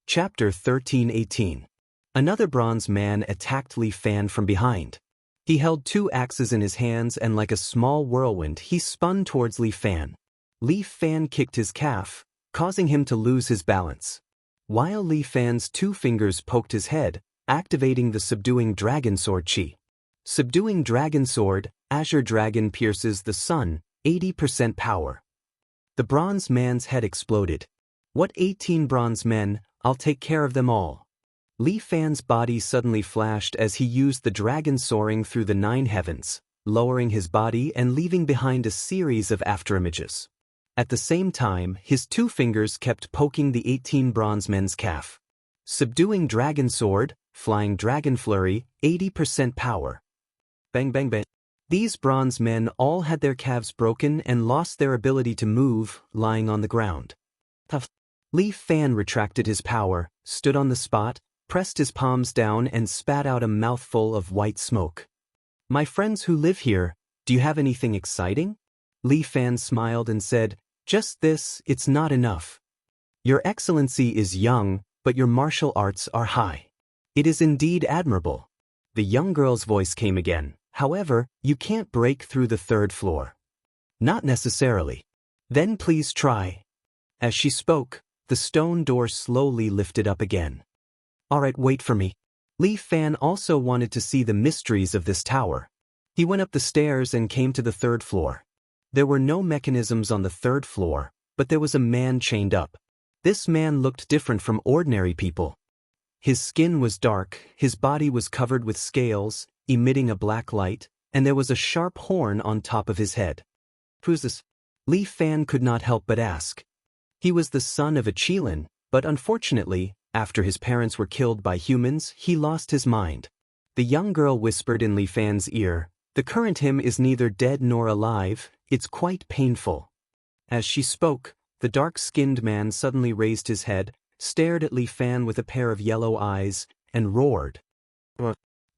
Chapter 13:18. Another bronze man attacked Li Fan from behind. He held two axes in his hands and like a small whirlwind he spun towards Li Fan. Li Fan kicked his calf, causing him to lose his balance. While Li Fan's two fingers poked his head, activating the subduing dragon sword chi. Subduing dragon sword, Azure Dragon pierces the sun, 80% power. The bronze man's head exploded. What 18 bronze men? I'll take care of them all. Li Fan's body suddenly flashed as he used the dragon soaring through the 9 heavens, lowering his body and leaving behind a series of afterimages. At the same time, his two fingers kept poking the 18 bronze men's calf. Subduing dragon sword, flying dragon flurry, 80% power. Bang bang bang. These bronze men all had their calves broken and lost their ability to move, lying on the ground. Tough. Li Fan retracted his power, stood on the spot, pressed his palms down and spat out a mouthful of white smoke. My friends who live here, do you have anything exciting? Li Fan smiled and said, just this, it's not enough. Your Excellency is young, but your martial arts are high. It is indeed admirable. The young girl's voice came again. However, you can't break through the 3rd floor. Not necessarily. Then please try. As she spoke, the stone door slowly lifted up again. Alright, wait for me. Li Fan also wanted to see the mysteries of this tower. He went up the stairs and came to the 3rd floor. There were no mechanisms on the 3rd floor, but there was a man chained up. This man looked different from ordinary people. His skin was dark, his body was covered with scales, emitting a black light, and there was a sharp horn on top of his head. Who's this? Li Fan could not help but ask. He was the son of a Qilin, but unfortunately, after his parents were killed by humans, he lost his mind. The young girl whispered in Li Fan's ear, the current him is neither dead nor alive, it's quite painful. As she spoke, the dark-skinned man suddenly raised his head, stared at Li Fan with a pair of yellow eyes, and roared.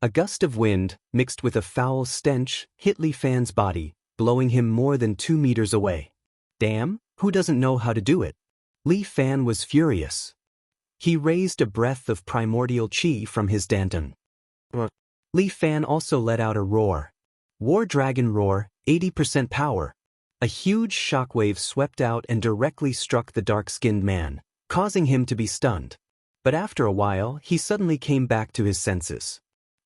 A gust of wind, mixed with a foul stench, hit Li Fan's body, blowing him more than 2 meters away. Damn, who doesn't know how to do it? Li Fan was furious. He raised a breath of primordial chi from his danton. Li Fan also let out a roar. War Dragon Roar, 80% power. A huge shockwave swept out and directly struck the dark-skinned man, causing him to be stunned. But after a while, he suddenly came back to his senses.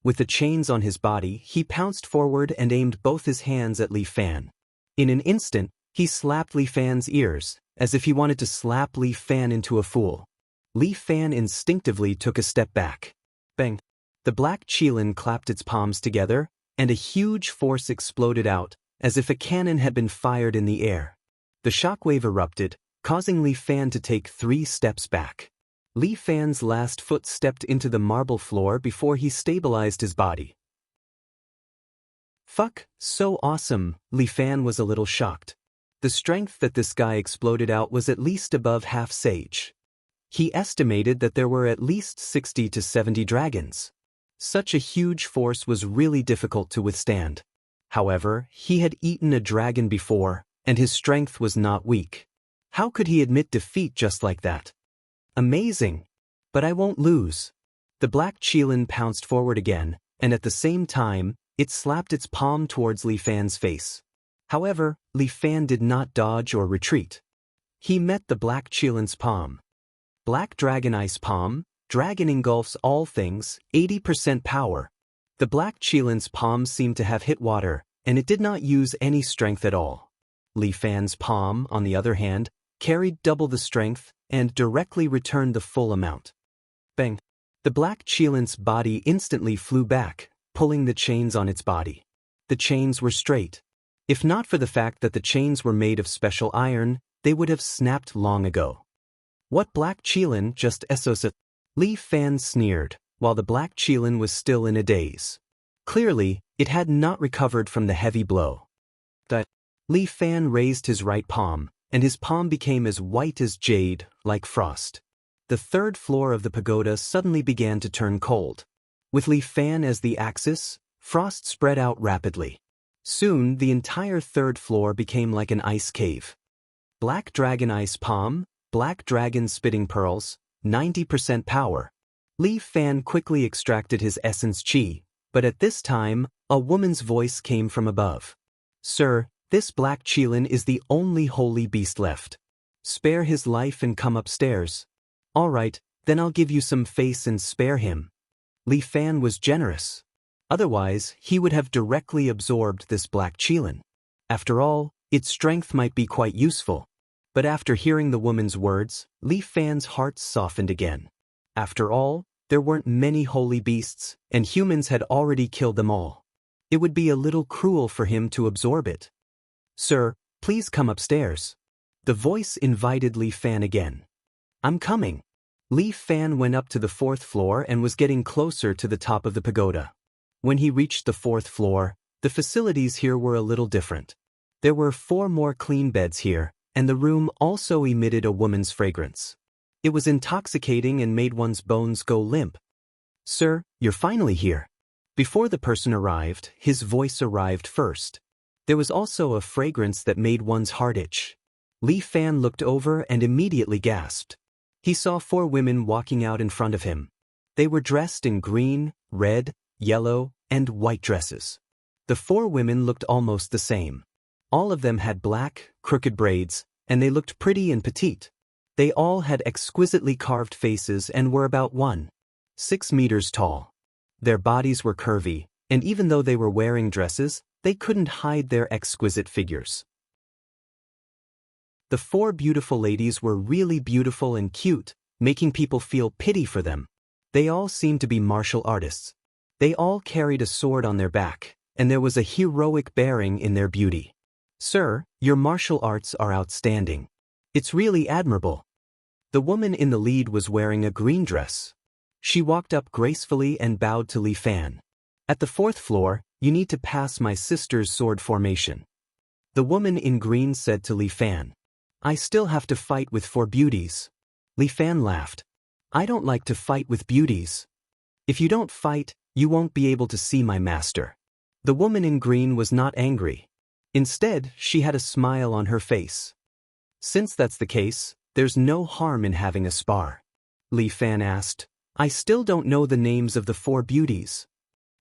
With the chains on his body, he pounced forward and aimed both his hands at Li Fan. In an instant, he slapped Li Fan's ears, as if he wanted to slap Li Fan into a fool. Li Fan instinctively took a step back. Bang! The black Qilin clapped its palms together, and a huge force exploded out, as if a cannon had been fired in the air. The shockwave erupted, causing Li Fan to take 3 steps back. Li Fan's last foot stepped into the marble floor before he stabilized his body. Fuck, so awesome, Li Fan was a little shocked. The strength that this guy exploded out was at least above half sage. He estimated that there were at least 60 to 70 dragons. Such a huge force was really difficult to withstand. However, he had eaten a dragon before, and his strength was not weak. How could he admit defeat just like that? Amazing! But I won't lose. The black Qilin pounced forward again, and at the same time, it slapped its palm towards Li Fan's face. However, Li Fan did not dodge or retreat. He met the black Qilin's palm. Black Dragon Ice Palm, Dragon engulfs all things, 80% power. The black Qilin's palm seemed to have hit water, and it did not use any strength at all. Li Fan's palm, on the other hand, carried double the strength, and directly returned the full amount. Bang! The black Qilin's body instantly flew back, pulling the chains on its body. The chains were straight. If not for the fact that the chains were made of special iron, they would have snapped long ago. What black Qilin just SOS? Li Fan sneered, while the black Qilin was still in a daze. Clearly, it had not recovered from the heavy blow. Li Fan raised his right palm, and his palm became as white as jade, like frost. The 3rd floor of the pagoda suddenly began to turn cold. With Li Fan as the axis, frost spread out rapidly. Soon, the entire 3rd floor became like an ice cave. Black Dragon Ice Palm, Black Dragon Spitting Pearls, 90% power. Li Fan quickly extracted his essence chi, but at this time, a woman's voice came from above. Sir, this black Qilin is the only holy beast left. Spare his life and come upstairs. All right, then I'll give you some face and spare him. Li Fan was generous. Otherwise, he would have directly absorbed this black Qilin. After all, its strength might be quite useful. But after hearing the woman's words, Li Fan's heart softened again. After all, there weren't many holy beasts, and humans had already killed them all. It would be a little cruel for him to absorb it. Sir, please come upstairs. The voice invited Li Fan again. I'm coming. Li Fan went up to the 4th floor and was getting closer to the top of the pagoda. When he reached the 4th floor, the facilities here were a little different. There were 4 more clean beds here, and the room also emitted a woman's fragrance. It was intoxicating and made one's bones go limp. Sir, you're finally here. Before the person arrived, his voice arrived first. There was also a fragrance that made one's heart itch. Li Fan looked over and immediately gasped. He saw 4 women walking out in front of him. They were dressed in green, red, yellow, and white dresses. The 4 women looked almost the same. All of them had black, crooked braids, and they looked pretty and petite. They all had exquisitely carved faces and were about 1.6 meters tall. Their bodies were curvy, and even though they were wearing dresses, they couldn't hide their exquisite figures. The 4 beautiful ladies were really beautiful and cute, making people feel pity for them. They all seemed to be martial artists. They all carried a sword on their back, and there was a heroic bearing in their beauty. Sir, your martial arts are outstanding. It's really admirable. The woman in the lead was wearing a green dress. She walked up gracefully and bowed to Li Fan. At the 4th floor, you need to pass my sister's sword formation. The woman in green said to Li Fan. I still have to fight with 4 beauties. Li Fan laughed. I don't like to fight with beauties. If you don't fight, you won't be able to see my master. The woman in green was not angry. Instead, she had a smile on her face. Since that's the case, there's no harm in having a spar. Li Fan asked. I still don't know the names of the 4 beauties.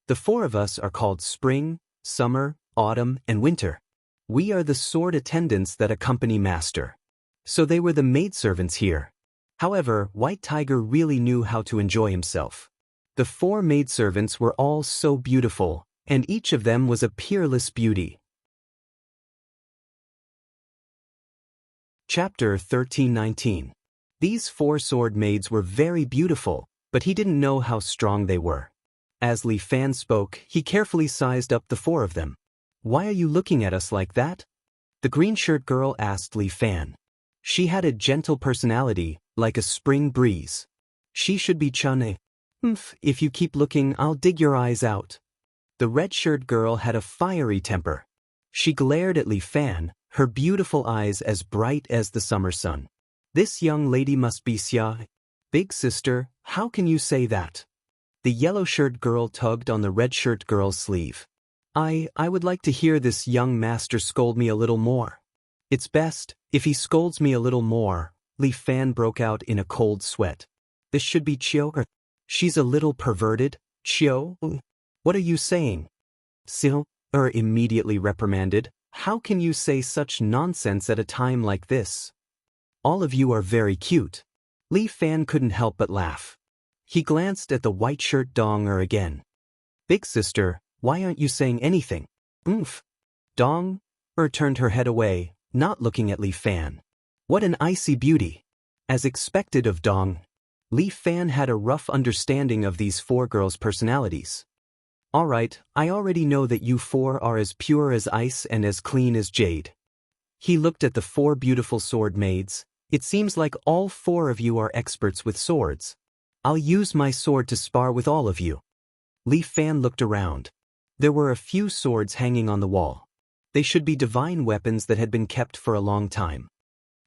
The 4 of us are called Spring, Summer, Autumn, and Winter. We are the sword attendants that accompany Master. So they were the maidservants here. However, White Tiger really knew how to enjoy himself. The 4 maidservants were all so beautiful, and each of them was a peerless beauty. Chapter 13:19. These 4 sword maids were very beautiful, but he didn't know how strong they were. As Li Fan spoke, he carefully sized up the 4 of them. Why are you looking at us like that? The green shirt girl asked Li Fan. She had a gentle personality, like a spring breeze. She should be chunny. If you keep looking, I'll dig your eyes out. The red shirt girl had a fiery temper. She glared at Li Fan, her beautiful eyes as bright as the summer sun. This young lady must be Xia. Big sister, how can you say that? The yellow shirt girl tugged on the red shirt girl's sleeve. I would like to hear this young master scold me a little more. It's best, if he scolds me a little more. Li Fan broke out in a cold sweat. This should be Chio. She's a little perverted. Chio? What are you saying? Sil immediately reprimanded. How can you say such nonsense at a time like this? All of you are very cute. Li Fan couldn't help but laugh. He glanced at the white shirt Dong again. Big sister, why aren't you saying anything? Dong turned her head away, not looking at Li Fan. What an icy beauty. As expected of Dong, Li Fan had a rough understanding of these 4 girls' personalities. All right, I already know that you 4 are as pure as ice and as clean as jade. He looked at the 4 beautiful sword maids. It seems like all 4 of you are experts with swords. I'll use my sword to spar with all of you. Li Fan looked around. There were a few swords hanging on the wall. They should be divine weapons that had been kept for a long time.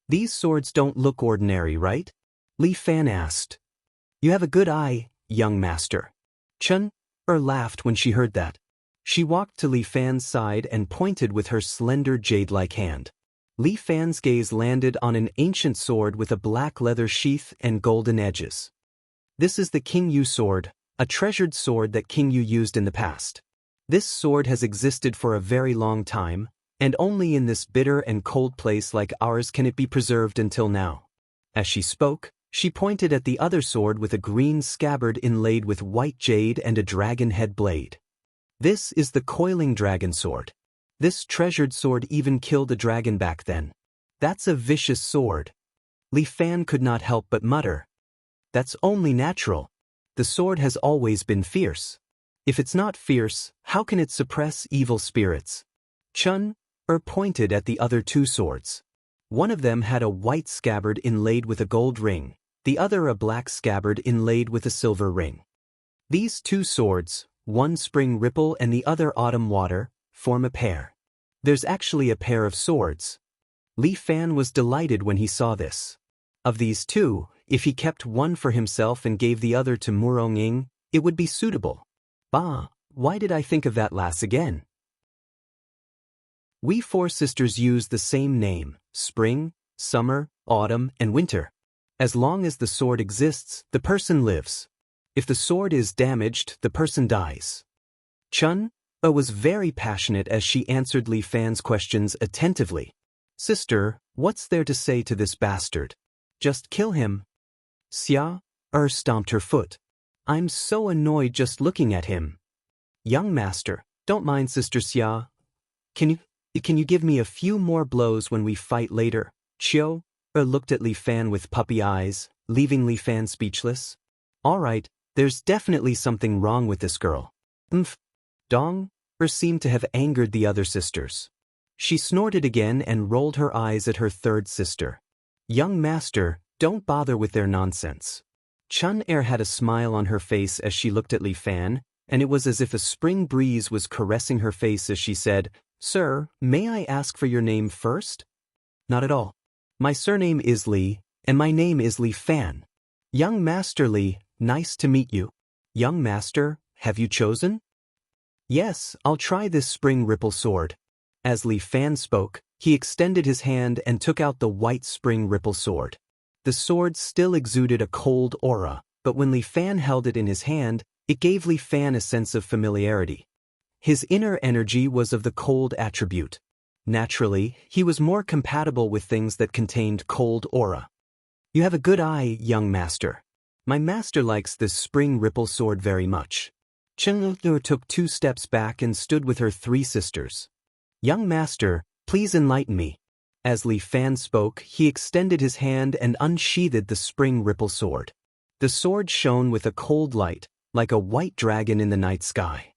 These swords don't look ordinary, right? Li Fan asked. You have a good eye, young master. Chun laughed when she heard that. She walked to Li Fan's side and pointed with her slender jade-like hand. Li Fan's gaze landed on an ancient sword with a black leather sheath and golden edges. This is the King Yu sword, a treasured sword that King Yu used in the past. This sword has existed for a very long time, and only in this bitter and cold place like ours can it be preserved until now. As she spoke, she pointed at the other sword with a green scabbard inlaid with white jade and a dragon head blade. This is the coiling dragon sword. This treasured sword even killed a dragon back then. That's a vicious sword. Li Fan could not help but mutter. That's only natural. The sword has always been fierce. If it's not fierce, how can it suppress evil spirits? Chun pointed at the other two swords. One of them had a white scabbard inlaid with a gold ring, the other a black scabbard inlaid with a silver ring. These two swords, one spring ripple and the other autumn water, form a pair. There's actually a pair of swords. Li Fan was delighted when he saw this. Of these two, if he kept one for himself and gave the other to Murong Ying, it would be suitable. Bah, why did I think of that last again? We four sisters use the same name, spring, summer, autumn, and winter. As long as the sword exists, the person lives. If the sword is damaged, the person dies. Chun was very passionate as she answered Li Fan's questions attentively. Sister, what's there to say to this bastard? Just kill him. Xia stomped her foot. I'm so annoyed just looking at him. Young master, don't mind Sister Xia. Can you give me a few more blows when we fight later? Chiu looked at Li Fan with puppy eyes, leaving Li Fan speechless. All right, there's definitely something wrong with this girl. Dong seemed to have angered the other sisters. She snorted again and rolled her eyes at her third sister. Young master, don't bother with their nonsense. Chun had a smile on her face as she looked at Li Fan, and it was as if a spring breeze was caressing her face as she said, Sir, may I ask for your name first? Not at all. My surname is Li, and my name is Li Fan. Young Master Li, nice to meet you. Young Master, have you chosen? Yes, I'll try this spring ripple sword. As Li Fan spoke, he extended his hand and took out the white spring ripple sword. The sword still exuded a cold aura, but when Li Fan held it in his hand, it gave Li Fan a sense of familiarity. His inner energy was of the cold attribute. Naturally, he was more compatible with things that contained cold aura. You have a good eye, young master. My master likes this spring ripple sword very much. Chen took 2 steps back and stood with her 3 sisters. Young master, please enlighten me. As Li Fan spoke, he extended his hand and unsheathed the spring ripple sword. The sword shone with a cold light, like a white dragon in the night sky.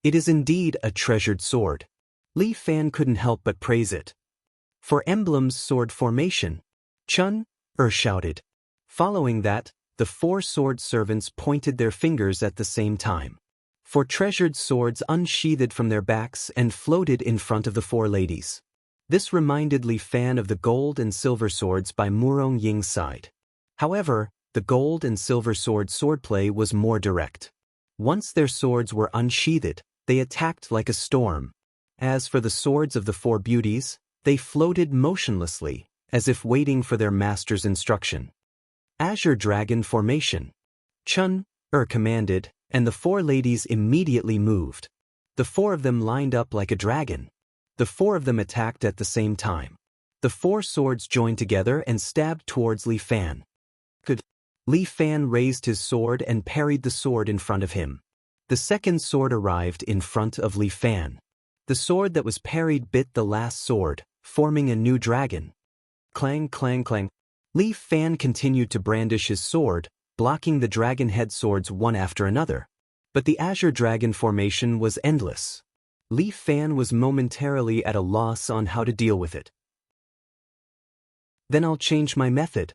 It is indeed a treasured sword. Li Fan couldn't help but praise it. For emblem's sword formation, Chun shouted. Following that, the 4 sword servants pointed their fingers at the same time. 4 treasured swords unsheathed from their backs and floated in front of the 4 ladies. This reminded Li Fan of the gold and silver swords by Murong Ying's side. However, the gold and silver swordplay was more direct. Once their swords were unsheathed, they attacked like a storm. As for the swords of the 4 beauties, they floated motionlessly, as if waiting for their master's instruction. Azure Dragon Formation. Chun commanded, and the 4 ladies immediately moved. The 4 of them lined up like a dragon. The 4 of them attacked at the same time. The 4 swords joined together and stabbed towards Li Fan. Good. Li Fan raised his sword and parried the sword in front of him. The second sword arrived in front of Li Fan. The sword that was parried bit the last sword, forming a new dragon. Clang, clang, clang. Li Fan continued to brandish his sword, blocking the dragon head swords one after another. But the Azure Dragon Formation was endless. Li Fan was momentarily at a loss on how to deal with it. Then I'll change my method.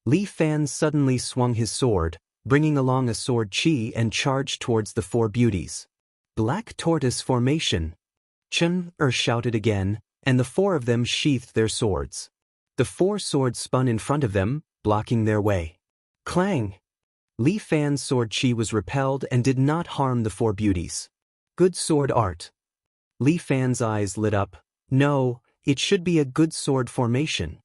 Li Fan suddenly swung his sword, bringing along a sword chi and charged towards the 4 beauties. Black Tortoise Formation. Chun shouted again, and the 4 of them sheathed their swords. The 4 swords spun in front of them, blocking their way. Clang! Li Fan's sword chi was repelled and did not harm the 4 beauties. Good sword art. Li Fan's eyes lit up. No, it should be a good sword formation.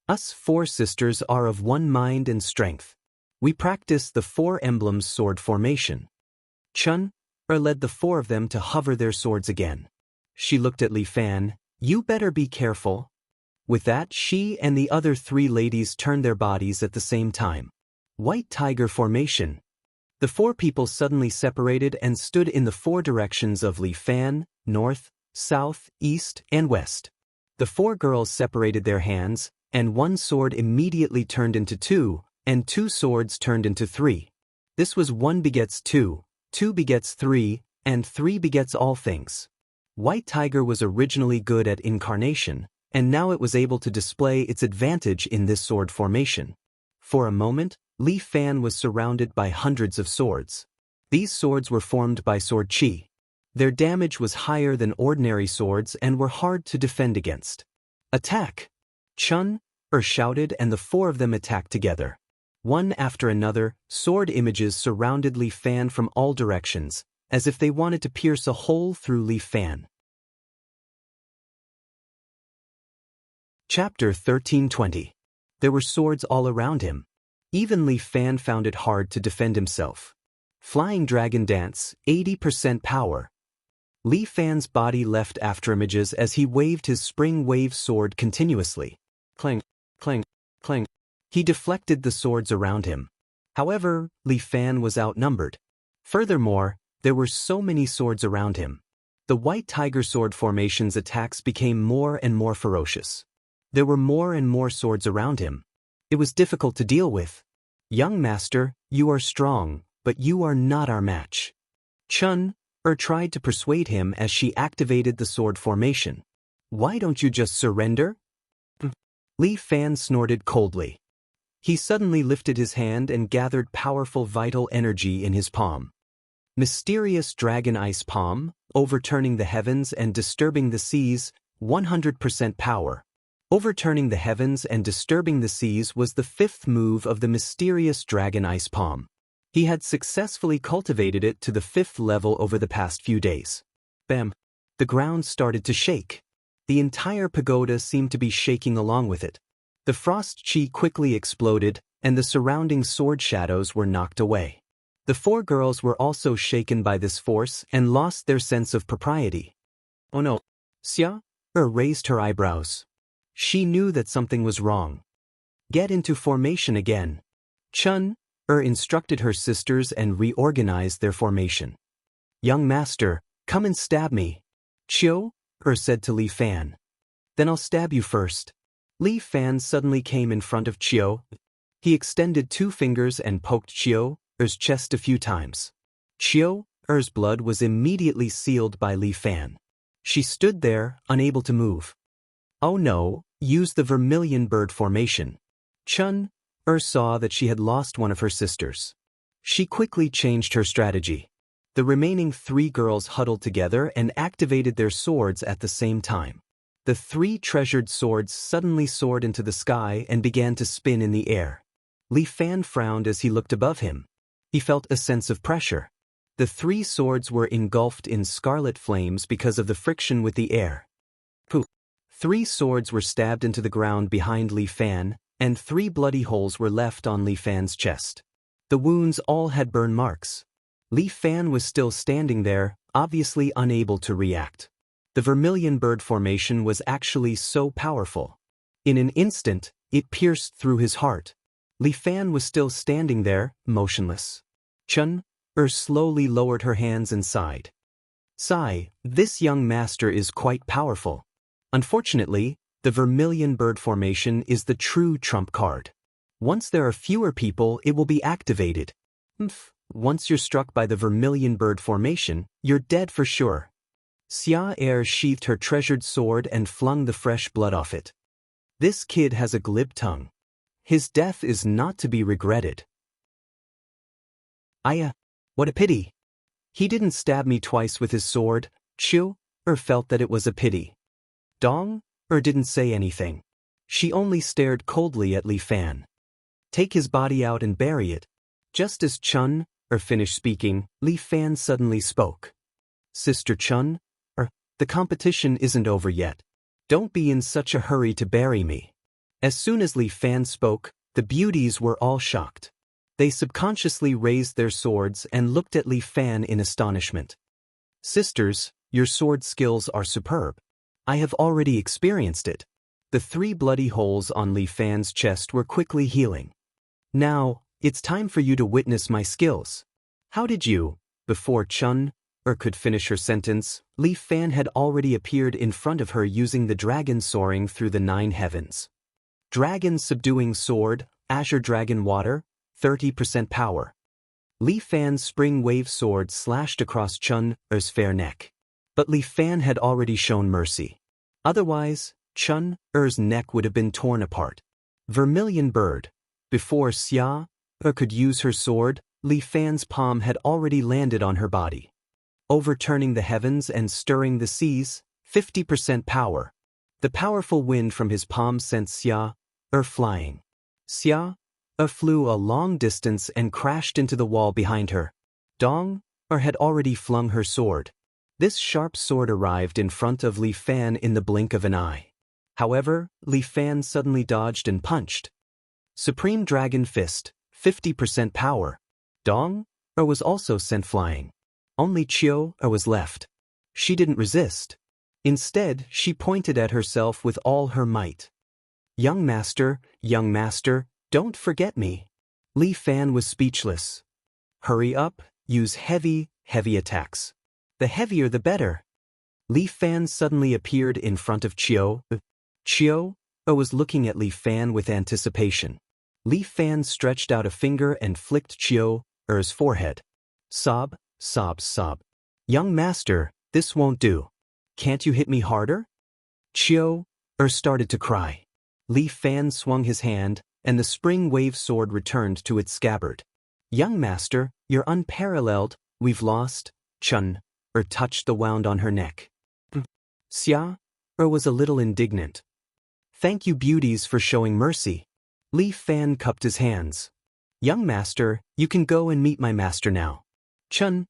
Us 4 sisters are of one mind and strength. We practice the 4 emblems sword formation. Chun led the 4 of them to hover their swords again. She looked at Li Fan. You better be careful. With that, she and the other 3 ladies turned their bodies at the same time. White tiger formation. The 4 people suddenly separated and stood in the 4 directions of Li Fan, north, south, east, and west. The 4 girls separated their hands, and 1 sword immediately turned into 2, and 2 swords turned into 3. This was 1 begets 2, 2 begets 3, and 3 begets all things. White tiger was originally good at incarnation, and now it was able to display its advantage in this sword formation. For a moment, Li Fan was surrounded by hundreds of swords. These swords were formed by sword chi. Their damage was higher than ordinary swords and were hard to defend against. Attack! Chun shouted, and the 4 of them attacked together. One after another, sword images surrounded Li Fan from all directions, as if they wanted to pierce a hole through Li Fan. Chapter 1320. There were swords all around him. Even Li Fan found it hard to defend himself. Flying Dragon Dance, 80% power. Li Fan's body left after images as he waved his spring wave sword continuously. Clang, clang, clang. He deflected the swords around him. However, Li Fan was outnumbered. Furthermore, there were so many swords around him. The white tiger sword formation's attacks became more and more ferocious. There were more and more swords around him. It was difficult to deal with. Young master, you are strong, but you are not our match. Chun tried to persuade him as she activated the sword formation. Why don't you just surrender? Li Fan snorted coldly. He suddenly lifted his hand and gathered powerful vital energy in his palm. Mysterious dragon ice palm, overturning the heavens and disturbing the seas, 100% power. Overturning the heavens and disturbing the seas was the 5th move of the mysterious dragon ice palm. He had successfully cultivated it to the 5th level over the past few days. Bam! The ground started to shake. The entire pagoda seemed to be shaking along with it. The frost chi quickly exploded, and the surrounding sword shadows were knocked away. The 4 girls were also shaken by this force and lost their sense of propriety. Oh no! Xia raised her eyebrows. She knew that something was wrong. Get into formation again. Chun instructed her sisters and reorganized their formation. Young master, come and stab me. Chiu said to Li Fan. Then I'll stab you first. Li Fan suddenly came in front of Chiu. He extended 2 fingers and poked Chiu's chest a few times. Chiu's blood was immediately sealed by Li Fan. She stood there, unable to move. Oh no, use the vermilion bird formation. Chun saw that she had lost one of her sisters. She quickly changed her strategy. The remaining 3 girls huddled together and activated their swords at the same time. The 3 treasured swords suddenly soared into the sky and began to spin in the air. Li Fan frowned as he looked above him. He felt a sense of pressure. The 3 swords were engulfed in scarlet flames because of the friction with the air. 3 swords were stabbed into the ground behind Li Fan, and 3 bloody holes were left on Li Fan's chest. The wounds all had burn marks. Li Fan was still standing there, obviously unable to react. The vermilion bird formation was actually so powerful. In an instant, it pierced through his heart. Li Fan was still standing there, motionless. Chun slowly lowered her hands and sighed. Sigh, this young master is quite powerful. Unfortunately, the vermilion bird formation is the true trump card. Once there are fewer people, it will be activated. Once you're struck by the vermilion bird formation, you're dead for sure. Xia sheathed her treasured sword and flung the fresh blood off it. This kid has a glib tongue. His death is not to be regretted. What a pity. He didn't stab me twice with his sword. Chiu felt that it was a pity. Dong didn't say anything. She only stared coldly at Li Fan. Take his body out and bury it. Just as Chun finished speaking, Li Fan suddenly spoke. Sister Chun, the competition isn't over yet. Don't be in such a hurry to bury me. As soon as Li Fan spoke, the beauties were all shocked. They subconsciously raised their swords and looked at Li Fan in astonishment. Sisters, your sword skills are superb. I have already experienced it. The 3 bloody holes on Li Fan's chest were quickly healing. Now, it's time for you to witness my skills. How did you? Before Chun could finish her sentence, Li Fan had already appeared in front of her using the dragon soaring through the 9 heavens. Dragon subduing sword, Azure Dragon Water, 30% power. Li Fan's spring wave sword slashed across Chun's fair neck. But Li Fan had already shown mercy. Otherwise, Chun's neck would have been torn apart. Vermilion bird. Before Xia could use her sword, Li Fan's palm had already landed on her body. Overturning the heavens and stirring the seas, 50% power. The powerful wind from his palm sent Xia flying. Xia flew a long distance and crashed into the wall behind her. Dong had already flung her sword. This sharp sword arrived in front of Li Fan in the blink of an eye. However, Li Fan suddenly dodged and punched. Supreme Dragon Fist, 50% power. Dong was also sent flying. Only Chiu was left. She didn't resist. Instead, she pointed at herself with all her might. Young master, don't forget me. Li Fan was speechless. Hurry up, use heavy attacks. The heavier the better. Li Fan suddenly appeared in front of Chiu. Chiu was looking at Li Fan with anticipation. Li Fan stretched out a finger and flicked Chiu's forehead. Sob. Young master, this won't do. Can't you hit me harder? Chiu started to cry. Li Fan swung his hand, and the spring wave sword returned to its scabbard. Young master, you're unparalleled, we've lost. Chun touched the wound on her neck. Xia was a little indignant. Thank you beauties for showing mercy. Li Fan cupped his hands. Young master, you can go and meet my master now. Chun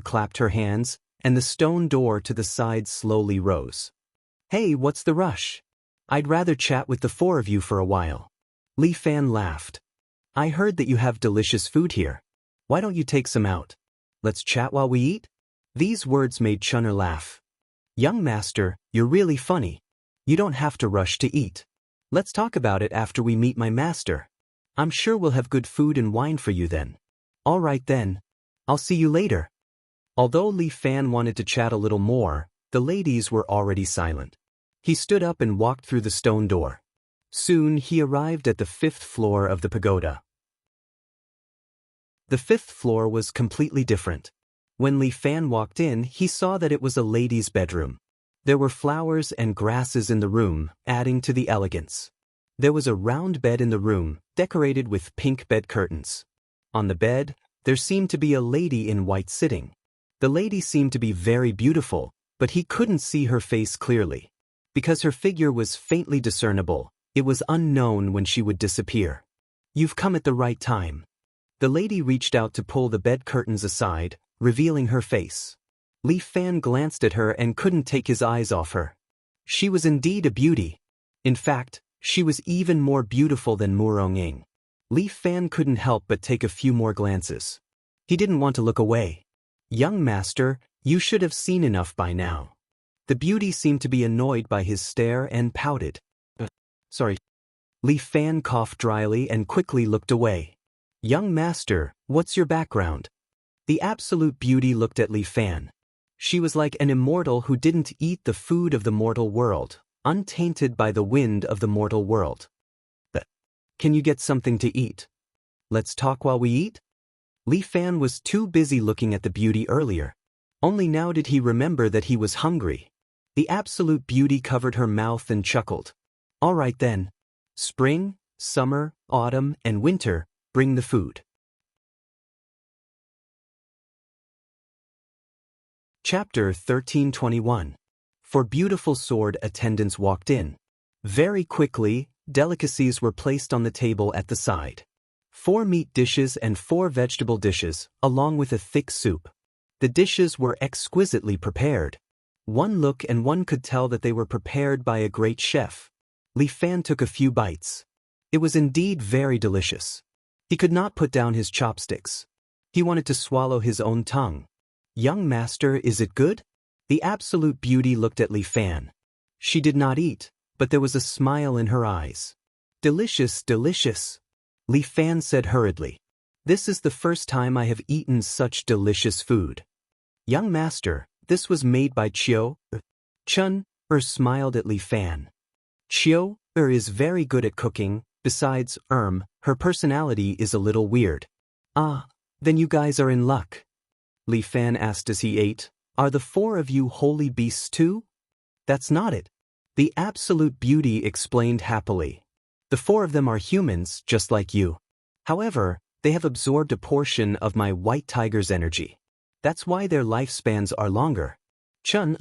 clapped her hands, and the stone door to the side slowly rose. Hey, what's the rush? I'd rather chat with the 4 of you for a while. Li Fan laughed. I heard that you have delicious food here. Why don't you take some out? Let's chat while we eat? These words made Chun'er laugh. Young master, you're really funny. You don't have to rush to eat. Let's talk about it after we meet my master. I'm sure we'll have good food and wine for you then. All right then. I'll see you later. Although Li Fan wanted to chat a little more, the ladies were already silent. He stood up and walked through the stone door. Soon he arrived at the 5th floor of the pagoda. The 5th floor was completely different. When Li Fan walked in, he saw that it was a lady's bedroom. There were flowers and grasses in the room, adding to the elegance. There was a round bed in the room, decorated with pink bed curtains. On the bed, there seemed to be a lady in white sitting. The lady seemed to be very beautiful, but he couldn't see her face clearly. Because her figure was faintly discernible, it was unknown when she would disappear. You've come at the right time. The lady reached out to pull the bed curtains aside, revealing her face. Li Fan glanced at her and couldn't take his eyes off her. She was indeed a beauty. In fact, she was even more beautiful than Murong-ing. Li Fan couldn't help but take a few more glances. He didn't want to look away. Young master, you should have seen enough by now. The beauty seemed to be annoyed by his stare and pouted. Sorry. Li Fan coughed dryly and quickly looked away. Young master, what's your background? The absolute beauty looked at Li Fan. She was like an immortal who didn't eat the food of the mortal world, untainted by the wind of the mortal world. Can you get something to eat? Let's talk while we eat? Li Fan was too busy looking at the beauty earlier. Only now did he remember that he was hungry. The absolute beauty covered her mouth and chuckled. All right then. Spring, summer, autumn, and winter, bring the food. Chapter 1321. For beautiful sword attendants walked in. Very quickly, delicacies were placed on the table at the side. 4 meat dishes and 4 vegetable dishes, along with a thick soup. The dishes were exquisitely prepared. One look and one could tell that they were prepared by a great chef. Li Fan took a few bites. It was indeed very delicious. He could not put down his chopsticks. He wanted to swallow his own tongue. Young master, is it good? The absolute beauty looked at Li Fan. She did not eat, but there was a smile in her eyes. Delicious, delicious. Li Fan said hurriedly. This is the first time I have eaten such delicious food. Young master, this was made by Chiu. Chun smiled at Li Fan. Chiu is very good at cooking, besides, her personality is a little weird. Ah, then you guys are in luck. Li Fan asked as he ate, are the four of you holy beasts too? That's not it. The absolute beauty explained happily. The four of them are humans, just like you. However, they have absorbed a portion of my white tiger's energy. That's why their lifespans are longer. Chun,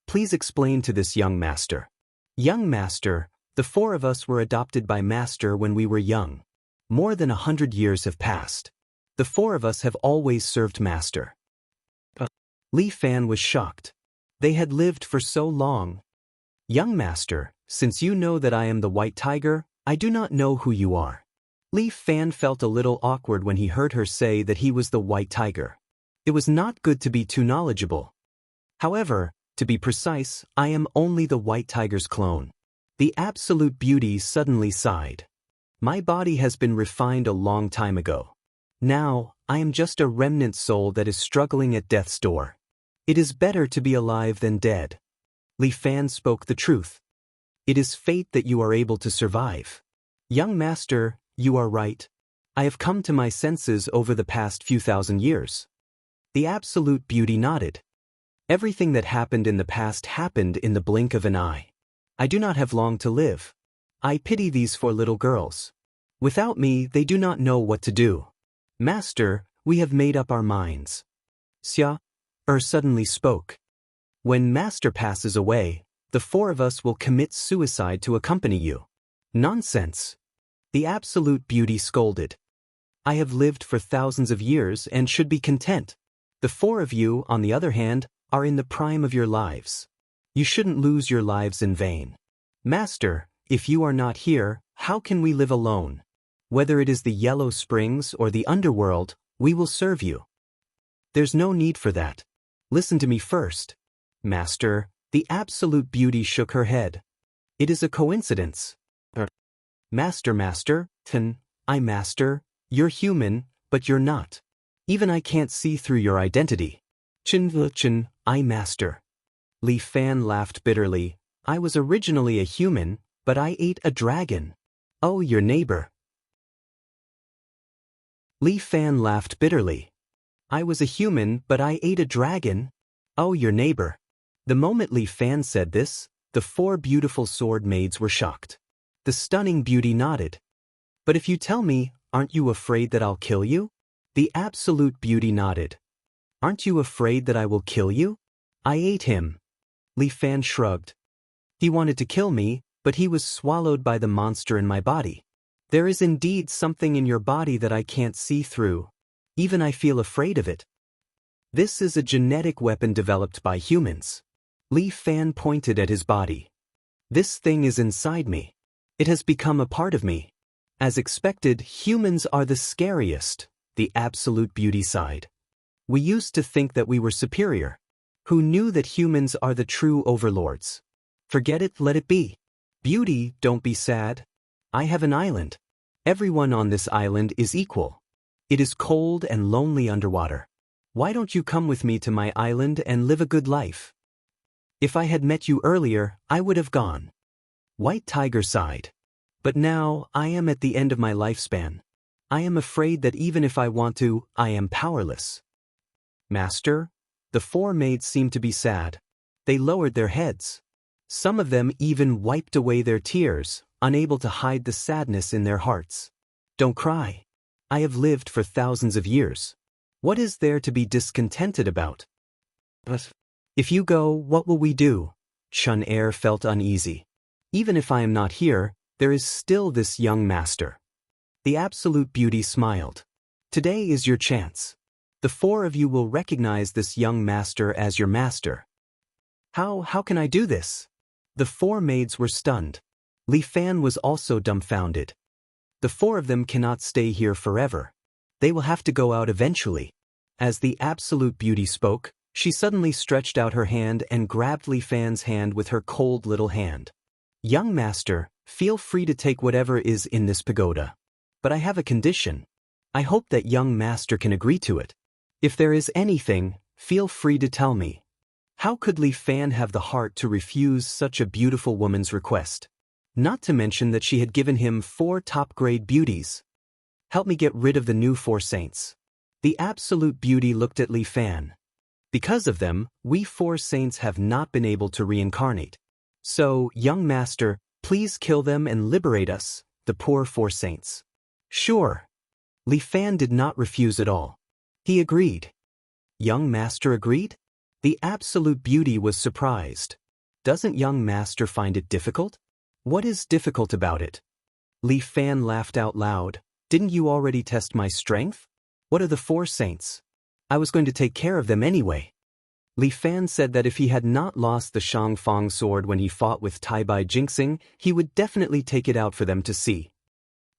please explain to this young master. Young master, the four of us were adopted by master when we were young. More than 100 years have passed. The four of us have always served master. Li Fan was shocked. They had lived for so long. Young master, since you know that I am the white tiger, I do not know who you are. Li Fan felt a little awkward when he heard her say that he was the white tiger. It was not good to be too knowledgeable. However, to be precise, I am only the white tiger's clone. The absolute beauty suddenly sighed. My body has been refined a long time ago. Now, I am just a remnant soul that is struggling at death's door. It is better to be alive than dead. Li Fan spoke the truth. It is fate that you are able to survive. Young master, you are right. I have come to my senses over the past few thousand years. The absolute beauty nodded. Everything that happened in the past happened in the blink of an eye. I do not have long to live. I pity these four little girls. Without me, they do not know what to do. Master, we have made up our minds. Xia suddenly spoke. When master passes away, the four of us will commit suicide to accompany you. Nonsense. The absolute beauty scolded. I have lived for thousands of years and should be content. The four of you, on the other hand, are in the prime of your lives. You shouldn't lose your lives in vain. Master, if you are not here, how can we live alone? Whether it is the Yellow Springs or the underworld, we will serve you. There's no need for that. Listen to me first. Master, the absolute beauty shook her head. It is a coincidence. Master, I master, you're human, but you're not. Even I can't see through your identity. I master. Li Fan laughed bitterly. I was originally a human, but I ate a dragon. Oh, your neighbor. Li Fan laughed bitterly. I was a human, but I ate a dragon. Oh, your neighbor. The moment Li Fan said this, the four beautiful sword maids were shocked. The stunning beauty nodded. But if you tell me, aren't you afraid that I'll kill you? The absolute beauty nodded. Aren't you afraid that I will kill you? I ate him. Li Fan shrugged. He wanted to kill me, but he was swallowed by the monster in my body. There is indeed something in your body that I can't see through. Even I feel afraid of it. This is a genetic weapon developed by humans. Li Fan pointed at his body. This thing is inside me. It has become a part of me. As expected, humans are the scariest, the absolute beauty side. We used to think that we were superior. Who knew that humans are the true overlords? Forget it, let it be. Beauty, don't be sad. I have an island. Everyone on this island is equal. It is cold and lonely underwater. Why don't you come with me to my island and live a good life? If I had met you earlier, I would have gone. White Tiger sighed. But now, I am at the end of my lifespan. I am afraid that even if I want to, I am powerless. Master? The four maids seemed to be sad. They lowered their heads. Some of them even wiped away their tears, unable to hide the sadness in their hearts. Don't cry. I have lived for thousands of years. What is there to be discontented about? But if you go, what will we do? Chun felt uneasy. Even if I am not here, there is still this young master. The absolute beauty smiled. Today is your chance. The four of you will recognize this young master as your master. How can I do this? The four maids were stunned. Li Fan was also dumbfounded. The four of them cannot stay here forever. They will have to go out eventually. As the absolute beauty spoke, she suddenly stretched out her hand and grabbed Li Fan's hand with her cold little hand. Young master, feel free to take whatever is in this pagoda. But I have a condition. I hope that young master can agree to it. If there is anything, feel free to tell me. How could Li Fan have the heart to refuse such a beautiful woman's request? Not to mention that she had given him 4 top-grade beauties. Help me get rid of the new 4 saints. The absolute beauty looked at Li Fan. Because of them, we 4 saints have not been able to reincarnate. So, young master, please kill them and liberate us, the poor 4 saints. Sure. Li Fan did not refuse at all. He agreed. Young master agreed? The absolute beauty was surprised. Doesn't young master find it difficult? What is difficult about it? Li Fan laughed out loud. Didn't you already test my strength? What are the 4 saints? I was going to take care of them anyway. Li Fan said that if he had not lost the Shangfang sword when he fought with Tai Bai Jinxing, he would definitely take it out for them to see.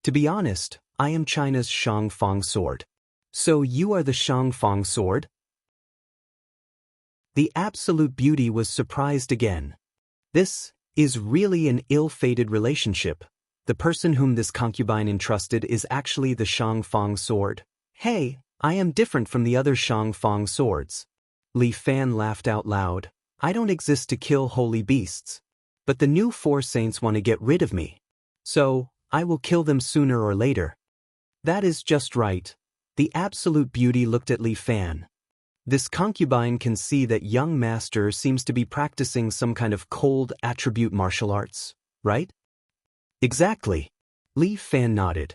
To be honest, I am China's Shangfang sword. So you are the Shangfang sword? The absolute beauty was surprised again. This is really an ill-fated relationship. The person whom this concubine entrusted is actually the Shangfang sword. Hey, I am different from the other Shangfang swords. Li Fan laughed out loud. I don't exist to kill holy beasts. But the new 4 saints want to get rid of me. So, I will kill them sooner or later. That is just right. The absolute beauty looked at Li Fan. This concubine can see that young master seems to be practicing some kind of cold attribute martial arts, right? Exactly. Li Fan nodded.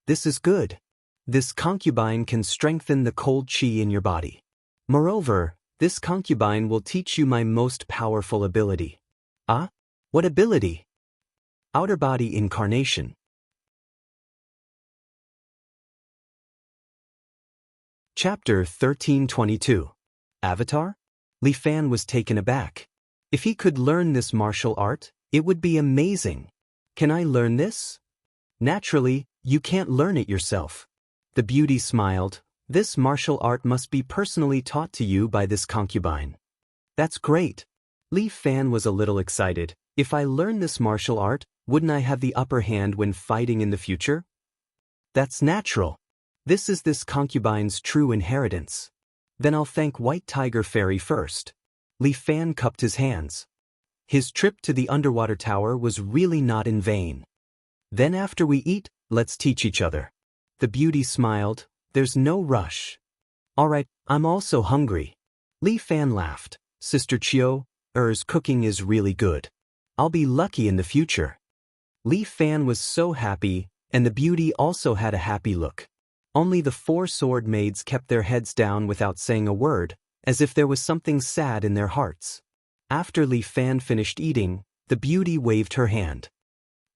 This is good. This concubine can strengthen the cold qi in your body. Moreover, this concubine will teach you my most powerful ability. Ah? What ability? Outer body incarnation. Chapter 1322. Avatar? Li Fan was taken aback. If he could learn this martial art, it would be amazing. Can I learn this? Naturally, you can't learn it yourself. The beauty smiled. This martial art must be personally taught to you by this concubine. That's great. Li Fan was a little excited. If I learn this martial art, wouldn't I have the upper hand when fighting in the future? That's natural. This is this concubine's true inheritance. Then I'll thank White Tiger Fairy first. Li Fan cupped his hands. His trip to the underwater tower was really not in vain. Then after we eat, let's teach each other. The beauty smiled. There's no rush. All right, I'm also hungry. Li Fan laughed. Sister Chiu, cooking is really good. I'll be lucky in the future. Li Fan was so happy, and the beauty also had a happy look. Only the 4 sword maids kept their heads down without saying a word, as if there was something sad in their hearts. After Li Fan finished eating, the beauty waved her hand.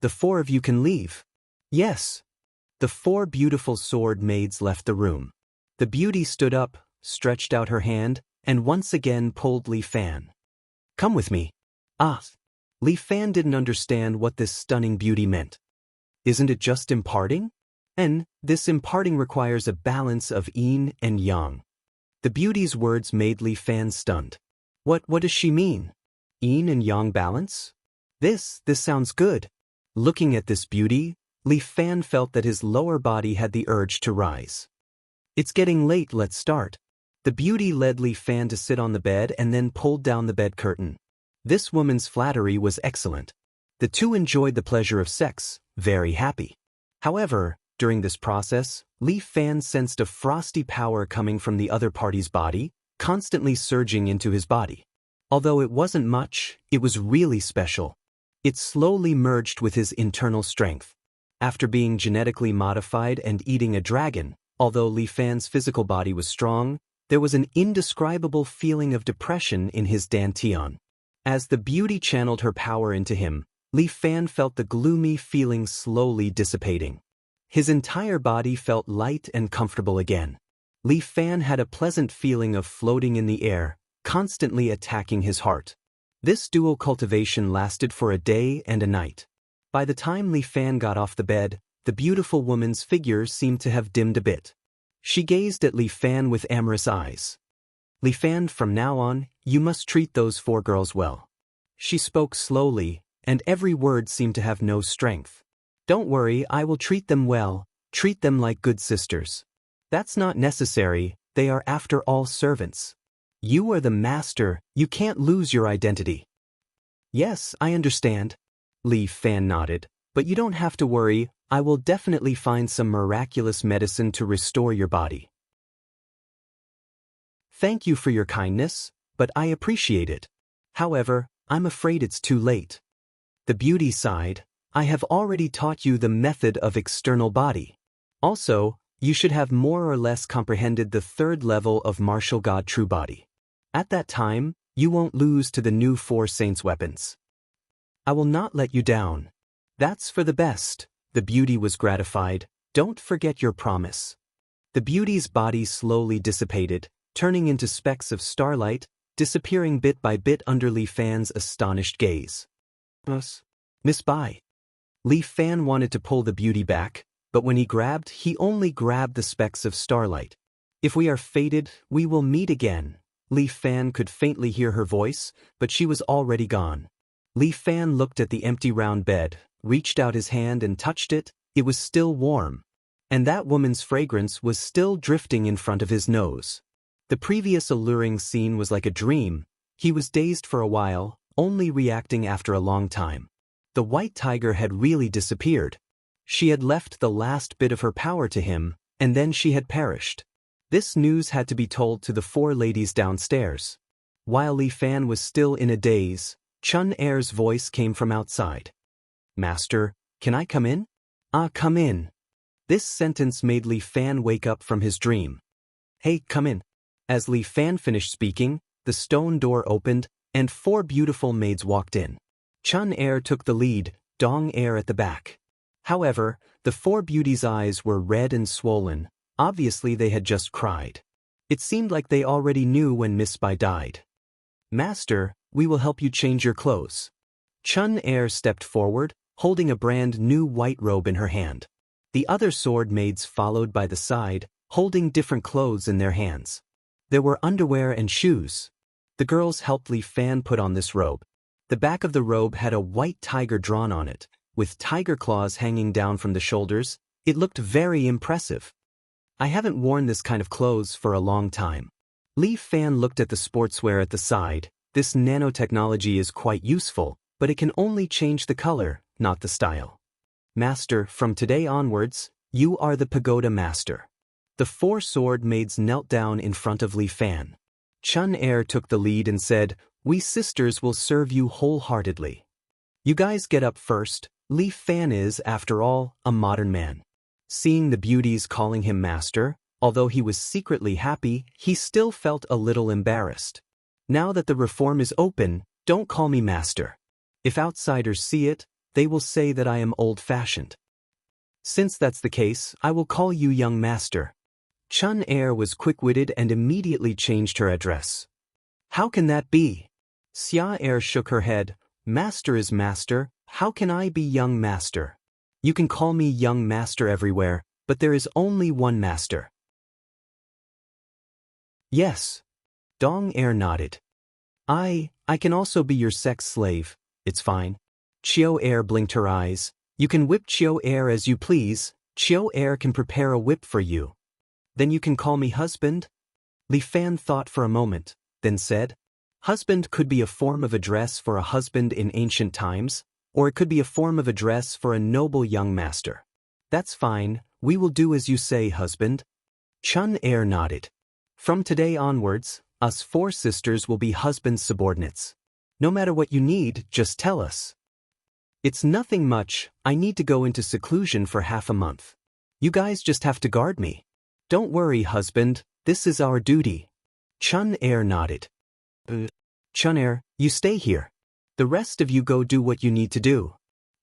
The 4 of you can leave. Yes. The 4 beautiful sword maids left the room. The beauty stood up, stretched out her hand, and once again pulled Li Fan. Come with me. Ah. Li Fan didn't understand what this stunning beauty meant. Isn't it just imparting? And this imparting requires a balance of yin and yang. The beauty's words made Li Fan stunned. What does she mean? Yin and yang balance? This sounds good. Looking at this beauty, Li Fan felt that his lower body had the urge to rise. It's getting late, let's start. The beauty led Li Fan to sit on the bed and then pulled down the bed curtain. This woman's flattery was excellent. The two enjoyed the pleasure of sex, very happy. However, during this process, Li Fan sensed a frosty power coming from the other party's body, constantly surging into his body. Although it wasn't much, it was really special. It slowly merged with his internal strength. After being genetically modified and eating a dragon, although Li Fan's physical body was strong, there was an indescribable feeling of depression in his dantian. As the beauty channeled her power into him, Li Fan felt the gloomy feeling slowly dissipating. His entire body felt light and comfortable again. Li Fan had a pleasant feeling of floating in the air, constantly attacking his heart. This dual cultivation lasted for a day and a night. By the time Li Fan got off the bed, the beautiful woman's figure seemed to have dimmed a bit. She gazed at Li Fan with amorous eyes. Li Fan, from now on, you must treat those 4 girls well. She spoke slowly, and every word seemed to have no strength. Don't worry, I will treat them well, treat them like good sisters. That's not necessary, they are after all servants. You are the master, you can't lose your identity. Yes, I understand. Li Fan nodded, but you don't have to worry, I will definitely find some miraculous medicine to restore your body. Thank you for your kindness, but I appreciate it. However, I'm afraid it's too late. The beauty side, I have already taught you the method of external body. Also, you should have more or less comprehended the 3rd level of martial god true body. At that time, you won't lose to the new 4 saints' weapons. I will not let you down. That's for the best. The beauty was gratified. Don't forget your promise. The beauty's body slowly dissipated, turning into specks of starlight, disappearing bit by bit under Li Fan's astonished gaze. Miss Bai. Li Fan wanted to pull the beauty back, but when he only grabbed the specks of starlight. If we are fated, we will meet again. Li Fan could faintly hear her voice, but she was already gone. Li Fan looked at the empty round bed, reached out his hand and touched it. It was still warm. And that woman's fragrance was still drifting in front of his nose. The previous alluring scene was like a dream. He was dazed for a while, only reacting after a long time. The white tiger had really disappeared. She had left the last bit of her power to him, and then she had perished. This news had to be told to the 4 ladies downstairs. While Li Fan was still in a daze, Chun Er's voice came from outside. Master, can I come in? Ah, come in. This sentence made Li Fan wake up from his dream. Hey, come in. As Li Fan finished speaking, the stone door opened, and 4 beautiful maids walked in. Chun Er took the lead, Dong Er at the back. However, the 4 beauties' eyes were red and swollen. Obviously they had just cried. It seemed like they already knew when Miss Bai died. Master, we will help you change your clothes. Chun Er stepped forward, holding a brand new white robe in her hand. The other sword maids followed by the side, holding different clothes in their hands. There were underwear and shoes. The girls helped Li Fan put on this robe. The back of the robe had a white tiger drawn on it, with tiger claws hanging down from the shoulders. It looked very impressive. I haven't worn this kind of clothes for a long time. Li Fan looked at the sportswear at the side. This nanotechnology is quite useful, but it can only change the color, not the style. Master, from today onwards, you are the pagoda master. The 4 sword maids knelt down in front of Li Fan. Chun Er took the lead and said, we sisters will serve you wholeheartedly. You guys get up first. Li Fan is, after all, a modern man. Seeing the beauties calling him master, although he was secretly happy, he still felt a little embarrassed. Now that the reform is open, don't call me master. If outsiders see it, they will say that I am old-fashioned. Since that's the case, I will call you young master. Chun Er was quick-witted and immediately changed her address. How can that be? Xia Er shook her head. Master is master, how can I be young master? You can call me young master everywhere, but there is only one master. Yes. Dong Er nodded. I can also be your sex slave, it's fine. Chiao Er blinked her eyes. You can whip Chiao Er as you please. Chiao Er can prepare a whip for you. Then you can call me husband? Li Fan thought for a moment, then said, husband could be a form of address for a husband in ancient times, or it could be a form of address for a noble young master. That's fine, we will do as you say, husband. Chun Er nodded. From today onwards, us 4 sisters will be husband's subordinates. No matter what you need, just tell us. It's nothing much, I need to go into seclusion for half a month. You guys just have to guard me. Don't worry, husband, this is our duty. Chun Er nodded. Chun Er, you stay here. The rest of you go do what you need to do.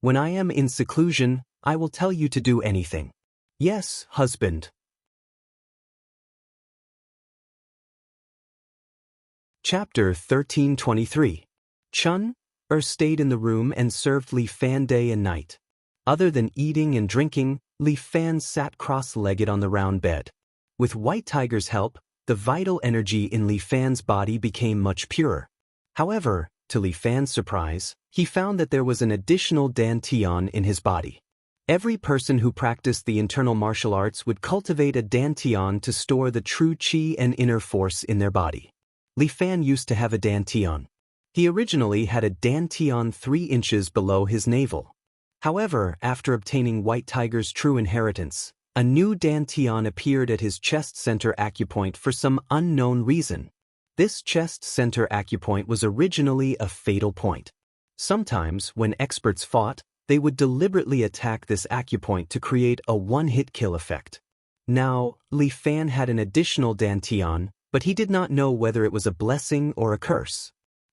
When I am in seclusion, I will tell you to do anything. Yes, husband. Chapter 1323. Chun stayed in the room and served Li Fan day and night. Other than eating and drinking, Li Fan sat cross-legged on the round bed. With White Tiger's help, the vital energy in Li Fan's body became much purer. However, to Li Fan's surprise, he found that there was an additional dantian in his body. Every person who practiced the internal martial arts would cultivate a dantian to store the true qi and inner force in their body. Li Fan used to have a dantian. He originally had a dantian 3 inches below his navel. However, after obtaining White Tiger's true inheritance, a new dantian appeared at his chest center acupoint for some unknown reason. This chest center acupoint was originally a fatal point. Sometimes, when experts fought, they would deliberately attack this acupoint to create a one-hit kill effect. Now, Li Fan had an additional dantian, but he did not know whether it was a blessing or a curse.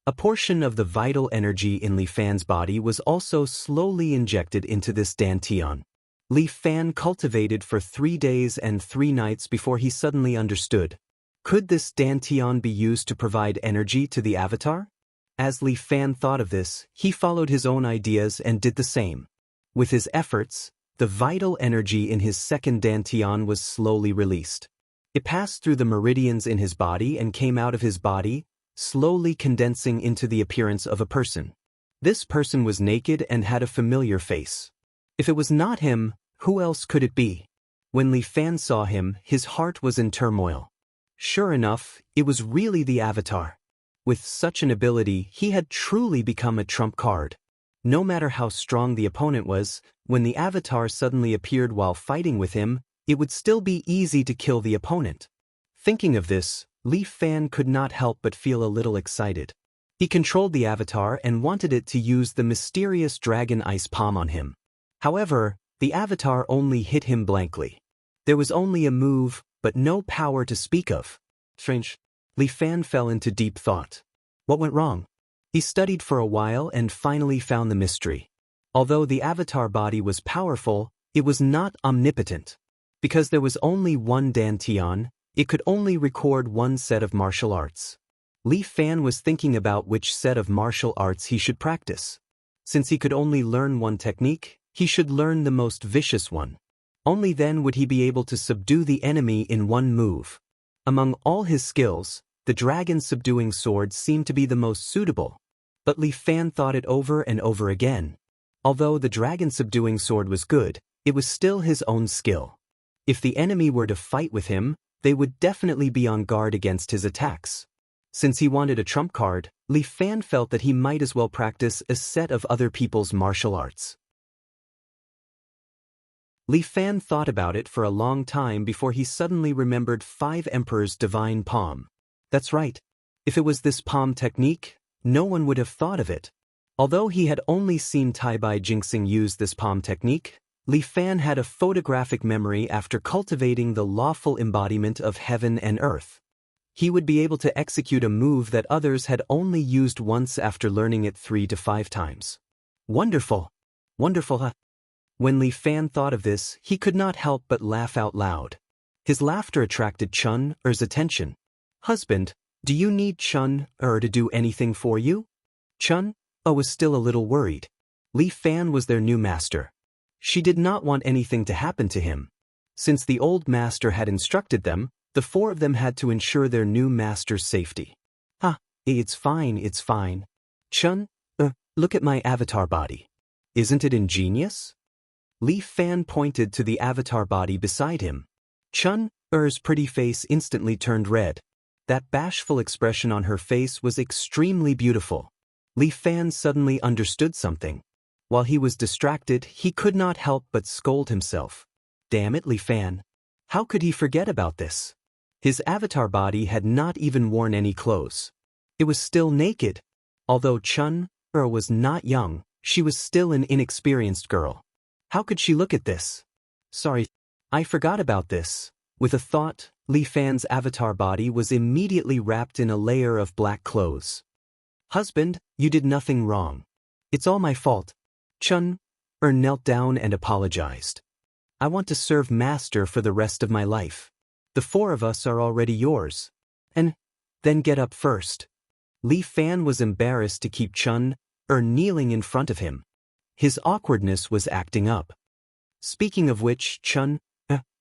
A portion of the vital energy in Li Fan's body was also slowly injected into this dantian. Li Fan cultivated for 3 days and 3 nights before he suddenly understood. Could this dantian be used to provide energy to the avatar? As Li Fan thought of this, he followed his own ideas and did the same. With his efforts, the vital energy in his second dantian was slowly released. It passed through the meridians in his body and came out of his body, slowly condensing into the appearance of a person. This person was naked and had a familiar face. If it was not him, who else could it be? When Li Fan saw him, his heart was in turmoil. Sure enough, it was really the avatar. With such an ability, he had truly become a trump card. No matter how strong the opponent was, when the avatar suddenly appeared while fighting with him, it would still be easy to kill the opponent. Thinking of this, Li Fan could not help but feel a little excited. He controlled the avatar and wanted it to use the mysterious dragon ice palm on him. However, the avatar only hit him blankly. There was only a move, but no power to speak of. Strange. Li Fan fell into deep thought. What went wrong? He studied for a while and finally found the mystery. Although the avatar body was powerful, it was not omnipotent. Because there was only one dantian, it could only record one set of martial arts. Li Fan was thinking about which set of martial arts he should practice. Since he could only learn one technique, he should learn the most vicious one. Only then would he be able to subdue the enemy in one move. Among all his skills, the dragon subduing sword seemed to be the most suitable. But Li Fan thought it over and over again. Although the dragon subduing sword was good, it was still his own skill. If the enemy were to fight with him, they would definitely be on guard against his attacks. Since he wanted a trump card, Li Fan felt that he might as well practice a set of other people's martial arts. Li Fan thought about it for a long time before he suddenly remembered 5 Emperor's divine palm. That's right. If it was this palm technique, no one would have thought of it. Although he had only seen Tai Bai Jinxing use this palm technique, Li Fan had a photographic memory after cultivating the lawful embodiment of heaven and earth. He would be able to execute a move that others had only used once after learning it 3 to 5 times. Wonderful! Wonderful, huh? When Li Fan thought of this, he could not help but laugh out loud. His laughter attracted Chun Er's attention. Husband, do you need Chun Er to do anything for you? Chun Er was still a little worried. Li Fan was their new master. She did not want anything to happen to him. Since the old master had instructed them, the 4 of them had to ensure their new master's safety. It's fine, it's fine. Chun, look at my avatar body. Isn't it ingenious? Li Fan pointed to the avatar body beside him. Chun Er's pretty face instantly turned red. That bashful expression on her face was extremely beautiful. Li Fan suddenly understood something. While he was distracted, he could not help but scold himself. Damn it, Li Fan. How could he forget about this? His avatar body had not even worn any clothes. It was still naked. Although Chun Er was not young, she was still an inexperienced girl. How could she look at this? Sorry, I forgot about this. With a thought, Li Fan's avatar body was immediately wrapped in a layer of black clothes. Husband, you did nothing wrong. It's all my fault. Chun Er knelt down and apologized. I want to serve Master for the rest of my life. The 4 of us are already yours. And then get up first. Li Fan was embarrassed to keep kneeling in front of him. His awkwardness was acting up. Speaking of which,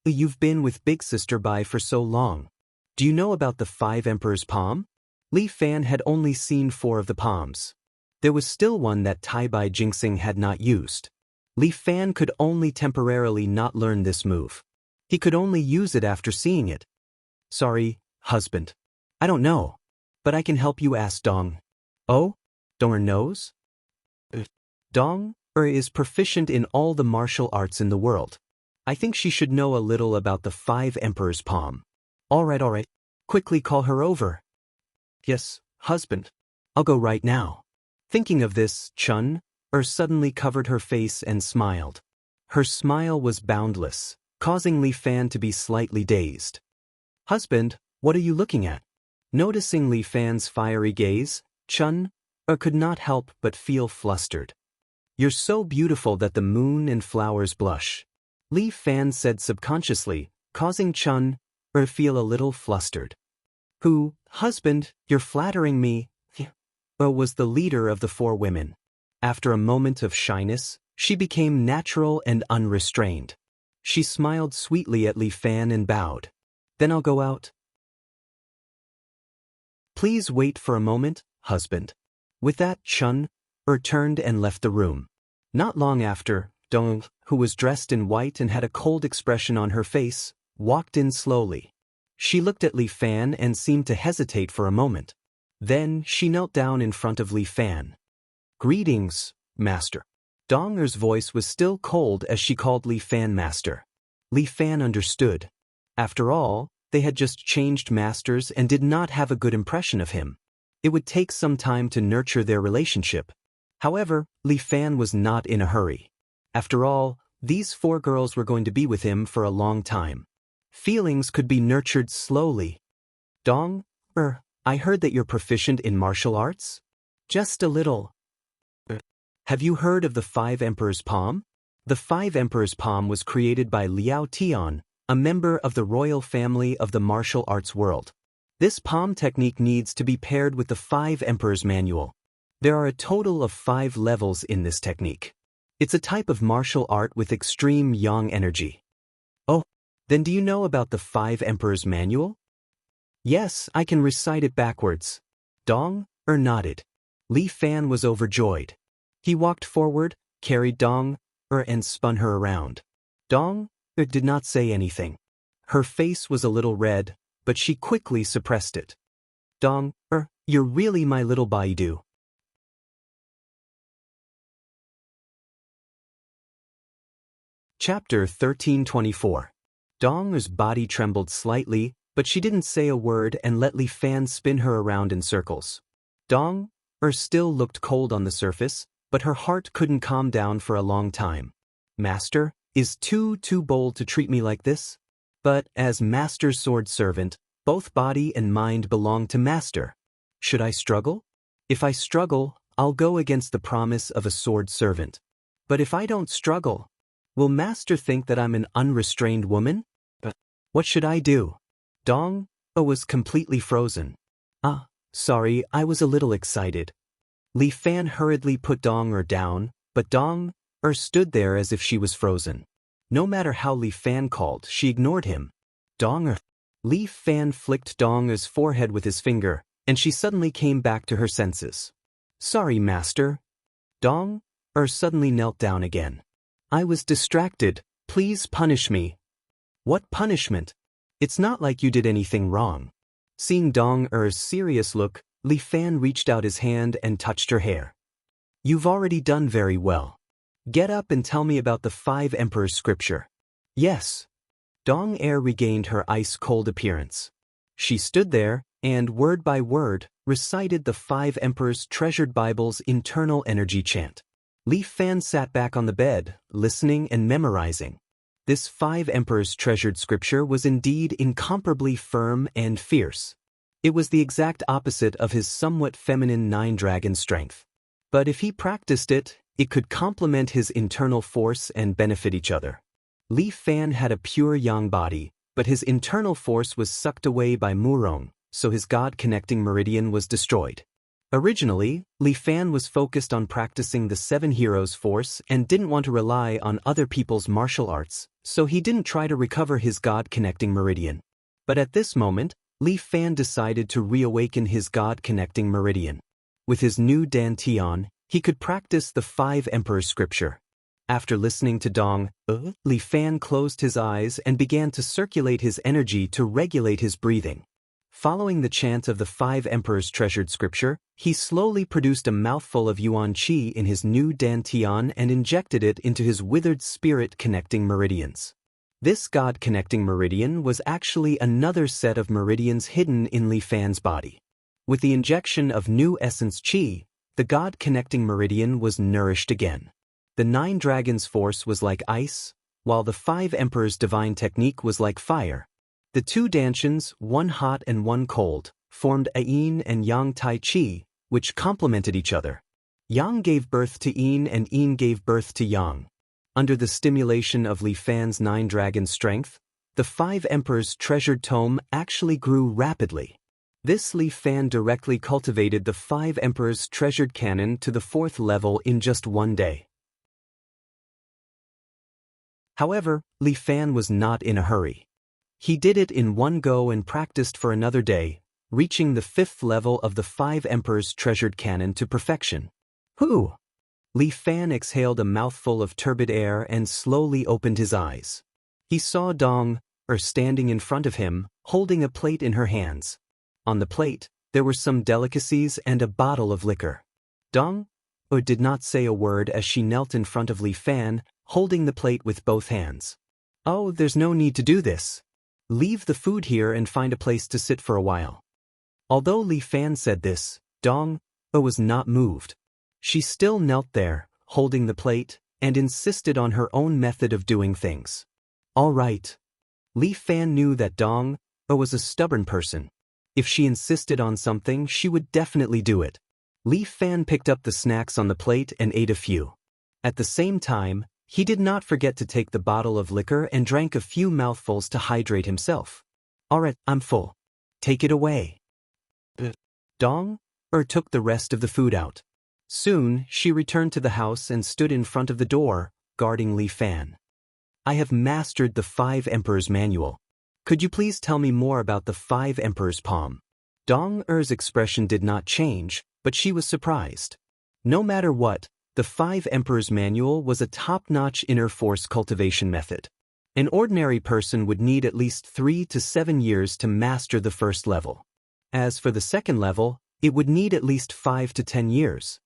you've been with Big Sister Bai for so long. Do you know about the 5 Emperors' palm? Li Fan had only seen 4 of the palms. There was still one that Tai Bai Jinxing had not used. Li Fan could only temporarily not learn this move. He could only use it after seeing it. Sorry, husband. I don't know. But I can help you ask Dong. Oh? Dong knows? Dong is proficient in all the martial arts in the world. I think she should know a little about the 5 Emperors' palm. All right. Quickly call her over. Yes, husband. I'll go right now. Thinking of this, suddenly covered her face and smiled. Her smile was boundless, causing Li Fan to be slightly dazed. Husband, what are you looking at? Noticing Li Fan's fiery gaze, could not help but feel flustered. You're so beautiful that the moon and flowers blush. Li Fan said subconsciously, causing feel a little flustered. Who, husband, you're flattering me, was the leader of the 4 women. After a moment of shyness, she became natural and unrestrained. She smiled sweetly at Li Fan and bowed. Then I'll go out. Please wait for a moment, husband. With that, turned and left the room. Not long after, Dong, who was dressed in white and had a cold expression on her face, walked in slowly. She looked at Li Fan and seemed to hesitate for a moment. Then she knelt down in front of Li Fan. Greetings, master. Donger's voice was still cold as she called Li Fan master. Li Fan understood. After all, they had just changed masters and did not have a good impression of him. It would take some time to nurture their relationship. However, Li Fan was not in a hurry. After all, these 4 girls were going to be with him for a long time. Feelings could be nurtured slowly. Dong, I heard that you're proficient in martial arts? Just a little. Have you heard of the 5 Emperors' palm? The 5 Emperors' palm was created by Liao Tian, a member of the royal family of the martial arts world. This palm technique needs to be paired with the 5 Emperors' manual. There are a total of 5 levels in this technique. It's a type of martial art with extreme yang energy. Oh, then do you know about the 5 Emperors' manual? Yes, I can recite it backwards. Dong nodded. Li Fan was overjoyed. He walked forward, carried Dong and spun her around. Dong did not say anything. Her face was a little red, but she quickly suppressed it. Dong, you're really my little Baidu. Chapter 1324. Dong's body trembled slightly, but she didn't say a word and let Li Fan spin her around in circles. Dong still looked cold on the surface, but her heart couldn't calm down for a long time. Master, is too bold to treat me like this? But as Master's sword servant, both body and mind belong to Master. Should I struggle? If I struggle, I'll go against the promise of a sword servant. But if I don't struggle, will Master think that I'm an unrestrained woman? What should I do? Dong was completely frozen. Sorry, I was a little excited. Li Fan hurriedly put Dong down, but Dong stood there as if she was frozen. No matter how Li Fan called, she ignored him. Dong. Li Fan flicked Dong's forehead with his finger, and she suddenly came back to her senses. Sorry, Master. Dong suddenly knelt down again. I was distracted. Please punish me. What punishment? It's not like you did anything wrong. Seeing Dong's serious look, Li Fan reached out his hand and touched her hair. You've already done very well. Get up and tell me about the 5 Emperors' scripture. Yes. Dong regained her ice-cold appearance. She stood there and, word by word, recited the 5 Emperors' treasured Bible's internal energy chant. Li Fan sat back on the bed, listening and memorizing. This 5 Emperors' treasured scripture was indeed incomparably firm and fierce. It was the exact opposite of his somewhat feminine 9-dragon strength. But if he practiced it, it could complement his internal force and benefit each other. Li Fan had a pure yang body, but his internal force was sucked away by Murong, so his God-connecting meridian was destroyed. Originally, Li Fan was focused on practicing the Seven Heroes force and didn't want to rely on other people's martial arts, so he didn't try to recover his God-connecting meridian. But at this moment, Li Fan decided to reawaken his God-connecting meridian. With his new dantian, he could practice the 5 Emperors scripture. After listening to Dong, Li Fan closed his eyes and began to circulate his energy to regulate his breathing. Following the chant of the 5 Emperors treasured scripture, he slowly produced a mouthful of Yuan Qi in his new dantian and injected it into his withered spirit-connecting meridians. This God-connecting meridian was actually another set of meridians hidden in Li Fan's body. With the injection of new essence Qi, the God-connecting meridian was nourished again. The 9 dragons' force was like ice, while the 5 Emperors' divine technique was like fire. The 2 dantians, one hot and one cold, formed a yin and yang tai chi, which complemented each other. Yang gave birth to yin and yin gave birth to yang. Under the stimulation of Li Fan's 9 dragon strength, the 5 Emperors' treasured tome actually grew rapidly. This Li Fan directly cultivated the 5 Emperors' treasured canon to the 4th level in just one day. However, Li Fan was not in a hurry. He did it in one go and practiced for another day, reaching the 5th level of the 5 Emperors' treasured canon to perfection. Whew! Li Fan exhaled a mouthful of turbid air and slowly opened his eyes. He saw Dong, standing in front of him, holding a plate in her hands. On the plate, there were some delicacies and a bottle of liquor. Dong did not say a word as she knelt in front of Li Fan, holding the plate with both hands. Oh, there's no need to do this. Leave the food here and find a place to sit for a while. Although Li Fan said this, Dong was not moved. She still knelt there, holding the plate, and insisted on her own method of doing things. All right. Li Fan knew that Dong was a stubborn person. If she insisted on something, she would definitely do it. Li Fan picked up the snacks on the plate and ate a few. At the same time, he did not forget to take the bottle of liquor and drank a few mouthfuls to hydrate himself. Alright, I'm full. Take it away. Dong took the rest of the food out. Soon, she returned to the house and stood in front of the door, guarding Li Fan. I have mastered the 5 Emperors manual. Could you please tell me more about the 5 Emperors palm? Dong-er's expression did not change, but she was surprised. No matter what, the 5 Emperors manual was a top-notch inner force cultivation method. An ordinary person would need at least 3 to 7 years to master the first level. As for the second level, it would need at least 5 to 10 years.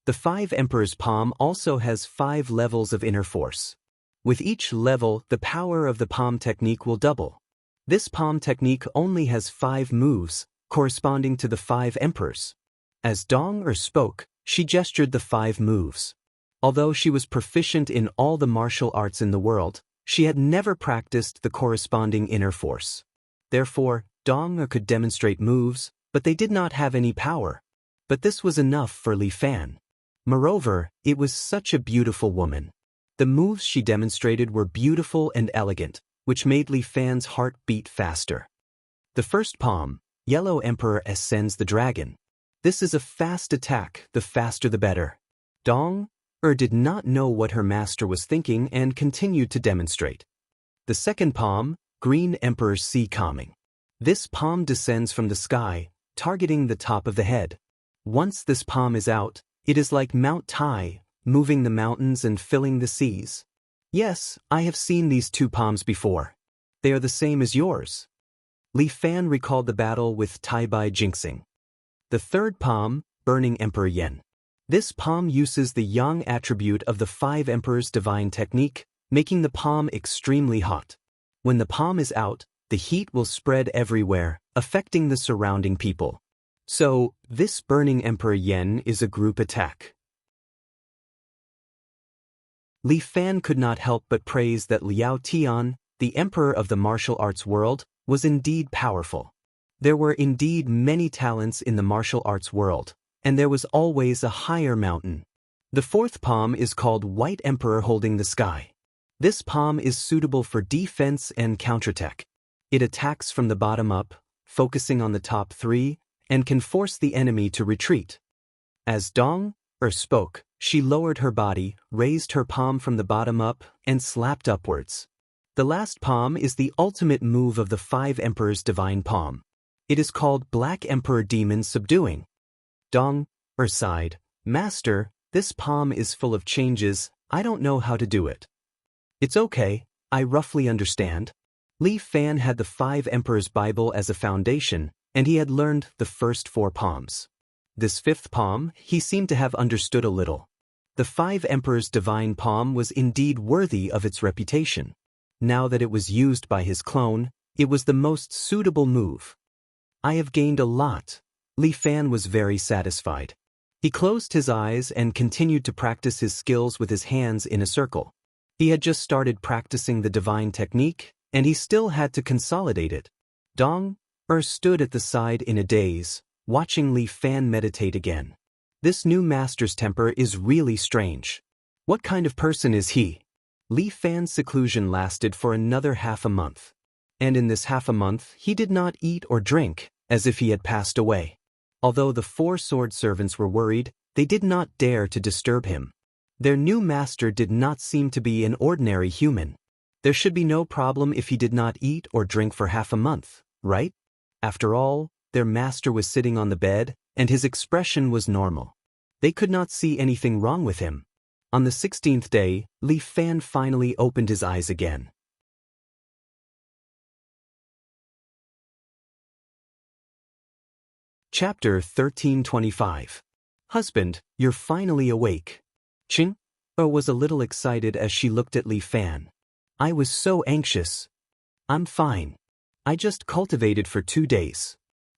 The 5 Emperors palm also has 5 levels of inner force. With each level, the power of the palm technique will double. This palm technique only has 5 moves, corresponding to the 5 Emperors. As Dong spoke, she gestured the 5 moves. Although she was proficient in all the martial arts in the world, she had never practiced the corresponding inner force. Therefore, Dong could demonstrate moves, but they did not have any power. But this was enough for Li Fan. Moreover, it was such a beautiful woman. The moves she demonstrated were beautiful and elegant, which made Li Fan's heart beat faster. The first palm, Yellow Emperor ascends the dragon. This is a fast attack, the faster the better. Dong did not know what her master was thinking and continued to demonstrate. The second palm, Green Emperor Sea Calming. This palm descends from the sky, targeting the top of the head. Once this palm is out, it is like Mount Tai, moving the mountains and filling the seas. Yes, I have seen these 2 palms before. They are the same as yours. Li Fan recalled the battle with Tai Bai Jinxing. The third palm, Burning Emperor Yen. This palm uses the yang attribute of the 5 Emperors' divine technique, making the palm extremely hot. When the palm is out, the heat will spread everywhere, affecting the surrounding people. So, this Burning Emperor Yen is a group attack. Li Fan could not help but praise that Liao Tian, the emperor of the martial arts world, was indeed powerful. There were indeed many talents in the martial arts world, and there was always a higher mountain. The fourth palm is called White Emperor Holding the Sky. This palm is suitable for defense and counterattack. It attacks from the bottom up, focusing on the top 3, and can force the enemy to retreat. As Dong spoke, she lowered her body, raised her palm from the bottom up, and slapped upwards. The last palm is the ultimate move of the 5 Emperors' divine palm. It is called Black Emperor Demon Subduing. Dong sighed, "Master, this palm is full of changes, I don't know how to do it." "It's okay, I roughly understand." Li Fan had the 5 Emperors' Bible as a foundation, and he had learned the first 4 palms. This 5th palm, he seemed to have understood a little. The 5 Emperors' divine palm was indeed worthy of its reputation. Now that it was used by his clone, it was the most suitable move. "I have gained a lot." Li Fan was very satisfied. He closed his eyes and continued to practice his skills with his hands in a circle. He had just started practicing the divine technique, and he still had to consolidate it. Dong stood at the side in a daze, watching Li Fan meditate again. This new master's temper is really strange. What kind of person is he? Li Fan's seclusion lasted for another half a month. And in this half a month he did not eat or drink, as if he had passed away. Although the 4 sword servants were worried, they did not dare to disturb him. Their new master did not seem to be an ordinary human. There should be no problem if he did not eat or drink for half a month, right? After all, their master was sitting on the bed, and his expression was normal. They could not see anything wrong with him. On the 16th day, Li Fan finally opened his eyes again. Chapter 1325. Husband, you're finally awake. Qing was a little excited as she looked at Li Fan. I was so anxious. I'm fine. I just cultivated for 2 days.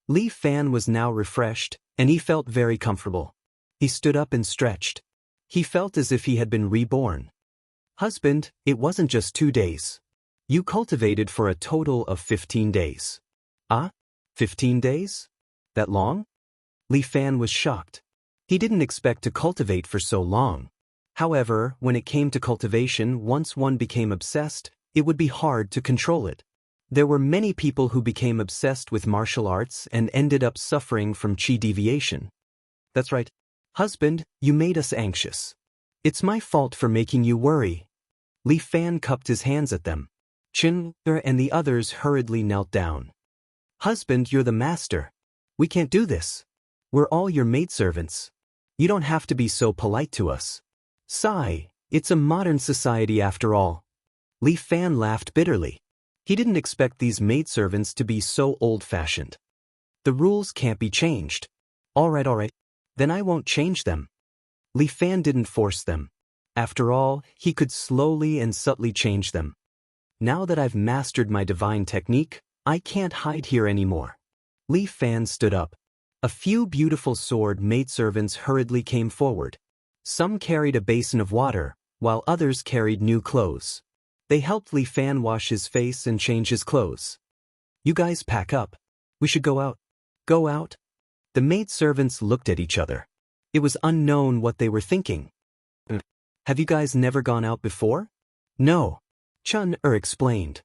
Li Fan was now refreshed, and he felt very comfortable. He stood up and stretched. He felt as if he had been reborn. Husband, it wasn't just 2 days. You cultivated for a total of 15 days. Ah? 15 days? That long? Li Fan was shocked. He didn't expect to cultivate for so long. However, when it came to cultivation, once one became obsessed, it would be hard to control it. There were many people who became obsessed with martial arts and ended up suffering from qi deviation. That's right. Husband, you made us anxious. It's my fault for making you worry. Li Fan cupped his hands at them. Qin and the others hurriedly knelt down. Husband, you're the master. We can't do this. We're all your maidservants. You don't have to be so polite to us. Sigh, it's a modern society after all. Li Fan laughed bitterly. He didn't expect these maidservants to be so old-fashioned. The rules can't be changed. All right. Then I won't change them. Li Fan didn't force them. After all, he could slowly and subtly change them. Now that I've mastered my divine technique, I can't hide here anymore. Li Fan stood up. A few beautiful sword maidservants hurriedly came forward. Some carried a basin of water, while others carried new clothes. They helped Li Fan wash his face and change his clothes. You guys pack up. We should go out. Go out? The maidservants looked at each other. It was unknown what they were thinking. Have you guys never gone out before? No. Chun explained.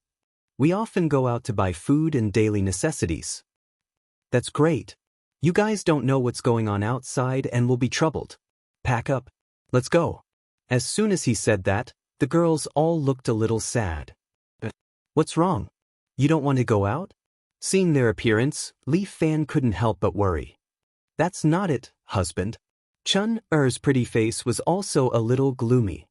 We often go out to buy food and daily necessities. That's great. You guys don't know what's going on outside and will be troubled. Pack up. Let's go. As soon as he said that, the girls all looked a little sad. What's wrong? You don't want to go out? Seeing their appearance, Li Fan couldn't help but worry. That's not it, husband. Chun-er's pretty face was also a little gloomy.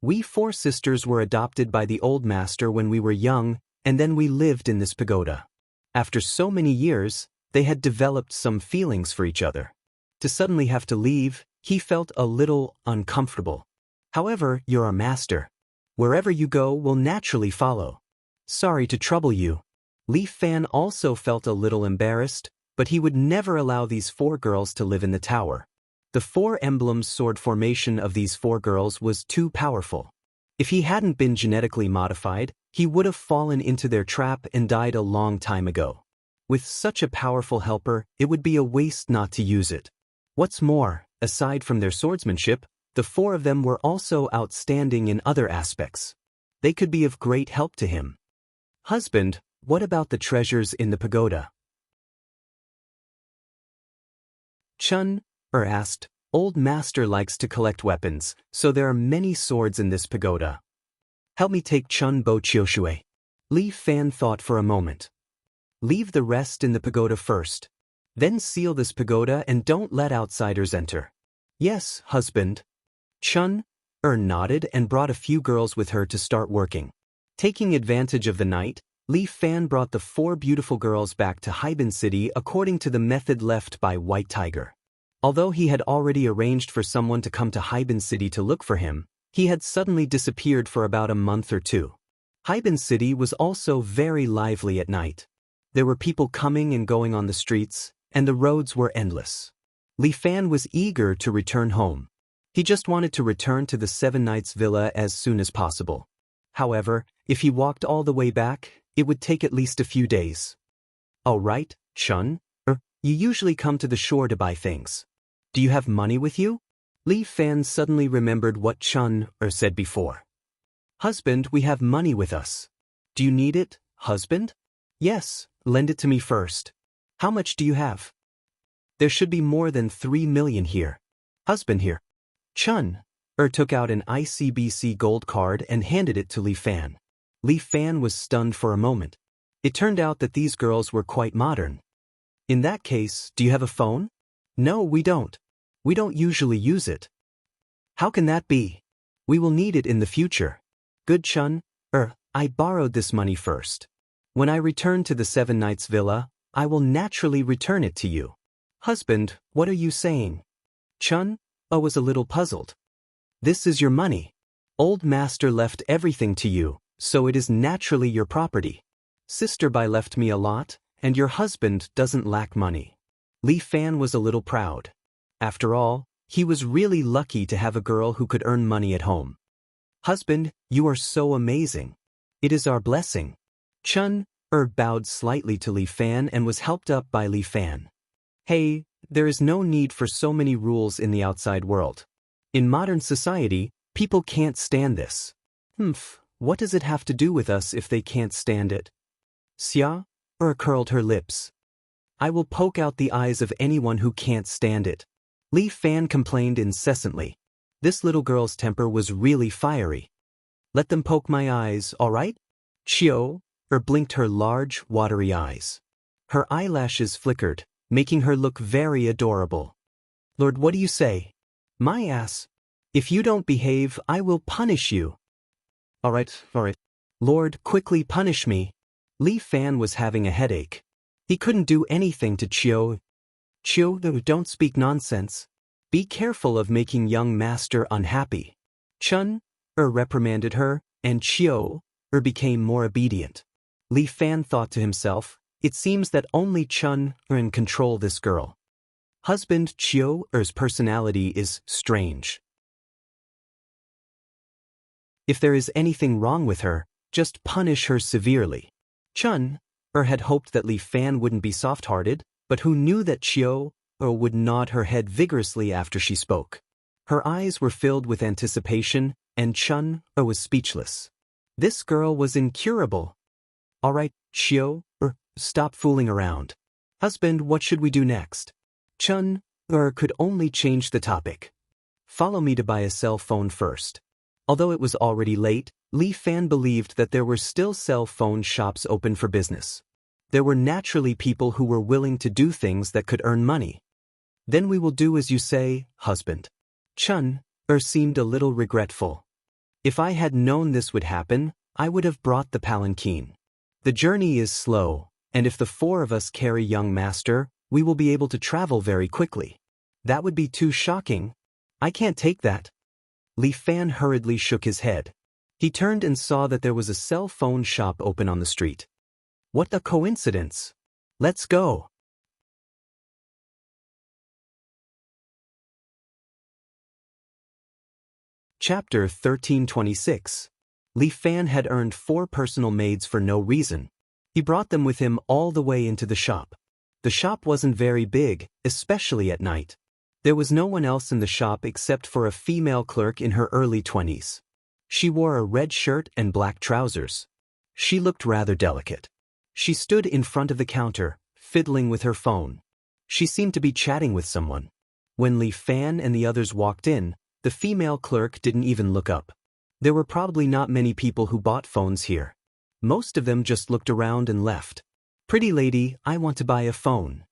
We 4 sisters were adopted by the old master when we were young, and then we lived in this pagoda. After so many years, they had developed some feelings for each other. To suddenly have to leave, he felt a little uncomfortable. However, you're our master. Wherever you go, we'll naturally follow. Sorry to trouble you. Li Fan also felt a little embarrassed, but he would never allow these 4 girls to live in the tower. The 4 emblems sword formation of these 4 girls was too powerful. If he hadn't been genetically modified, he would have fallen into their trap and died a long time ago. With such a powerful helper, it would be a waste not to use it. What's more, aside from their swordsmanship, the 4 of them were also outstanding in other aspects. They could be of great help to him. Husband, what about the treasures in the pagoda? Chun asked, Old master likes to collect weapons, so there are many swords in this pagoda. Help me take Chun Bo Chioshui. Li Fan thought for a moment. Leave the rest in the pagoda first. Then seal this pagoda and don't let outsiders enter. Yes, husband. Chun nodded and brought a few girls with her to start working. Taking advantage of the night, Li Fan brought the 4 beautiful girls back to Haibin City according to the method left by White Tiger. Although he had already arranged for someone to come to Haibin City to look for him, he had suddenly disappeared for about a month or 2. Haibin City was also very lively at night. There were people coming and going on the streets, and the roads were endless. Li Fan was eager to return home. He just wanted to return to the 7 Knights Villa as soon as possible. However, if he walked all the way back, it would take at least a few days. All right, Chun, you usually come to the shore to buy things. Do you have money with you? Li Fan suddenly remembered what Chun said before. Husband, we have money with us. Do you need it, husband? Yes, lend it to me first. How much do you have? There should be more than 3 million here. Husband here. Chun took out an ICBC gold card and handed it to Li Fan. Li Fan was stunned for a moment. It turned out that these girls were quite modern. In that case, do you have a phone? No, we don't. We don't usually use it. How can that be? We will need it in the future. Good Chun, I borrowed this money first. When I return to the 7 Knights Villa, I will naturally return it to you. Husband, what are you saying? Chun was a little puzzled. This is your money. Old master left everything to you, so it is naturally your property. Sister Bai left me a lot, and your husband doesn't lack money. Li Fan was a little proud. After all, he was really lucky to have a girl who could earn money at home. Husband, you are so amazing. It is our blessing. Chun bowed slightly to Li Fan and was helped up by Li Fan. Hey, there is no need for so many rules in the outside world. In modern society, people can't stand this. What does it have to do with us if they can't stand it? Xia curled her lips. I will poke out the eyes of anyone who can't stand it. Li Fan complained incessantly. This little girl's temper was really fiery. Let them poke my eyes, all right? Chio blinked her large, watery eyes. Her eyelashes flickered, making her look very adorable. Lord, what do you say? My ass. If you don't behave, I will punish you. All right. Lord, quickly punish me. Li Fan was having a headache. He couldn't do anything to Chio. Chio, don't speak nonsense. Be careful of making young master unhappy. Chun reprimanded her, and Chio became more obedient. Li Fan thought to himself, it seems that only Chun can control this girl. Husband Chio's personality is strange. If there is anything wrong with her, just punish her severely. Chun had hoped that Li Fan wouldn't be soft-hearted, but who knew that Chio would nod her head vigorously after she spoke. Her eyes were filled with anticipation, and Chun was speechless. This girl was incurable. All right, Chio, stop fooling around. Husband, what should we do next? Chun could only change the topic. Follow me to buy a cell phone first. Although it was already late, Li Fan believed that there were still cell phone shops open for business. There were naturally people who were willing to do things that could earn money. Then we will do as you say, husband. Chun seemed a little regretful. If I had known this would happen, I would have brought the palanquin. The journey is slow, and if the 4 of us carry young master, we will be able to travel very quickly. That would be too shocking. I can't take that. Li Fan hurriedly shook his head. He turned and saw that there was a cell phone shop open on the street. What a coincidence. Let's go. Chapter 1326. Li Fan had earned 4 personal maids for no reason. He brought them with him all the way into the shop. The shop wasn't very big, especially at night. There was no one else in the shop except for a female clerk in her early 20s. She wore a red shirt and black trousers. She looked rather delicate. She stood in front of the counter, fiddling with her phone. She seemed to be chatting with someone. When Li Fan and the others walked in, the female clerk didn't even look up. There were probably not many people who bought phones here. Most of them just looked around and left. "Pretty lady, I want to buy a phone."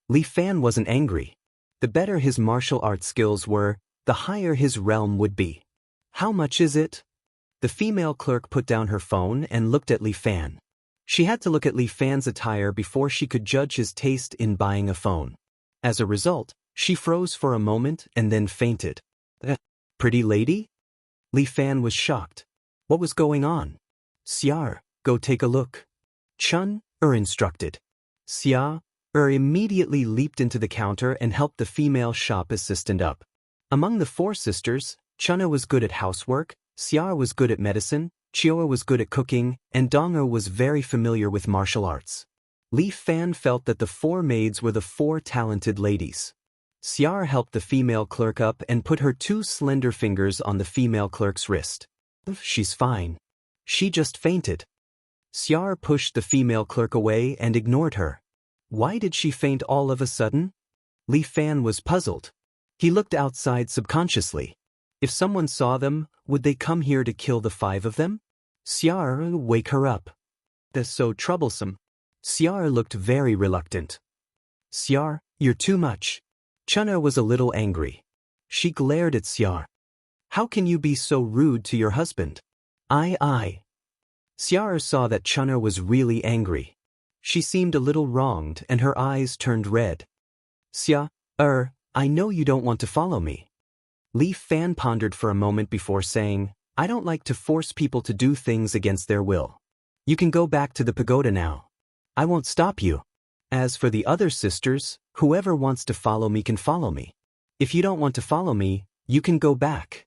Li Fan wasn't angry. The better his martial arts skills were, the higher his realm would be. "How much is it?" The female clerk put down her phone and looked at Li Fan. She had to look at Li Fan's attire before she could judge his taste in buying a phone. As a result, she froze for a moment and then fainted. "Pretty lady?" Li Fan was shocked. What was going on? "Xiar, go take a look." Chun instructed. Xia immediately leaped into the counter and helped the female shop assistant up. Among the four sisters, Chunna was good at housework, Xia was good at medicine, Chioa was good at cooking, and Dong'er was very familiar with martial arts. Li Fan felt that the four maids were the four talented ladies. Xiar helped the female clerk up and put her two slender fingers on the female clerk's wrist. "She's fine. She just fainted." Xiar pushed the female clerk away and ignored her. Why did she faint all of a sudden? Li Fan was puzzled. He looked outside subconsciously. If someone saw them, would they come here to kill the five of them? "Xiar, wake her up." "That's so troublesome." Xiar looked very reluctant. "Xiar, you're too much." Chunna was a little angry. She glared at Xiar. "How can you be so rude to your husband?" I. Xiar saw that Chunna was really angry. She seemed a little wronged and her eyes turned red. "Xia, I know you don't want to follow me." Li Fan pondered for a moment before saying, "I don't like to force people to do things against their will. You can go back to the pagoda now. I won't stop you. As for the other sisters, whoever wants to follow me can follow me. If you don't want to follow me, you can go back."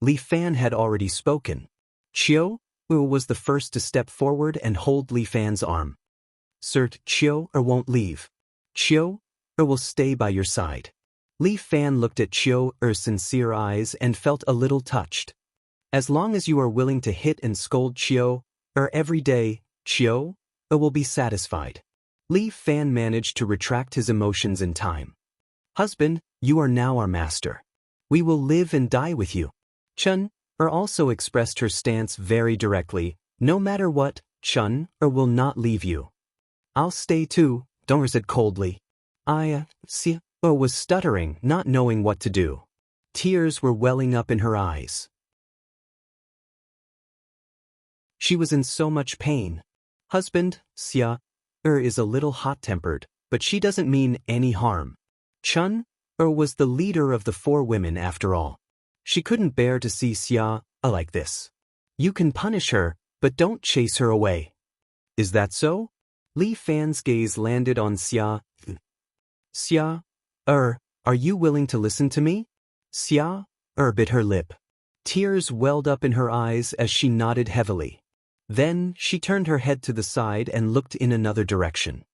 Li Fan had already spoken. Chiu was the first to step forward and hold Li Fan's arm. "Sir, Chiu won't leave. Chiu will stay by your side." Li Fan looked at Chiu's sincere eyes and felt a little touched. "As long as you are willing to hit and scold Chiu every day, Chiu will be satisfied." Li Fan managed to retract his emotions in time. "Husband, you are now our master. We will live and die with you." Chun also expressed her stance very directly. "No matter what, Chun will not leave you." "I'll stay too," Dong'er said coldly. "See," was stuttering, not knowing what to do. Tears were welling up in her eyes. She was in so much pain. "Husband, Xia is a little hot-tempered, but she doesn't mean any harm." Chun was the leader of the four women after all. She couldn't bear to see Xia like this. "You can punish her, but don't chase her away." "Is that so?" Li Fan's gaze landed on Xia. "Xia, are you willing to listen to me?" Xia bit her lip. Tears welled up in her eyes as she nodded heavily. Then she turned her head to the side and looked in another direction.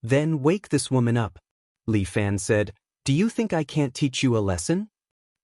"Then wake this woman up," Li Fan said. "Do you think I can't teach you a lesson?"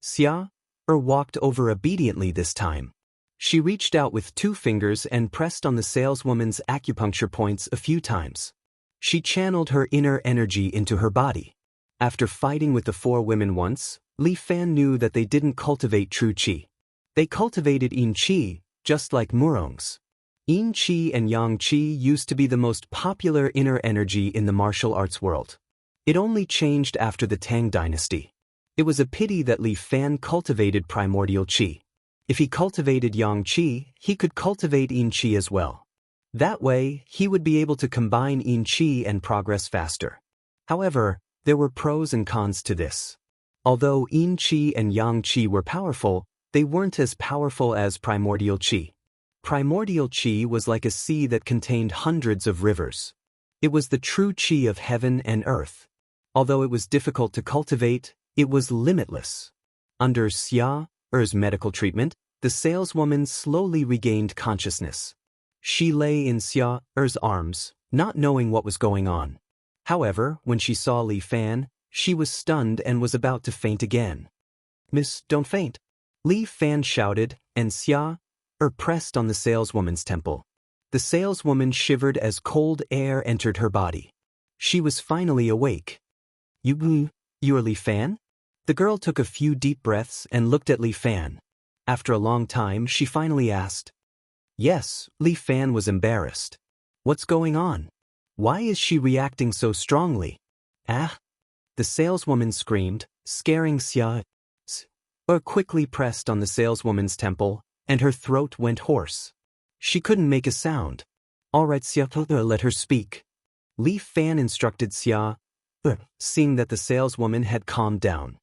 Xia walked over obediently this time. She reached out with two fingers and pressed on the saleswoman's acupuncture points a few times. She channeled her inner energy into her body. After fighting with the four women once, Li Fan knew that they didn't cultivate true qi. They cultivated yin qi, just like Murongs. Yin qi and yang qi used to be the most popular inner energy in the martial arts world. It only changed after the Tang dynasty. It was a pity that Li Fan cultivated primordial qi. If he cultivated yang qi, he could cultivate yin qi as well. That way, he would be able to combine yin qi and progress faster. However, there were pros and cons to this. Although yin qi and yang qi were powerful, they weren't as powerful as primordial qi. Primordial qi was like a sea that contained hundreds of rivers. It was the true qi of heaven and earth. Although it was difficult to cultivate, it was limitless. Under Xia's medical treatment, the saleswoman slowly regained consciousness. She lay in Xia's arms, not knowing what was going on. However, when she saw Li Fan, she was stunned and was about to faint again. "Miss, don't faint," Li Fan shouted, and Xia pressed on the saleswoman's temple. The saleswoman shivered as cold air entered her body. She was finally awake. You're Li Fan?" The girl took a few deep breaths and looked at Li Fan. After a long time, she finally asked. Yes, Li Fan was embarrassed. What's going on? Why is she reacting so strongly? Ah! The saleswoman screamed, scaring Xia. Quickly pressed on the saleswoman's temple, and her throat went hoarse. She couldn't make a sound. All right, Xia, let her speak. Li Fan instructed Xia, seeing that the saleswoman had calmed down.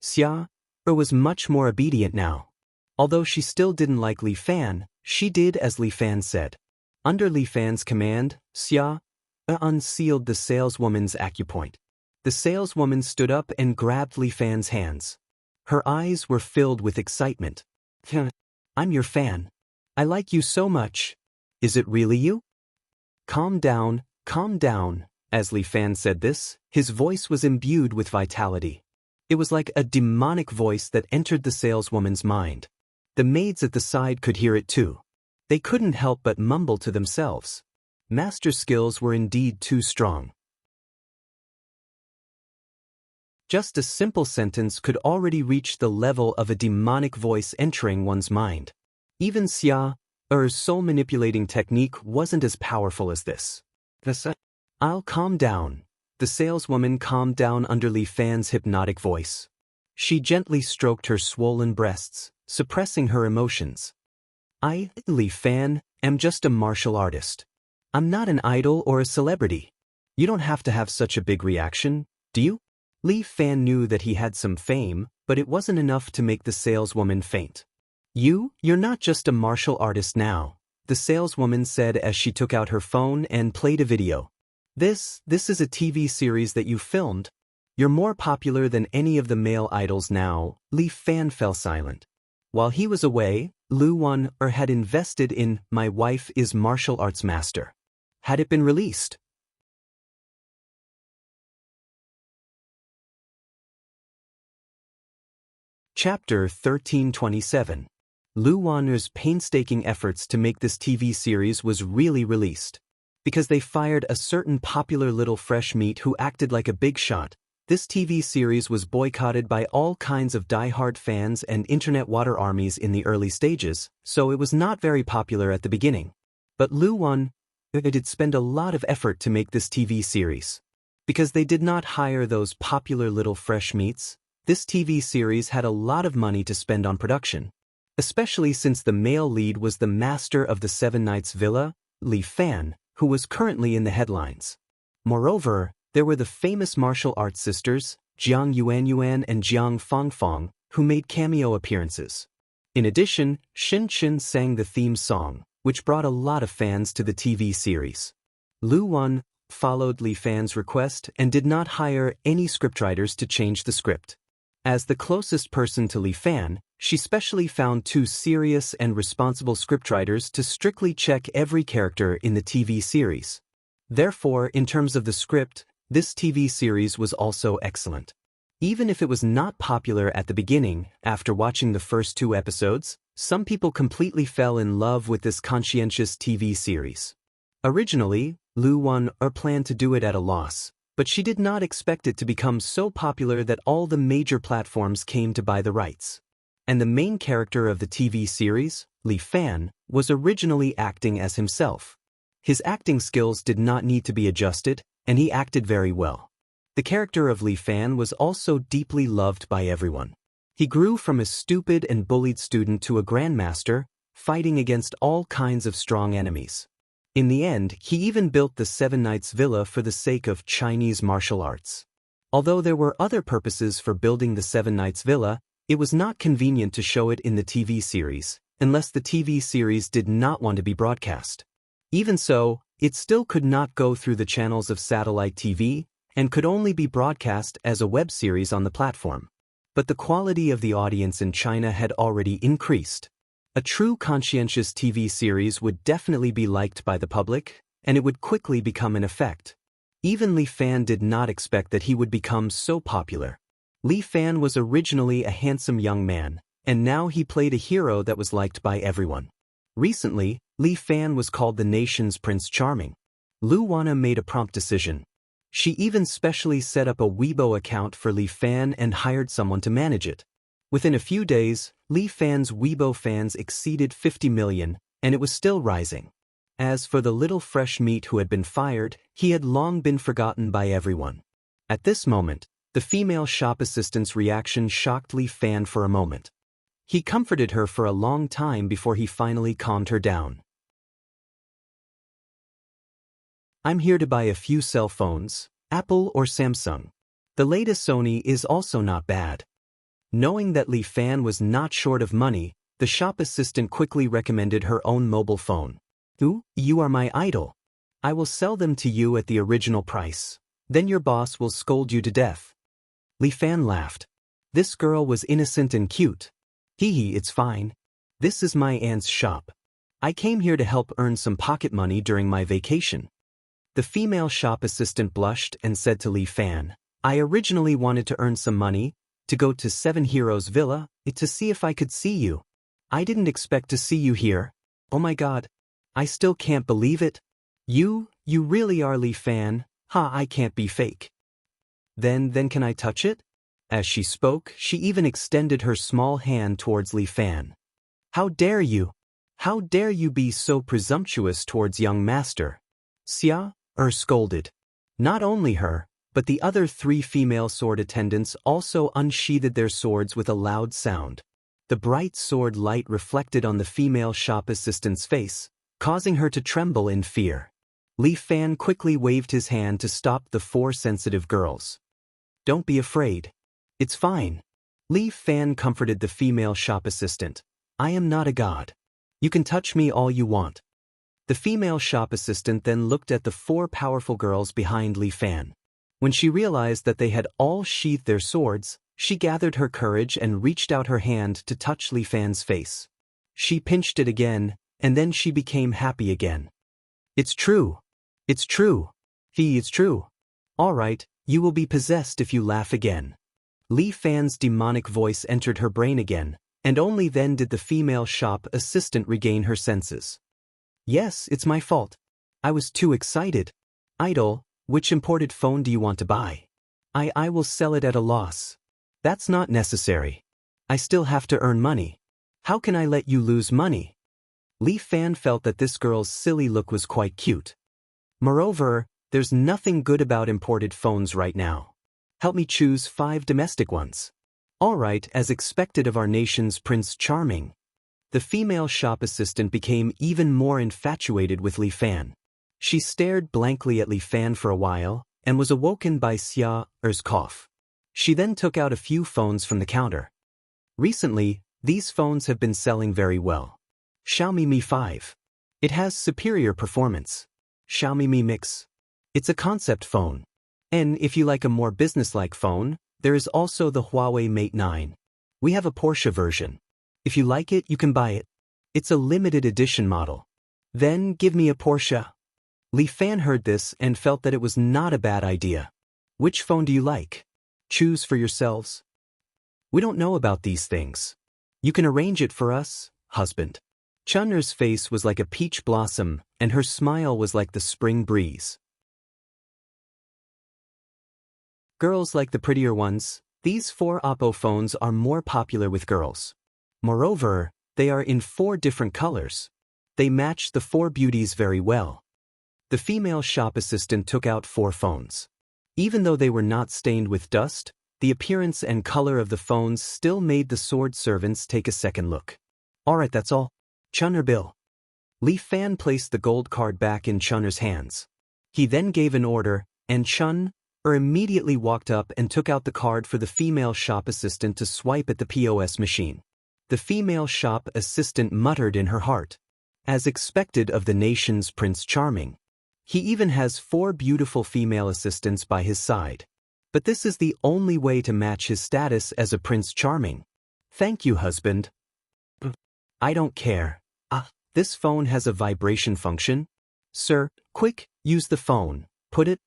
Xia was much more obedient now. Although she still didn't like Li Fan, she did as Li Fan said. Under Li Fan's command, Xia unsealed the saleswoman's acupoint. The saleswoman stood up and grabbed Li Fan's hands. Her eyes were filled with excitement. I'm your fan. I like you so much. Is it really you? Calm down, calm down. As Li Fan said this, his voice was imbued with vitality. It was like a demonic voice that entered the saleswoman's mind. The maids at the side could hear it too. They couldn't help but mumble to themselves. Master skills were indeed too strong. Just a simple sentence could already reach the level of a demonic voice entering one's mind. Even Xia's soul-manipulating technique wasn't as powerful as this. I'll calm down. The saleswoman calmed down under Li Fan's hypnotic voice. She gently stroked her swollen breasts, suppressing her emotions. I, Li Fan, am just a martial artist. I'm not an idol or a celebrity. You don't have to have such a big reaction, do you? Li Fan knew that he had some fame, but it wasn't enough to make the saleswoman faint. You're not just a martial artist now, the saleswoman said as she took out her phone and played a video. This is a TV series that you filmed. You're more popular than any of the male idols now. Li Fan fell silent. While he was away, Lu Wan had invested in My Wife is Martial Arts Master. Had it been released? Chapter 1327. Lu Wan's painstaking efforts to make this TV series was really released. Because they fired a certain popular little fresh meat who acted like a big shot, this TV series was boycotted by all kinds of die-hard fans and internet water armies in the early stages, so it was not very popular at the beginning. But Lu Wan did spend a lot of effort to make this TV series. Because they did not hire those popular little fresh meats, this TV series had a lot of money to spend on production. Especially since the male lead was the master of the Seven Knights Villa, Li Fan, who was currently in the headlines. Moreover, there were the famous martial arts sisters, Jiang Yuanyuan and Jiang Fangfang, who made cameo appearances. In addition, Shin Chen sang the theme song, which brought a lot of fans to the TV series. Lu Wan followed Li Fan's request and did not hire any scriptwriters to change the script. As the closest person to Li Fan, she specially found 2 serious and responsible scriptwriters to strictly check every character in the TV series. Therefore, in terms of the script, this TV series was also excellent. Even if it was not popular at the beginning, after watching the first 2 episodes, some people completely fell in love with this conscientious TV series. Originally, Lu Wan planned to do it at a loss, but she did not expect it to become so popular that all the major platforms came to buy the rights. And the main character of the TV series, Li Fan, was originally acting as himself. His acting skills did not need to be adjusted, and he acted very well. The character of Li Fan was also deeply loved by everyone. He grew from a stupid and bullied student to a grandmaster, fighting against all kinds of strong enemies. In the end, he even built the Seven Knights Villa for the sake of Chinese martial arts. Although there were other purposes for building the Seven Knights Villa, it was not convenient to show it in the TV series, unless the TV series did not want to be broadcast. Even so, it still could not go through the channels of satellite TV, and could only be broadcast as a web series on the platform. But the quality of the audience in China had already increased. A true conscientious TV series would definitely be liked by the public, and it would quickly become an effect. Even Li Fan did not expect that he would become so popular. Li Fan was originally a handsome young man, and now he played a hero that was liked by everyone. Recently, Li Fan was called the nation's Prince Charming. Lu Wan made a prompt decision. She even specially set up a Weibo account for Li Fan and hired someone to manage it. Within a few days, Li Fan's Weibo fans exceeded 50 million, and it was still rising. As for the little fresh meat who had been fired, he had long been forgotten by everyone. At this moment, the female shop assistant's reaction shocked Li Fan for a moment. He comforted her for a long time before he finally calmed her down. I'm here to buy a few cell phones, Apple or Samsung. The latest Sony is also not bad. Knowing that Li Fan was not short of money, the shop assistant quickly recommended her own mobile phone. Ooh, you are my idol. I will sell them to you at the original price. Then your boss will scold you to death. Li Fan laughed. This girl was innocent and cute. Hee, it's fine. This is my aunt's shop. I came here to help earn some pocket money during my vacation. The female shop assistant blushed and said to Li Fan, I originally wanted to earn some money, to go to Seven Heroes Villa, to see if I could see you. I didn't expect to see you here. Oh my god. I still can't believe it. You really are Li Fan. I can't be fake. Then can I touch it? As she spoke, she even extended her small hand towards Li Fan. How dare you? How dare you be so presumptuous towards young master? Xia, scolded. Not only her, but the other 3 female sword attendants also unsheathed their swords with a loud sound. The bright sword light reflected on the female shop assistant's face, causing her to tremble in fear. Li Fan quickly waved his hand to stop the 4 sensitive girls. Don't be afraid. It's fine. Li Fan comforted the female shop assistant. I am not a god. You can touch me all you want. The female shop assistant then looked at the 4 powerful girls behind Li Fan. When she realized that they had all sheathed their swords, she gathered her courage and reached out her hand to touch Li Fan's face. She pinched it again, and then she became happy again. It's true. It's true. It's true. All right, you will be possessed if you laugh again. Li Fan's demonic voice entered her brain again, and only then did the female shop assistant regain her senses. Yes, it's my fault. I was too excited. Idol, which imported phone do you want to buy? I will sell it at a loss. That's not necessary. I still have to earn money. How can I let you lose money? Li Fan felt that this girl's silly look was quite cute. Moreover, there's nothing good about imported phones right now. Help me choose 5 domestic ones. All right, as expected of our nation's Prince Charming. The female shop assistant became even more infatuated with Li Fan. She stared blankly at Li Fan for a while, and was awoken by Xia's cough. She then took out a few phones from the counter. Recently, these phones have been selling very well. Xiaomi Mi 5. It has superior performance. Xiaomi Mi Mix. It's a concept phone. And if you like a more business-like phone, there is also the Huawei Mate 9. We have a Porsche version. If you like it, you can buy it. It's a limited edition model. Then give me a Porsche. Li Fan heard this and felt that it was not a bad idea. Which phone do you like? Choose for yourselves. We don't know about these things. You can arrange it for us, husband. Chun'er's face was like a peach blossom, and her smile was like the spring breeze. Girls like the prettier ones. These 4 Oppo phones are more popular with girls. Moreover, they are in 4 different colors. They match the 4 beauties very well. The female shop assistant took out 4 phones. Even though they were not stained with dust, the appearance and color of the phones still made the sword servants take a second look. Alright, that's all. Chun'er bill. Li Fan placed the gold card back in Chun'er's hands. He then gave an order, and Chun'er immediately walked up and took out the card for the female shop assistant to swipe at the POS machine. The female shop assistant muttered in her heart. As expected of the nation's Prince Charming. He even has 4 beautiful female assistants by his side. But this is the only way to match his status as a Prince Charming. Thank you, husband. I don't care. This phone has a vibration function. Sir, quick, use the phone. Put it,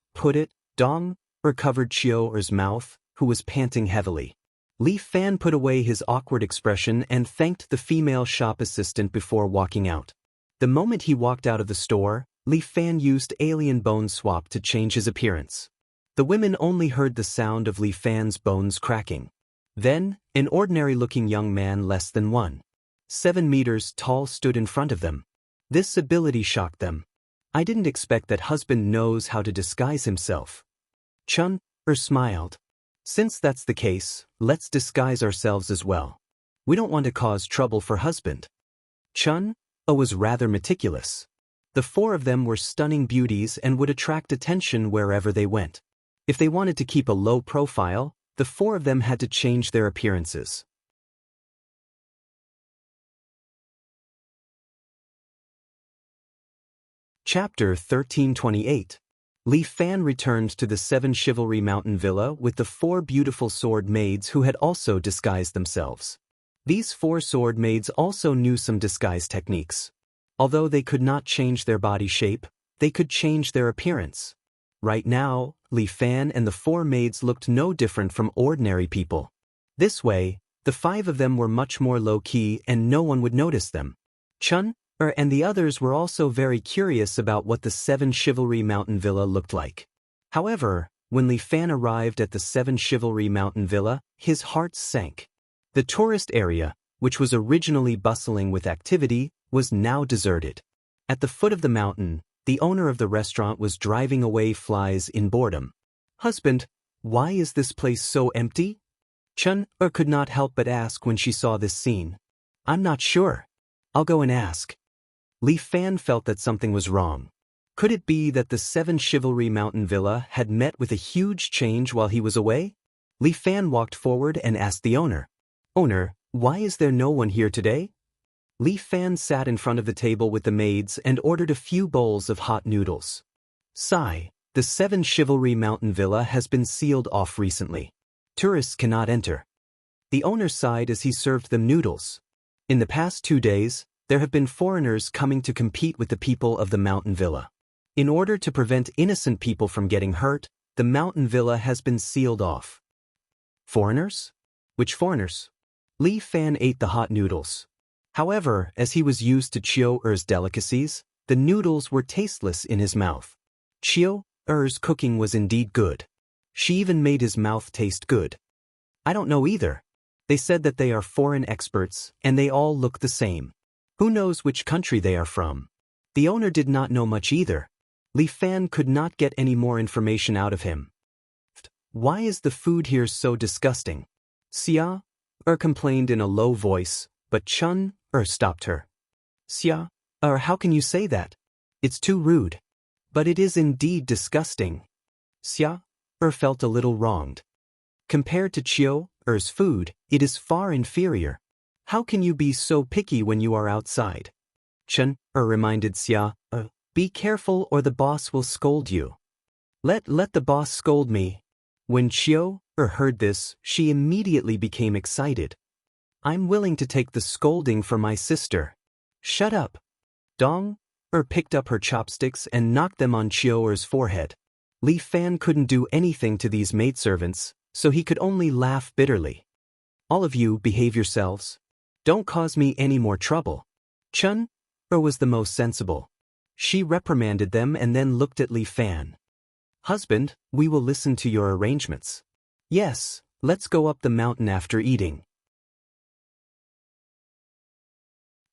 dong, covered Chio's mouth, who was panting heavily. Li Fan put away his awkward expression and thanked the female shop assistant before walking out. The moment he walked out of the store, Li Fan used Alien Bone Swap to change his appearance. The women only heard the sound of Li Fan's bones cracking. Then, an ordinary-looking young man less than 1.7 meters tall stood in front of them. This ability shocked them. I didn't expect that husband knows how to disguise himself. Chun-er smiled. Since that's the case, let's disguise ourselves as well. We don't want to cause trouble for husband. Chun-er was rather meticulous. The four of them were stunning beauties and would attract attention wherever they went. If they wanted to keep a low profile, the four of them had to change their appearances. Chapter 1328. Li Fan returned to the 7 Chivalry Mountain Villa with the 4 beautiful sword maids who had also disguised themselves. These 4 sword maids also knew some disguise techniques. Although they could not change their body shape, they could change their appearance. Right now, Li Fan and the 4 maids looked no different from ordinary people. This way, the 5 of them were much more low-key and no one would notice them. Chun-er and the others were also very curious about what the 7 Chivalry Mountain Villa looked like. However, when Li Fan arrived at the 7 Chivalry Mountain Villa, his heart sank. The tourist area, which was originally bustling with activity, was now deserted. At the foot of the mountain, the owner of the restaurant was driving away flies in boredom. "Husband, why is this place so empty?" Chun-er could not help but ask when she saw this scene. "I'm not sure. I'll go and ask." Li Fan felt that something was wrong. Could it be that the 7 Chivalry Mountain Villa had met with a huge change while he was away? Li Fan walked forward and asked the owner, "Owner, why is there no one here today?" Li Fan sat in front of the table with the maids and ordered a few bowls of hot noodles. "Sigh, the 7 Chivalry Mountain Villa has been sealed off recently. Tourists cannot enter." The owner sighed as he served them noodles. In the past 2 days, there have been foreigners coming to compete with the people of the mountain villa. In order to prevent innocent people from getting hurt, the mountain villa has been sealed off. Foreigners? Which foreigners? Li Fan ate the hot noodles. However, as he was used to Chio-er's delicacies, the noodles were tasteless in his mouth. Chio-er's cooking was indeed good. She even made his mouth taste good. "I don't know either. They said that they are foreign experts, and they all look the same. Who knows which country they are from?" The owner did not know much either. Li Fan could not get any more information out of him. "Why is the food here so disgusting?" Xia-er complained in a low voice, but Chun-er stopped her. "Xia-er, how can you say that? It's too rude." "But it is indeed disgusting." Xia-er felt a little wronged. Compared to Chio-er's food, it is far inferior. How can you be so picky when you are outside? Chun-er reminded Xia-er, "Be careful or the boss will scold you." Let the boss scold me." When Chio-er heard this, she immediately became excited. "I'm willing to take the scolding for my sister." "Shut up." Dong-er picked up her chopsticks and knocked them on Chio-er's forehead. Li Fan couldn't do anything to these maidservants, so he could only laugh bitterly. "All of you behave yourselves. Don't cause me any more trouble." Chun-er was the most sensible. She reprimanded them and then looked at Li Fan. "Husband, we will listen to your arrangements." "Yes, let's go up the mountain after eating."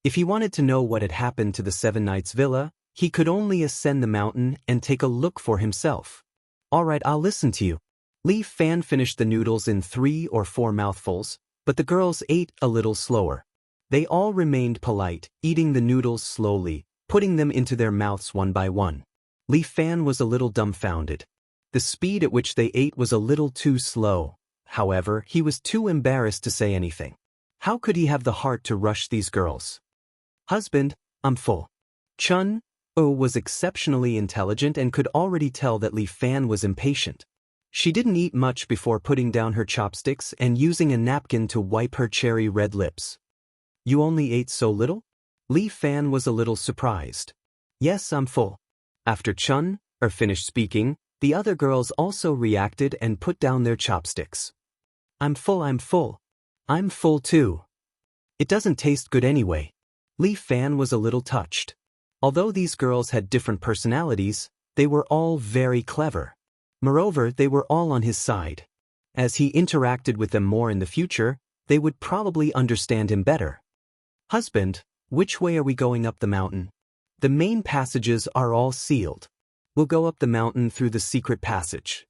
If he wanted to know what had happened to the 7 Knights Villa, he could only ascend the mountain and take a look for himself. "All right, I'll listen to you." Li Fan finished the noodles in 3 or 4 mouthfuls, but the girls ate a little slower. They all remained polite, eating the noodles slowly, putting them into their mouths one by one. Li Fan was a little dumbfounded. The speed at which they ate was a little too slow. However, he was too embarrassed to say anything. How could he have the heart to rush these girls? "Husband, I'm full." Chun-er was exceptionally intelligent and could already tell that Li Fan was impatient. She didn't eat much before putting down her chopsticks and using a napkin to wipe her cherry-red lips. "You only ate so little?" Li Fan was a little surprised. "Yes, I'm full." After Chun-er finished speaking, the other girls also reacted and put down their chopsticks. I'm full, I'm full. I'm full too." "It doesn't taste good anyway." Li Fan was a little touched. Although these girls had different personalities, they were all very clever. Moreover, they were all on his side. As he interacted with them more in the future, they would probably understand him better. Husband, which way are we going up the mountain? The main passages are all sealed. We'll go up the mountain through the secret passage.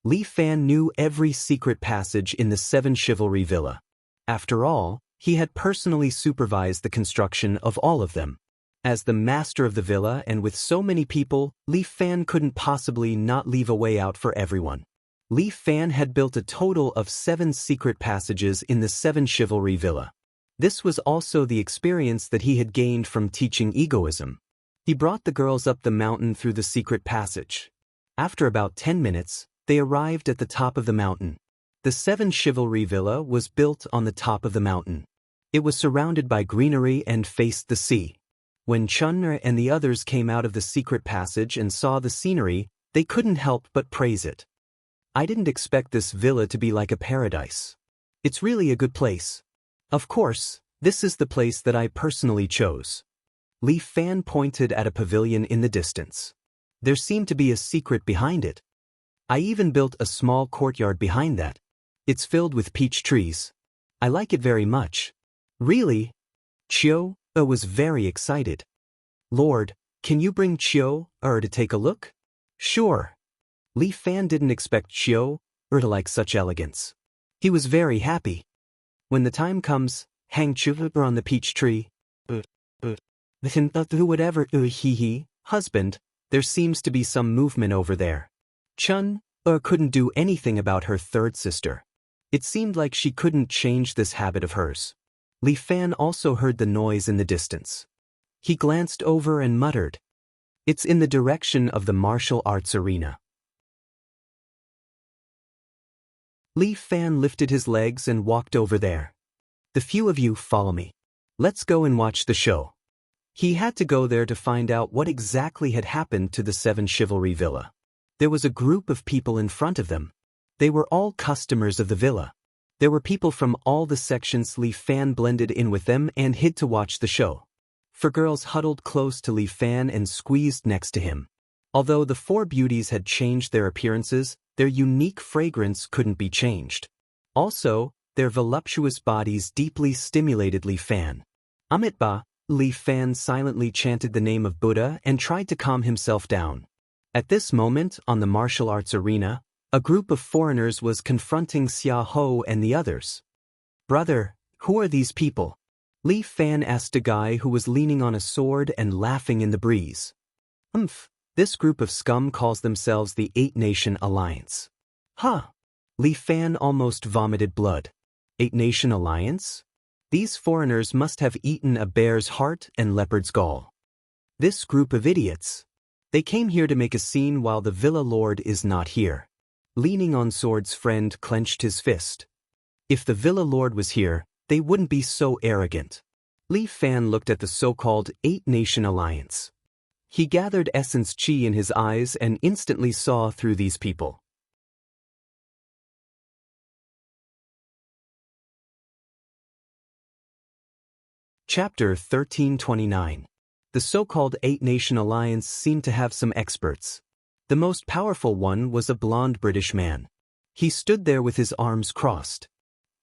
Li Fan knew every secret passage in the 7 Chivalry Villa. After all, he had personally supervised the construction of all of them. As the master of the villa and with so many people, Li Fan couldn't possibly not leave a way out for everyone. Li Fan had built a total of 7 secret passages in the 7 Chivalry Villa. This was also the experience that he had gained from teaching egoism. He brought the girls up the mountain through the secret passage. After about 10 minutes, they arrived at the top of the mountain. The 7 Chivalry Villa was built on the top of the mountain. It was surrounded by greenery and faced the sea. When Chun and the others came out of the secret passage and saw the scenery, they couldn't help but praise it. I didn't expect this villa to be like a paradise. It's really a good place. Of course, this is the place that I personally chose. Li Fan pointed at a pavilion in the distance. There seemed to be a secret behind it. I even built a small courtyard behind that. It's filled with peach trees. I like it very much. Really? Chiu was very excited. Lord, can you bring Chiu to take a look? Sure. Li Fan didn't expect Chiu to like such elegance. He was very happy. When the time comes, hang Chiu on the peach tree. Whatever, husband, there seems to be some movement over there. Chun couldn't do anything about her third sister. It seemed like she couldn't change this habit of hers. Li Fan also heard the noise in the distance. He glanced over and muttered, "It's in the direction of the martial arts arena." Li Fan lifted his legs and walked over there. "The few of you follow me. Let's go and watch the show." He had to go there to find out what exactly had happened to the 7 Chivalry Villa. There was a group of people in front of them. They were all customers of the villa. There were people from all the sections. Li Fan blended in with them and hid to watch the show. 4 girls huddled close to Li Fan and squeezed next to him. Although the 4 beauties had changed their appearances, their unique fragrance couldn't be changed. Also, their voluptuous bodies deeply stimulated Li Fan. Amitba, Li Fan silently chanted the name of Buddha and tried to calm himself down. At this moment, on the martial arts arena, a group of foreigners was confronting Xia Ho and the others. "Brother, who are these people?" Li Fan asked a guy who was leaning on a sword and laughing in the breeze. This group of scum calls themselves the 8-Nation Alliance." "Huh." Li Fan almost vomited blood. 8-Nation Alliance? These foreigners must have eaten a bear's heart and leopard's gall. This group of idiots. They came here to make a scene while the villa lord is not here. Leaning on sword's friend clenched his fist. If the villa lord was here, they wouldn't be so arrogant. Li Fan looked at the so-called 8-Nation Alliance. He gathered essence chi in his eyes and instantly saw through these people. Chapter 1329. The so-called 8-Nation Alliance seemed to have some experts. The most powerful one was a blond British man. He stood there with his arms crossed.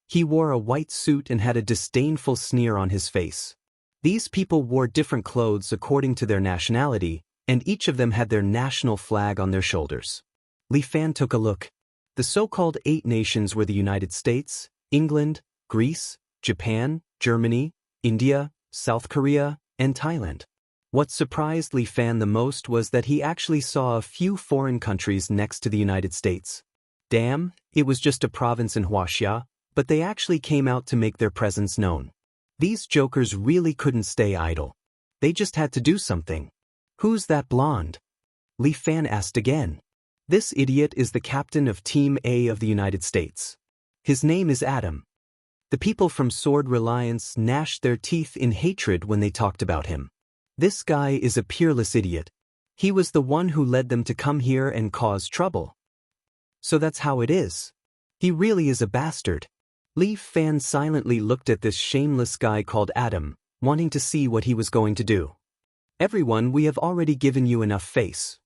He wore a white suit and had a disdainful sneer on his face. These people wore different clothes according to their nationality, and each of them had their national flag on their shoulders. Li Fan took a look. The so-called 8 nations were the United States, England, Greece, Japan, Germany, India, South Korea, and Thailand. What surprised Li Fan the most was that he actually saw a few foreign countries next to the United States. Damn, it was just a province in Huaxia, but they actually came out to make their presence known. These jokers really couldn't stay idle. They just had to do something. "Who's that blonde?" Li Fan asked again. "This idiot is the captain of Team A of the United States. His name is Adam." The people from Sword Reliance gnashed their teeth in hatred when they talked about him. This guy is a peerless idiot. He was the one who led them to come here and cause trouble. So that's how it is. He really is a bastard. Li Fan silently looked at this shameless guy called Adam, wanting to see what he was going to do. "Everyone, we have already given you enough face."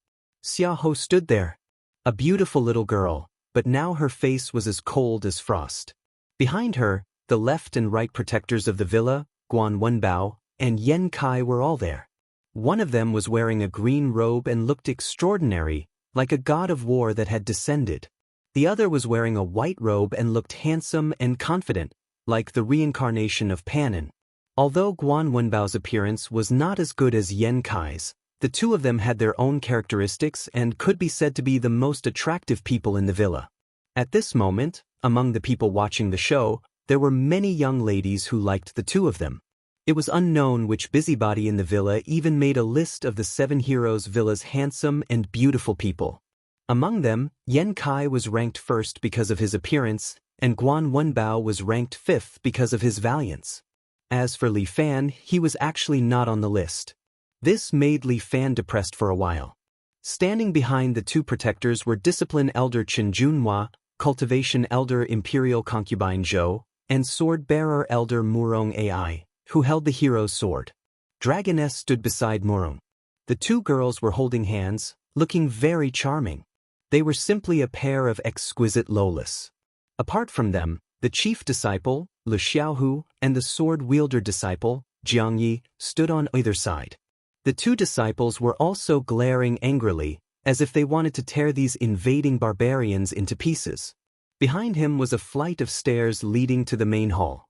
Xia Ho stood there. A beautiful little girl, but now her face was as cold as frost. Behind her, the left and right protectors of the villa, Guan Wenbao and Yen Kai, were all there. One of them was wearing a green robe and looked extraordinary, like a god of war that had descended. The other was wearing a white robe and looked handsome and confident, like the reincarnation of Panin. Although Guan Wenbao's appearance was not as good as Yen Kai's, the two of them had their own characteristics and could be said to be the most attractive people in the villa. At this moment, among the people watching the show, there were many young ladies who liked the two of them. It was unknown which busybody in the villa even made a list of the 7 heroes' villa's handsome and beautiful people. Among them, Yen Kai was ranked first because of his appearance, and Guan Wenbao was ranked 5th because of his valiance. As for Li Fan, he was actually not on the list. This made Li Fan depressed for a while. Standing behind the two protectors were Discipline Elder Chen Junhua, Cultivation Elder Imperial Concubine Zhou, and Sword-Bearer Elder Murong Ai, who held the hero's sword. Dragoness stood beside Murong. The two girls were holding hands, looking very charming. They were simply a pair of exquisite lolas. Apart from them, the chief disciple, Lu Xiaohu, and the sword-wielder disciple, Jiang Yi, stood on either side. The two disciples were also glaring angrily, as if they wanted to tear these invading barbarians into pieces. Behind him was a flight of stairs leading to the main hall.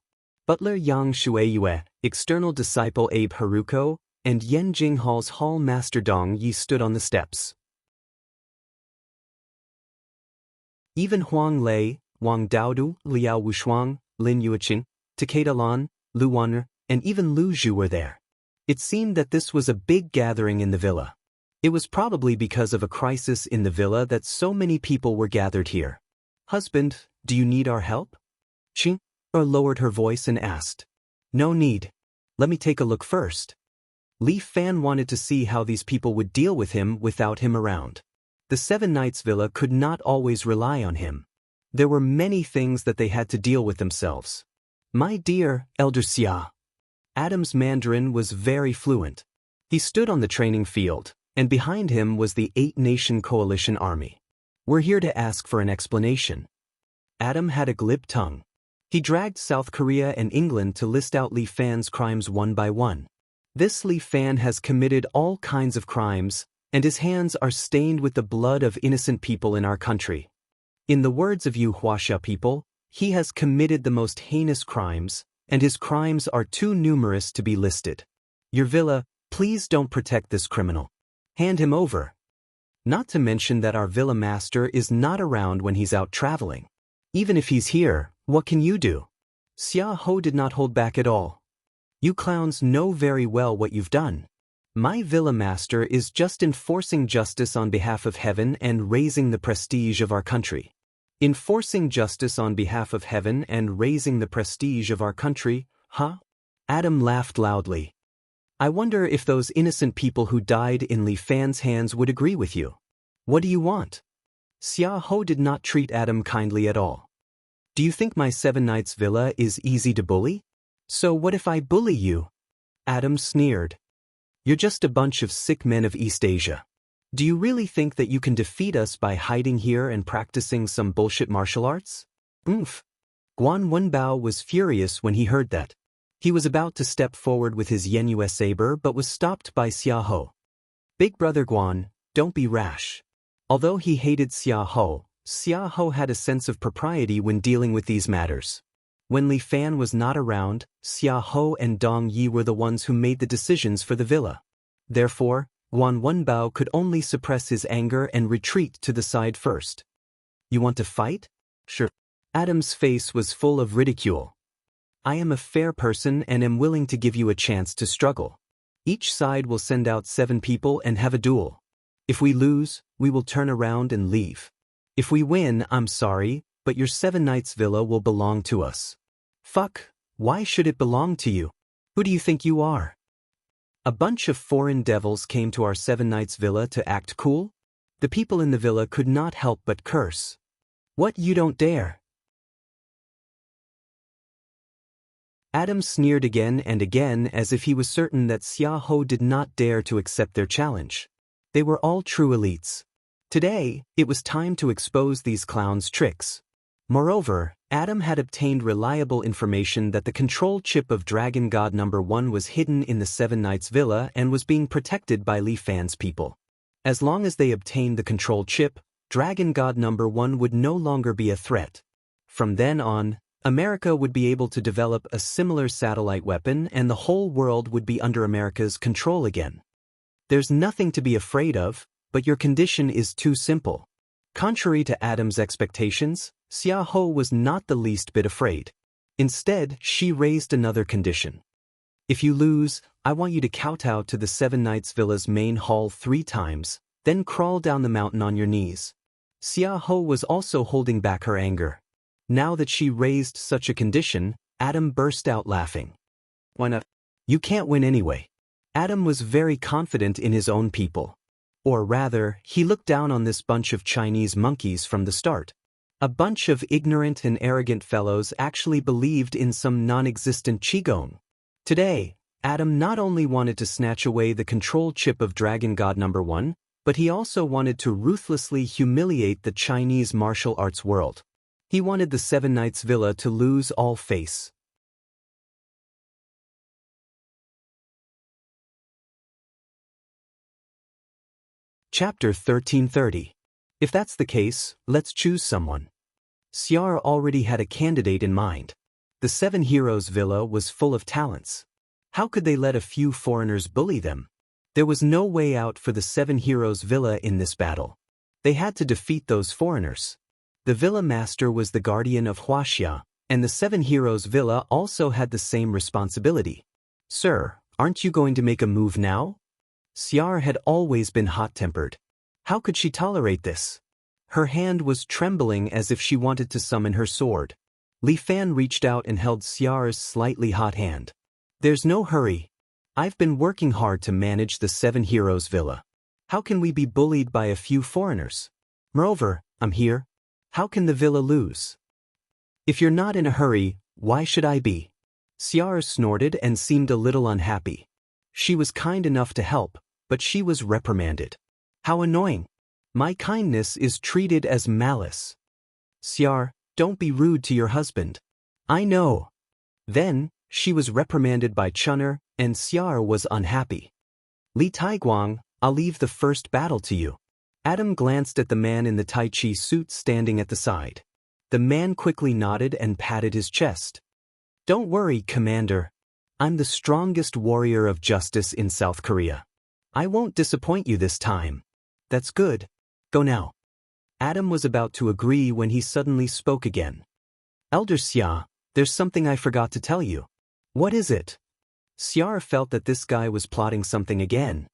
Butler Yang Shueyue, external disciple Abe Haruko, and Yen Jinghal's hall master Dong Yi stood on the steps. Even Huang Lei, Wang Daodu, Liao Wushuang, Lin Yuqing, Takeda Lan, Lu Wan'er, and even Lu Zhu were there. It seemed that this was a big gathering in the villa. It was probably because of a crisis in the villa that so many people were gathered here. "Husband, do you need our help?" Qing lowered her voice and asked. "No need. Let me take a look first." Li Fan wanted to see how these people would deal with him without him around. The 7 Knights Villa could not always rely on him. There were many things that they had to deal with themselves. "My dear Elder Xia." Adam's Mandarin was very fluent. He stood on the training field, and behind him was the 8-nation coalition army. "We're here to ask for an explanation." Adam had a glib tongue. He dragged South Korea and England to list out Li Fan's crimes one by one. This Li Fan has committed all kinds of crimes, and his hands are stained with the blood of innocent people in our country. In the words of you Huaxia people, he has committed the most heinous crimes, and his crimes are too numerous to be listed. Your villa, please don't protect this criminal. Hand him over. Not to mention that our villa master is not around when he's out traveling. Even if he's here, what can you do? Xia Ho did not hold back at all. You clowns know very well what you've done. My villa master is just enforcing justice on behalf of heaven and raising the prestige of our country. Enforcing justice on behalf of heaven and raising the prestige of our country, huh? Adam laughed loudly. I wonder if those innocent people who died in Li Fan's hands would agree with you. What do you want? Xia Ho did not treat Adam kindly at all. Do you think my 7 Knights Villa is easy to bully? So what if I bully you? Adam sneered. You're just a bunch of sick men of East Asia. Do you really think that you can defeat us by hiding here and practicing some bullshit martial arts? Oomph. Guan Wenbao was furious when he heard that. He was about to step forward with his Yenyue saber but was stopped by Xia Ho. Big brother Guan, don't be rash. Although he hated Xia Ho had a sense of propriety when dealing with these matters. When Li Fan was not around, Xia Ho and Dong Yi were the ones who made the decisions for the villa. Therefore, Guan Wenbao could only suppress his anger and retreat to the side first. You want to fight? Sure. Adam's face was full of ridicule. I am a fair person and am willing to give you a chance to struggle. Each side will send out 7 people and have a duel. If we lose, we will turn around and leave. If we win, I'm sorry, but your 7 Knights Villa will belong to us. Fuck, why should it belong to you? Who do you think you are? A bunch of foreign devils came to our 7 Knights Villa to act cool? The people in the villa could not help but curse. What, you don't dare? Adam sneered again and again as if he was certain that Xia Ho did not dare to accept their challenge. They were all true elites. Today, it was time to expose these clowns' tricks. Moreover, Adam had obtained reliable information that the control chip of Dragon God Number 1 was hidden in the Seven Knights Villa and was being protected by Li Fan's people. As long as they obtained the control chip, Dragon God Number 1 would no longer be a threat. From then on, America would be able to develop a similar satellite weapon and the whole world would be under America's control again. There's nothing to be afraid of, but your condition is too simple. Contrary to Adam's expectations, Xia Ho was not the least bit afraid. Instead, she raised another condition. If you lose, I want you to kowtow to the Seven Knights Villa's main hall 3 times, then crawl down the mountain on your knees. Xia Ho was also holding back her anger. Now that she raised such a condition, Adam burst out laughing. Why not? You can't win anyway. Adam was very confident in his own people. Or rather, he looked down on this bunch of Chinese monkeys from the start. A bunch of ignorant and arrogant fellows actually believed in some non-existent qigong. Today, Adam not only wanted to snatch away the control chip of Dragon God Number 1, but he also wanted to ruthlessly humiliate the Chinese martial arts world. He wanted the Seven Knights Villa to lose all face. Chapter 1330. If that's the case, let's choose someone. Xiar already had a candidate in mind. The Seven Heroes Villa was full of talents. How could they let a few foreigners bully them? There was no way out for the Seven Heroes Villa in this battle. They had to defeat those foreigners. The Villa Master was the guardian of Huaxia, and the Seven Heroes Villa also had the same responsibility. Sir, aren't you going to make a move now? Xiar had always been hot-tempered. How could she tolerate this? Her hand was trembling as if she wanted to summon her sword. Li Fan reached out and held Xiar's slightly hot hand. There's no hurry. I've been working hard to manage the Seven Heroes Villa. How can we be bullied by a few foreigners? Moreover, I'm here. How can the villa lose? If you're not in a hurry, why should I be? Xiar snorted and seemed a little unhappy. She was kind enough to help, but she was reprimanded. How annoying. My kindness is treated as malice. Xiar, don't be rude to your husband. I know. Then, she was reprimanded by Chun'er, and Xiar was unhappy. Li Taiguang, I'll leave the first battle to you. Adam glanced at the man in the Tai Chi suit standing at the side. The man quickly nodded and patted his chest. Don't worry, Commander. I'm the strongest warrior of justice in South Korea. I won't disappoint you this time. That's good. Go now. Adam was about to agree when he suddenly spoke again. Elder Xia, there's something I forgot to tell you. What is it? Xiar felt that this guy was plotting something again.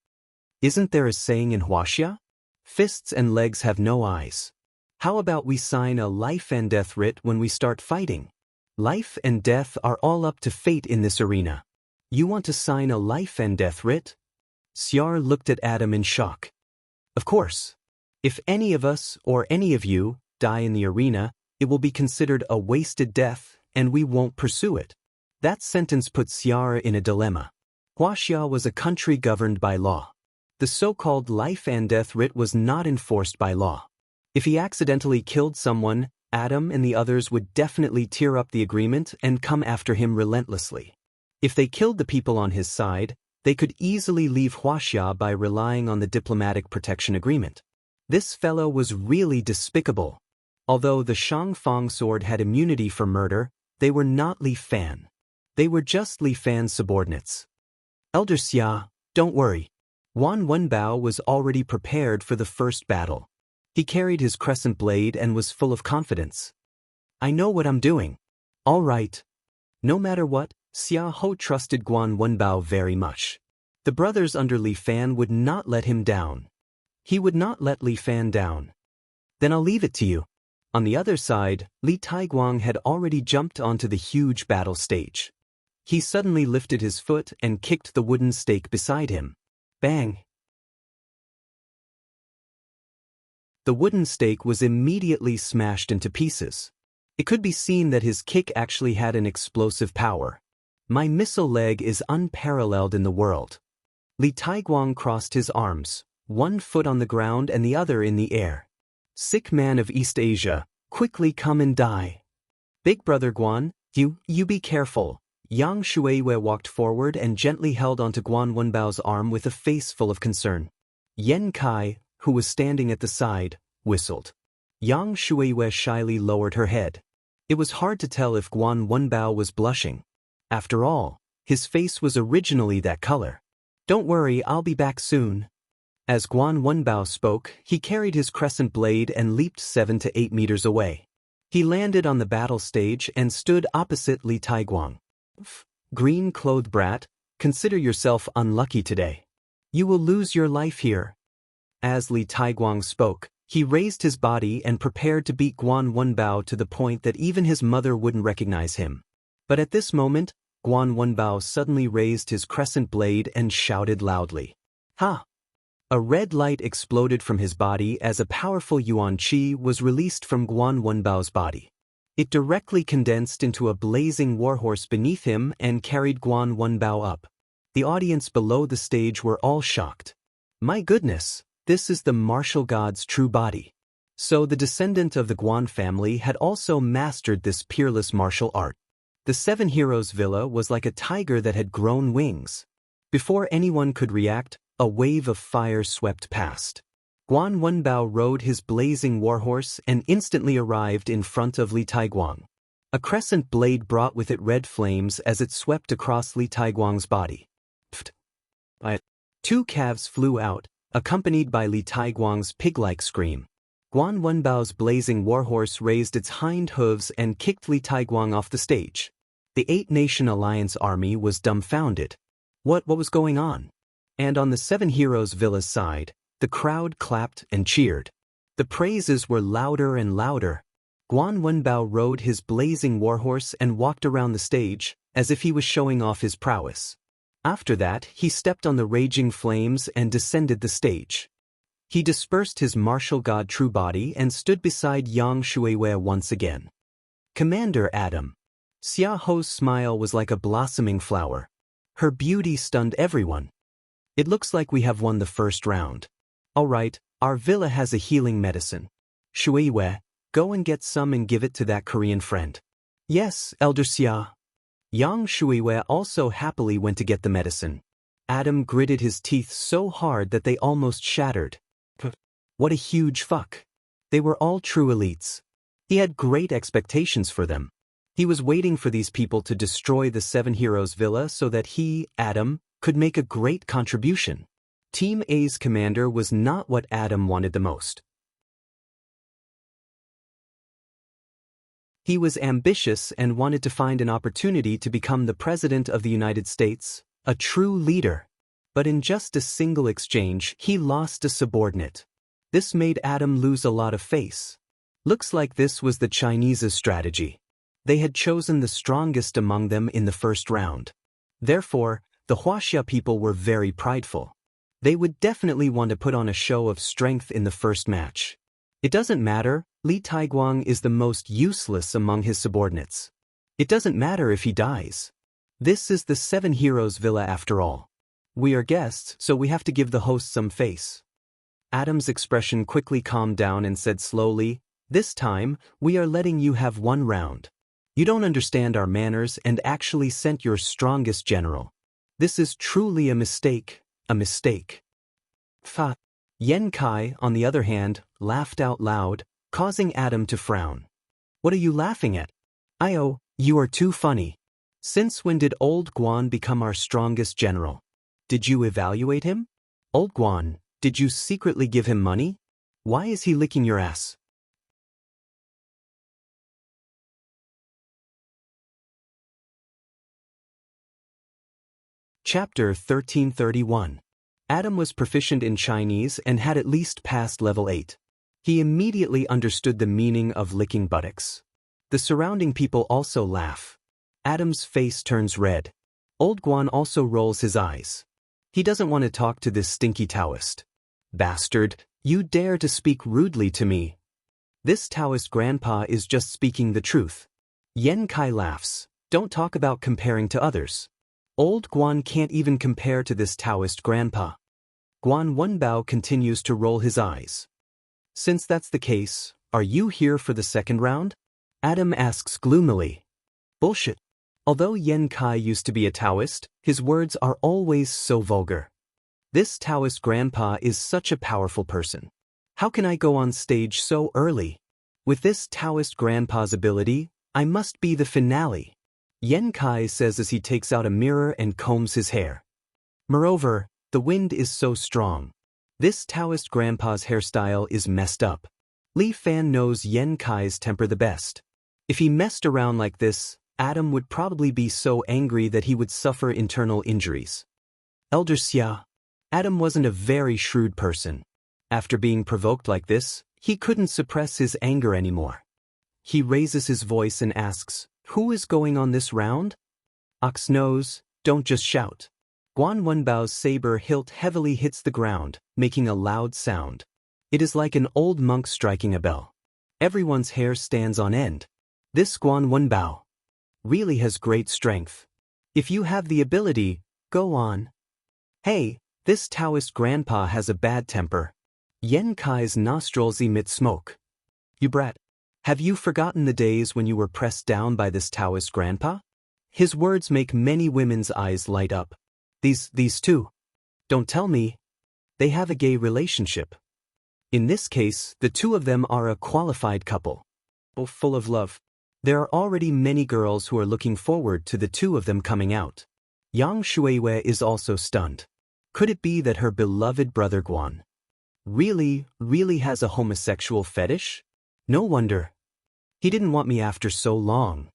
Isn't there a saying in Huaxia? Fists and legs have no eyes. How about we sign a life and death writ when we start fighting? Life and death are all up to fate in this arena. You want to sign a life and death writ? Xiar looked at Adam in shock. Of course. If any of us or any of you die in the arena, it will be considered a wasted death and we won't pursue it. That sentence put Xiar in a dilemma. Huaxia was a country governed by law. The so-called life and death writ was not enforced by law. If he accidentally killed someone, Adam and the others would definitely tear up the agreement and come after him relentlessly. If they killed the people on his side, they could easily leave Huaxia by relying on the diplomatic protection agreement. This fellow was really despicable. Although the Shangfang sword had immunity for murder, they were not Li Fan. They were just Li Fan's subordinates. Elder Xia, don't worry. Wan Wenbao was already prepared for the first battle. He carried his crescent blade and was full of confidence. I know what I'm doing. All right. No matter what, Xia Ho trusted Guan Wenbao very much. The brothers under Li Fan would not let him down. He would not let Li Fan down. Then I'll leave it to you. On the other side, Li Taiguang had already jumped onto the huge battle stage. He suddenly lifted his foot and kicked the wooden stake beside him. Bang! The wooden stake was immediately smashed into pieces. It could be seen that his kick actually had an explosive power. My missile leg is unparalleled in the world. Li Taiguang crossed his arms. one foot on the ground and the other in the air. Sick man of East Asia, quickly come and die. Big brother Guan, you be careful. Yang Shuiwei walked forward and gently held onto Guan Wenbao's arm with a face full of concern. Yan Kai, who was standing at the side, whistled. Yang Shuiwei shyly lowered her head. It was hard to tell if Guan Wenbao was blushing. After all, his face was originally that color. Don't worry, I'll be back soon. As Guan Wenbao spoke, he carried his crescent blade and leaped 7 to 8 meters away. He landed on the battle stage and stood opposite Li Taiguang. Green-clothed brat, consider yourself unlucky today. You will lose your life here. As Li Taiguang spoke, he raised his body and prepared to beat Guan Wenbao to the point that even his mother wouldn't recognize him. But at this moment, Guan Wenbao suddenly raised his crescent blade and shouted loudly. Ha! A red light exploded from his body as a powerful yuan qi was released from Guan Wenbao's body. It directly condensed into a blazing warhorse beneath him and carried Guan Wenbao up. The audience below the stage were all shocked. My goodness, this is the martial god's true body. So the descendant of the Guan family had also mastered this peerless martial art. The Seven Heroes Villa was like a tiger that had grown wings. Before anyone could react, a wave of fire swept past. Guan Wenbao rode his blazing warhorse and instantly arrived in front of Li Taiguang. A crescent blade brought with it red flames as it swept across Li Taiguang's body. Pfft. 2 calves flew out, accompanied by Li Taiguang's pig-like scream. Guan Wenbao's blazing warhorse raised its hind hooves and kicked Li Taiguang off the stage. The 8-Nation Alliance army was dumbfounded. What was going on? And on the Seven Heroes Villa's side, the crowd clapped and cheered. The praises were louder and louder. Guan Wenbao rode his blazing warhorse and walked around the stage, as if he was showing off his prowess. After that, he stepped on the raging flames and descended the stage. He dispersed his martial god true body and stood beside Yang Shuiwei once again. Commander Adam. Xia Ho's smile was like a blossoming flower. Her beauty stunned everyone. It looks like we have won the first round. All right, our villa has a healing medicine. Shuiwei, go and get some and give it to that Korean friend. Yes, Elder Xia. Yang Shuiwei also happily went to get the medicine. Adam gritted his teeth so hard that they almost shattered. What a huge fuck. They were all true elites. He had great expectations for them. He was waiting for these people to destroy the Seven Heroes Villa so that he, Adam, could make a great contribution. Team A's commander was not what Adam wanted the most. He was ambitious and wanted to find an opportunity to become the President of the United States, a true leader. But in just a single exchange, he lost a subordinate. This made Adam lose a lot of face. Looks like this was the Chinese's strategy. They had chosen the strongest among them in the first round. Therefore, the Huaxia people were very prideful. They would definitely want to put on a show of strength in the first match. It doesn't matter, Li Taiguang is the most useless among his subordinates. It doesn't matter if he dies. This is the Seven Heroes Villa after all. We are guests, so we have to give the host some face. Adam's expression quickly calmed down and said slowly, this time, we are letting you have one round. You don't understand our manners and actually sent your strongest general. This is truly a mistake. A mistake. Fa. Yan Kai, on the other hand, laughed out loud, causing Adam to frown. What are you laughing at? Io, you are too funny. Since when did old Guan become our strongest general? Did you evaluate him? Old Guan, did you secretly give him money? Why is he licking your ass? Chapter 1331. Adam was proficient in Chinese and had at least passed level 8. He immediately understood the meaning of licking buttocks. The surrounding people also laugh. Adam's face turns red. Old Guan also rolls his eyes. He doesn't want to talk to this stinky Taoist. Bastard, you dare to speak rudely to me. This Taoist grandpa is just speaking the truth. Yan Kai laughs. Don't talk about comparing to others. Old Guan can't even compare to this Taoist grandpa. Guan Wenbao continues to roll his eyes. Since that's the case, are you here for the second round? Adam asks gloomily. Bullshit. Although Yen Kai used to be a Taoist, his words are always so vulgar. This Taoist grandpa is such a powerful person. How can I go on stage so early? With this Taoist grandpa's ability, I must be the finale. Yen Kai says as he takes out a mirror and combs his hair. Moreover, the wind is so strong. This Taoist grandpa's hairstyle is messed up. Li Fan knows Yen Kai's temper the best. If he messed around like this, Adam would probably be so angry that he would suffer internal injuries. Elder Xia. Adam wasn't a very shrewd person. After being provoked like this, he couldn't suppress his anger anymore. He raises his voice and asks, "Who is going on this round?" Ox knows, don't just shout. Guan Wenbao's saber hilt heavily hits the ground, making a loud sound. It is like an old monk striking a bell. Everyone's hair stands on end. This Guan Wenbao really has great strength. If you have the ability, go on. Hey, this Taoist grandpa has a bad temper. Yen Kai's nostrils emit smoke. You brat. Have you forgotten the days when you were pressed down by this Taoist grandpa? His words make many women's eyes light up. These two. Don't tell me. They have a gay relationship. In this case, the two of them are a qualified couple. Full of love. There are already many girls who are looking forward to the two of them coming out. Yang Shuiwei is also stunned. Could it be that her beloved brother Guan really has a homosexual fetish? No wonder. He didn't want me after so long.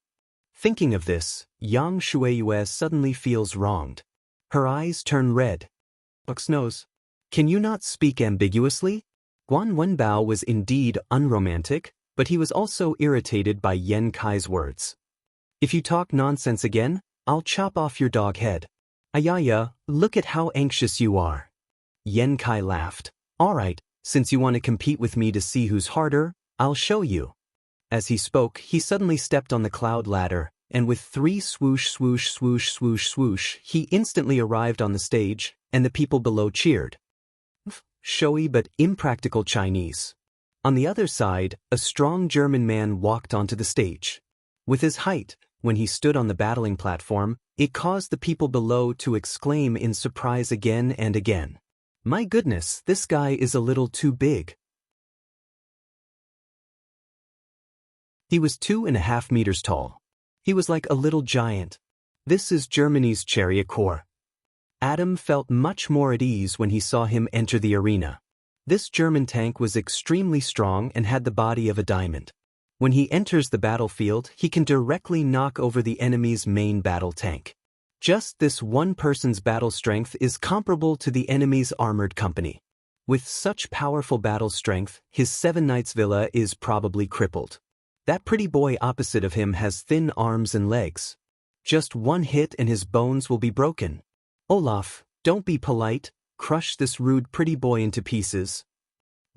Thinking of this, Yang Shuiwei suddenly feels wronged. Her eyes turn red. Ox knows. Can you not speak ambiguously? Guan Wenbao was indeed unromantic, but he was also irritated by Yen Kai's words. If you talk nonsense again, I'll chop off your dog head. Ayaya, look at how anxious you are. Yen Kai laughed. Alright, since you want to compete with me to see who's harder, I'll show you. As he spoke, he suddenly stepped on the cloud ladder, and with 3 swoosh swoosh swoosh swoosh swoosh, he instantly arrived on the stage, and the people below cheered. Showy but impractical Chinese. On the other side, a strong German man walked onto the stage. With his height, when he stood on the battling platform, it caused the people below to exclaim in surprise again and again. My goodness, this guy is a little too big. He was 2.5 meters tall. He was like a little giant. This is Germany's chariot corps. Adam felt much more at ease when he saw him enter the arena. This German tank was extremely strong and had the body of a diamond. When he enters the battlefield, he can directly knock over the enemy's main battle tank. Just this one person's battle strength is comparable to the enemy's armored company. With such powerful battle strength, his 7 Knights villa is probably crippled. That pretty boy opposite of him has thin arms and legs. Just one hit and his bones will be broken. Olaf, don't be polite, crush this rude pretty boy into pieces.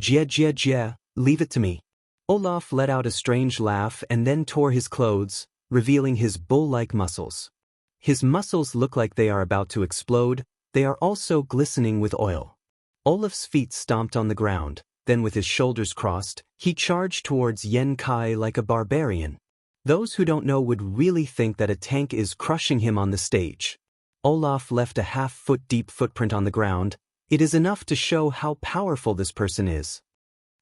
Jia, leave it to me. Olaf let out a strange laugh and then tore his clothes, revealing his bull-like muscles. His muscles look like they are about to explode, they are also glistening with oil. Olaf's feet stomped on the ground, then with his shoulders crossed, he charged towards Yen Kai like a barbarian. Those who don't know would really think that a tank is crushing him on the stage. Olaf left a half-foot deep footprint on the ground. It is enough to show how powerful this person is.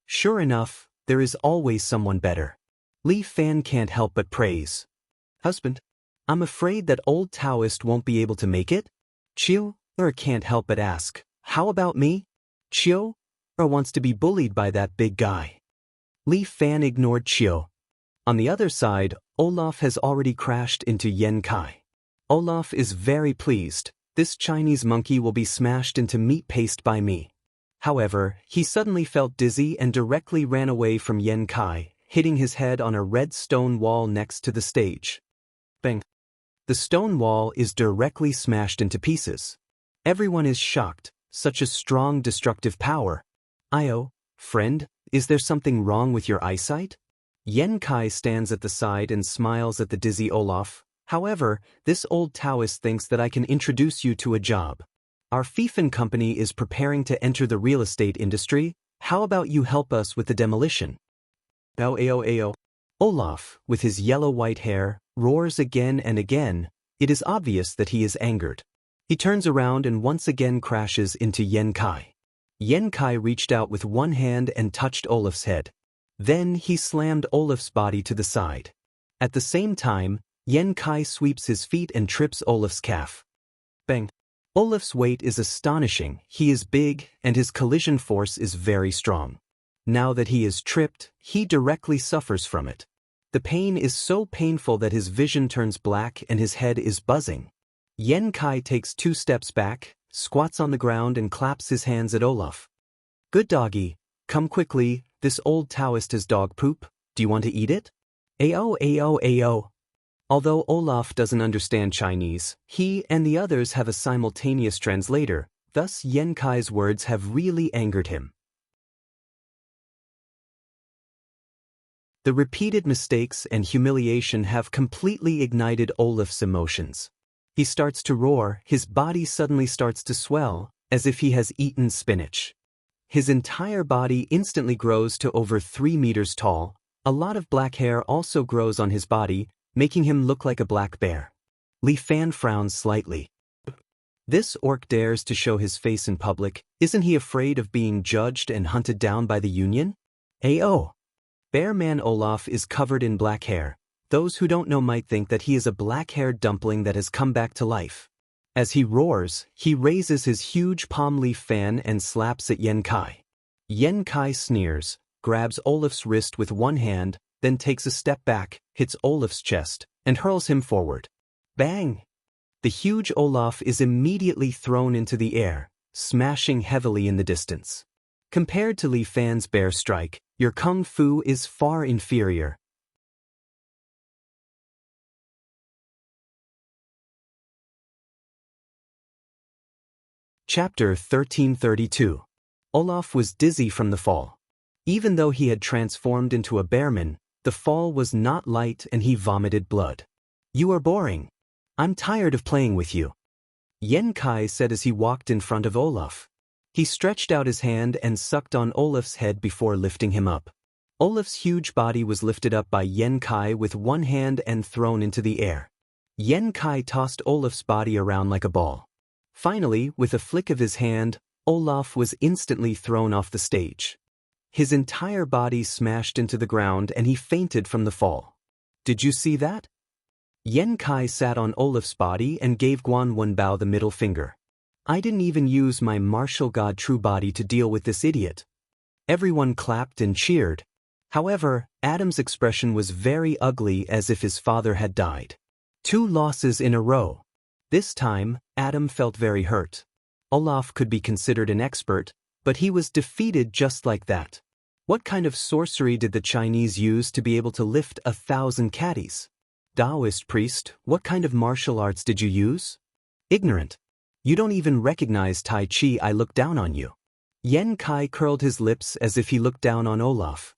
Sure enough, there is always someone better. Li Fan can't help but praise. Husband, I'm afraid that old Taoist won't be able to make it? Chiu can't help but ask, how about me? Chiu wants to be bullied by that big guy. Li Fan ignored Chiu. On the other side, Olaf has already crashed into Yen Kai. Olaf is very pleased. This Chinese monkey will be smashed into meat paste by me. However, he suddenly felt dizzy and directly ran away from Yen Kai, hitting his head on a red stone wall next to the stage. Bang! The stone wall is directly smashed into pieces. Everyone is shocked. Such a strong destructive power. Io, friend, is there something wrong with your eyesight? Yen Kai stands at the side and smiles at the dizzy Olaf. However, this old Taoist thinks that I can introduce you to a job. Our Fiefin company is preparing to enter the real estate industry. How about you help us with the demolition? Ao. Olaf, with his yellow-white hair, roars again and again. It is obvious that he is angered. He turns around and once again crashes into Yen Kai. Yen Kai reached out with one hand and touched Olaf's head. Then he slammed Olaf's body to the side. At the same time, Yen Kai sweeps his feet and trips Olaf's calf. Bang! Olaf's weight is astonishing. He is big, and his collision force is very strong. Now that he is tripped, he directly suffers from it. The pain is so painful that his vision turns black and his head is buzzing. Yen Kai takes 2 steps back, squats on the ground and claps his hands at Olaf. Good doggy, come quickly, this old Taoist has dog poop, do you want to eat it? Ao. Although Olaf doesn't understand Chinese, he and the others have a simultaneous translator, thus Yen Kai's words have really angered him. The repeated mistakes and humiliation have completely ignited Olaf's emotions. He starts to roar, his body suddenly starts to swell, as if he has eaten spinach. His entire body instantly grows to over 3 meters tall. A lot of black hair also grows on his body, making him look like a black bear. Li Fan frowns slightly. This orc dares to show his face in public. Isn't he afraid of being judged and hunted down by the Union? Ao. Bear Man Olaf is covered in black hair. Those who don't know might think that he is a black-haired dumpling that has come back to life. As he roars, he raises his huge palm leaf fan and slaps at Yen Kai. Yen Kai sneers, grabs Olaf's wrist with one hand, then takes a step back, hits Olaf's chest, and hurls him forward. Bang! The huge Olaf is immediately thrown into the air, smashing heavily in the distance. Compared to Li Fan's bear strike, your kung fu is far inferior. Chapter 1332. Olaf was dizzy from the fall. Even though he had transformed into a bearman, the fall was not light and he vomited blood. You are boring. I'm tired of playing with you. Yen Kai said as he walked in front of Olaf. He stretched out his hand and sucked on Olaf's head before lifting him up. Olaf's huge body was lifted up by Yen Kai with one hand and thrown into the air. Yen Kai tossed Olaf's body around like a ball. Finally, with a flick of his hand, Olaf was instantly thrown off the stage. His entire body smashed into the ground and he fainted from the fall. Did you see that? Yen Kai sat on Olaf's body and gave Guan Wenbao the middle finger. I didn't even use my martial god true body to deal with this idiot. Everyone clapped and cheered. However, Adam's expression was very ugly, as if his father had died. 2 losses in a row. This time, Adam felt very hurt. Olaf could be considered an expert, but he was defeated just like that. What kind of sorcery did the Chinese use to be able to lift 1,000 caddies? Taoist priest, what kind of martial arts did you use? Ignorant. You don't even recognize Tai Chi. I look down on you. Yen Kai curled his lips as if he looked down on Olaf.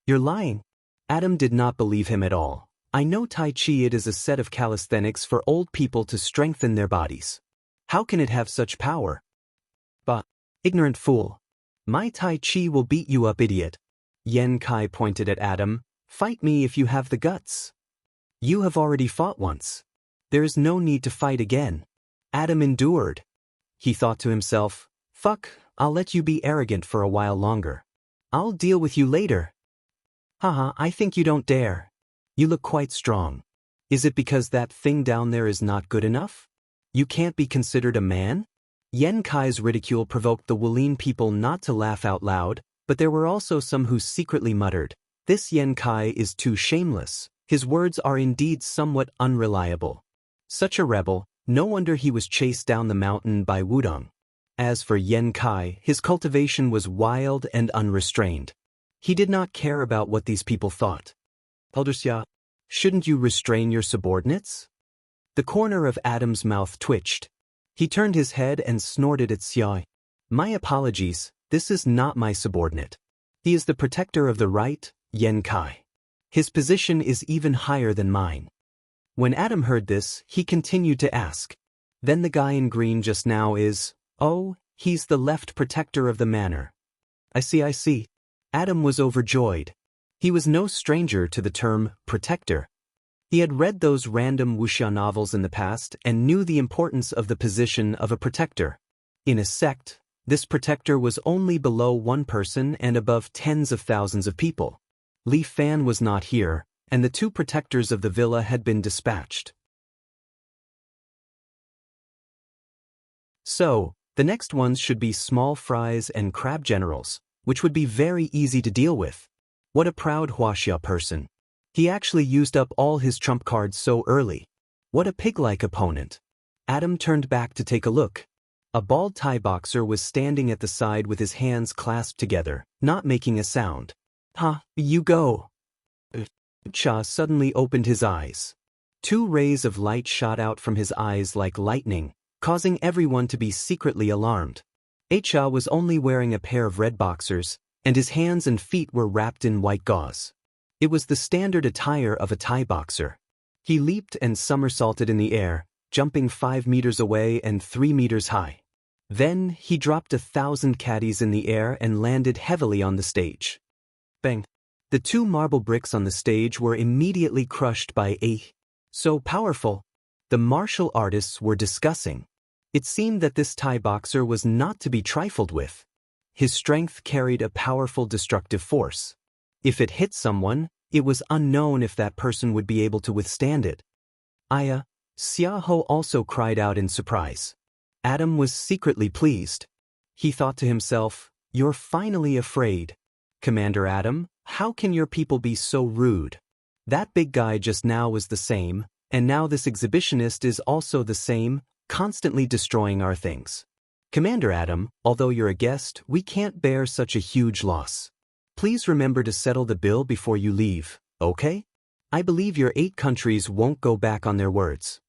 You're lying. Adam did not believe him at all. I know Tai Chi. It is a set of calisthenics for old people to strengthen their bodies. How can it have such power? Bah! Ignorant fool. My Tai Chi will beat you up, idiot. Yen Kai pointed at Adam. Fight me if you have the guts. You have already fought once. There is no need to fight again. Adam endured. He thought to himself, fuck, I'll let you be arrogant for a while longer. I'll deal with you later. Haha, I think you don't dare. You look quite strong. Is it because that thing down there is not good enough? You can't be considered a man? Yen Kai's ridicule provoked the Wulin people not to laugh out loud, but there were also some who secretly muttered, this Yen Kai is too shameless. His words are indeed somewhat unreliable. Such a rebel, no wonder he was chased down the mountain by Wudong. As for Yen Kai, his cultivation was wild and unrestrained. He did not care about what these people thought. Eldersia, shouldn't you restrain your subordinates? The corner of Adam's mouth twitched. He turned his head and snorted at Xiao. My apologies, this is not my subordinate. He is the protector of the right, Yen Kai. His position is even higher than mine. When Adam heard this, he continued to ask. Then the guy in green just now is, Oh, he's the left protector of the manor. I see. Adam was overjoyed. He was no stranger to the term protector. He had read those random wuxia novels in the past and knew the importance of the position of a protector. In a sect, this protector was only below one person and above tens of thousands of people. Li Fan was not here, and the two protectors of the villa had been dispatched. So, the next ones should be small fries and crab generals, which would be very easy to deal with. What a proud Huaxia person. He actually used up all his trump cards so early. What a pig-like opponent. Adam turned back to take a look. A bald Thai boxer was standing at the side with his hands clasped together, not making a sound. You go. Cha suddenly opened his eyes. Two rays of light shot out from his eyes like lightning, causing everyone to be secretly alarmed. Cha was only wearing a pair of red boxers, and his hands and feet were wrapped in white gauze. It was the standard attire of a Thai boxer. He leaped and somersaulted in the air, jumping 5 meters away and 3 meters high. Then, he dropped 1,000 caddies in the air and landed heavily on the stage. Bang! The 2 marble bricks on the stage were immediately crushed by so powerful. The martial artists were discussing. It seemed that this Thai boxer was not to be trifled with. His strength carried a powerful destructive force. If it hit someone, it was unknown if that person would be able to withstand it. Xiaohu also cried out in surprise. Adam was secretly pleased. He thought to himself, "You're finally afraid. Commander Adam, how can your people be so rude? That big guy just now was the same, and now this exhibitionist is also the same, constantly destroying our things. Commander Adam, although you're a guest, we can't bear such a huge loss. Please remember to settle the bill before you leave, okay? I believe your 8 countries won't go back on their words."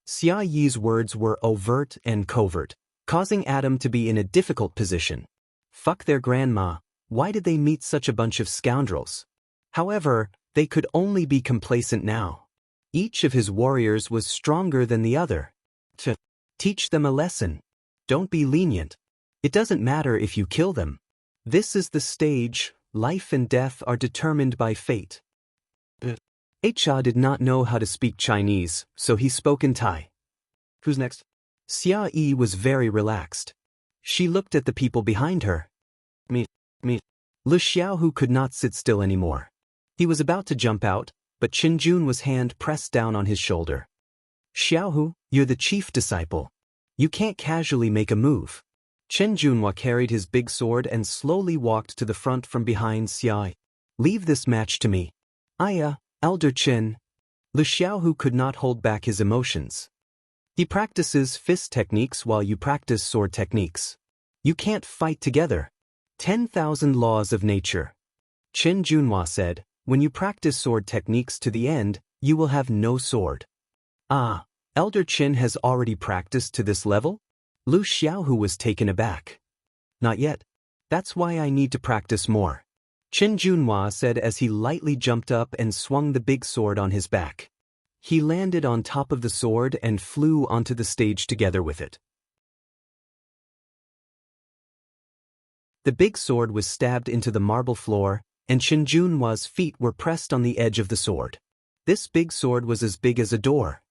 Xia Yi's words were overt and covert, causing Adam to be in a difficult position. Fuck their grandma, why did they meet such a bunch of scoundrels? However, they could only be complacent now. Each of his warriors was stronger than the other. To teach them a lesson. Don't be lenient. It doesn't matter if you kill them. This is the stage. Life and death are determined by fate. Cha did not know how to speak Chinese, so he spoke in Thai. Who's next? Xia Yi was very relaxed. She looked at the people behind her. Me. Lu Xiaohu could not sit still anymore. He was about to jump out, but Qin Jun's hand pressed down on his shoulder. Xiaohu, you're the chief disciple. You can't casually make a move. Chen Junhua carried his big sword and slowly walked to the front from behind Xia. Leave this match to me. Elder Chen. Lu Xiaohu could not hold back his emotions. He practices fist techniques while you practice sword techniques. You can't fight together. 10,000 laws of nature. Chen Junhua said, when you practice sword techniques to the end, you will have no sword. Elder Chen has already practiced to this level? Lu Xiaohu was taken aback. Not yet. That's why I need to practice more. Chen Junhua said as he lightly jumped up and swung the big sword on his back. He landed on top of the sword and flew onto the stage together with it. The big sword was stabbed into the marble floor, and Chen Junhua's feet were pressed on the edge of the sword. This big sword was as big as a door.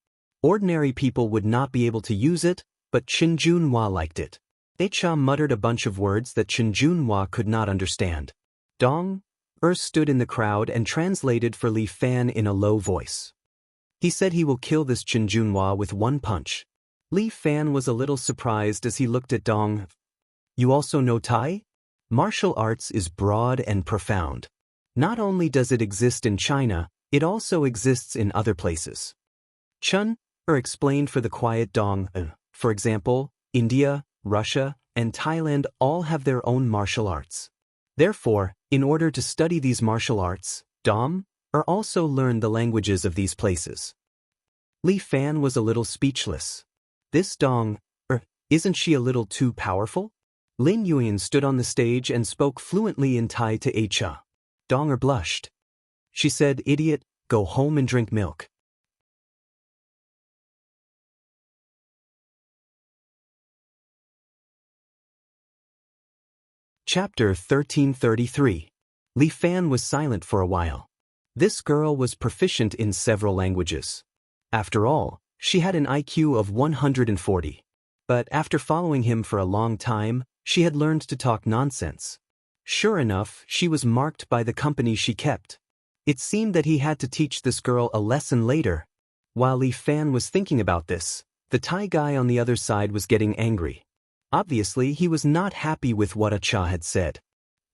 Ordinary people would not be able to use it, but Chen Junhua liked it. Cha muttered a bunch of words that Chen Junhua could not understand. Dong stood in the crowd and translated for Li Fan in a low voice. He said he will kill this Chen Junhua with one punch. Li Fan was a little surprised as he looked at Dong. You also know Thai? Martial arts is broad and profound. Not only does it exist in China, it also exists in other places. Chen explained for the quiet Dong. For example, India, Russia, and Thailand all have their own martial arts. Therefore, in order to study these martial arts, Dom also learn the languages of these places. Li Fan was a little speechless. This Dong, isn't she a little too powerful? Lin Yuan stood on the stage and spoke fluently in Thai to Cha. Dong blushed. She said, "Idiot, go home and drink milk." Chapter 1333. Li Fan was silent for a while. This girl was proficient in several languages. After all, she had an IQ of 140. But after following him for a long time, she had learned to talk nonsense. Sure enough, she was marked by the company she kept. It seemed that he had to teach this girl a lesson later. While Li Fan was thinking about this, the Thai guy on the other side was getting angry. Obviously, he was not happy with what Acha had said.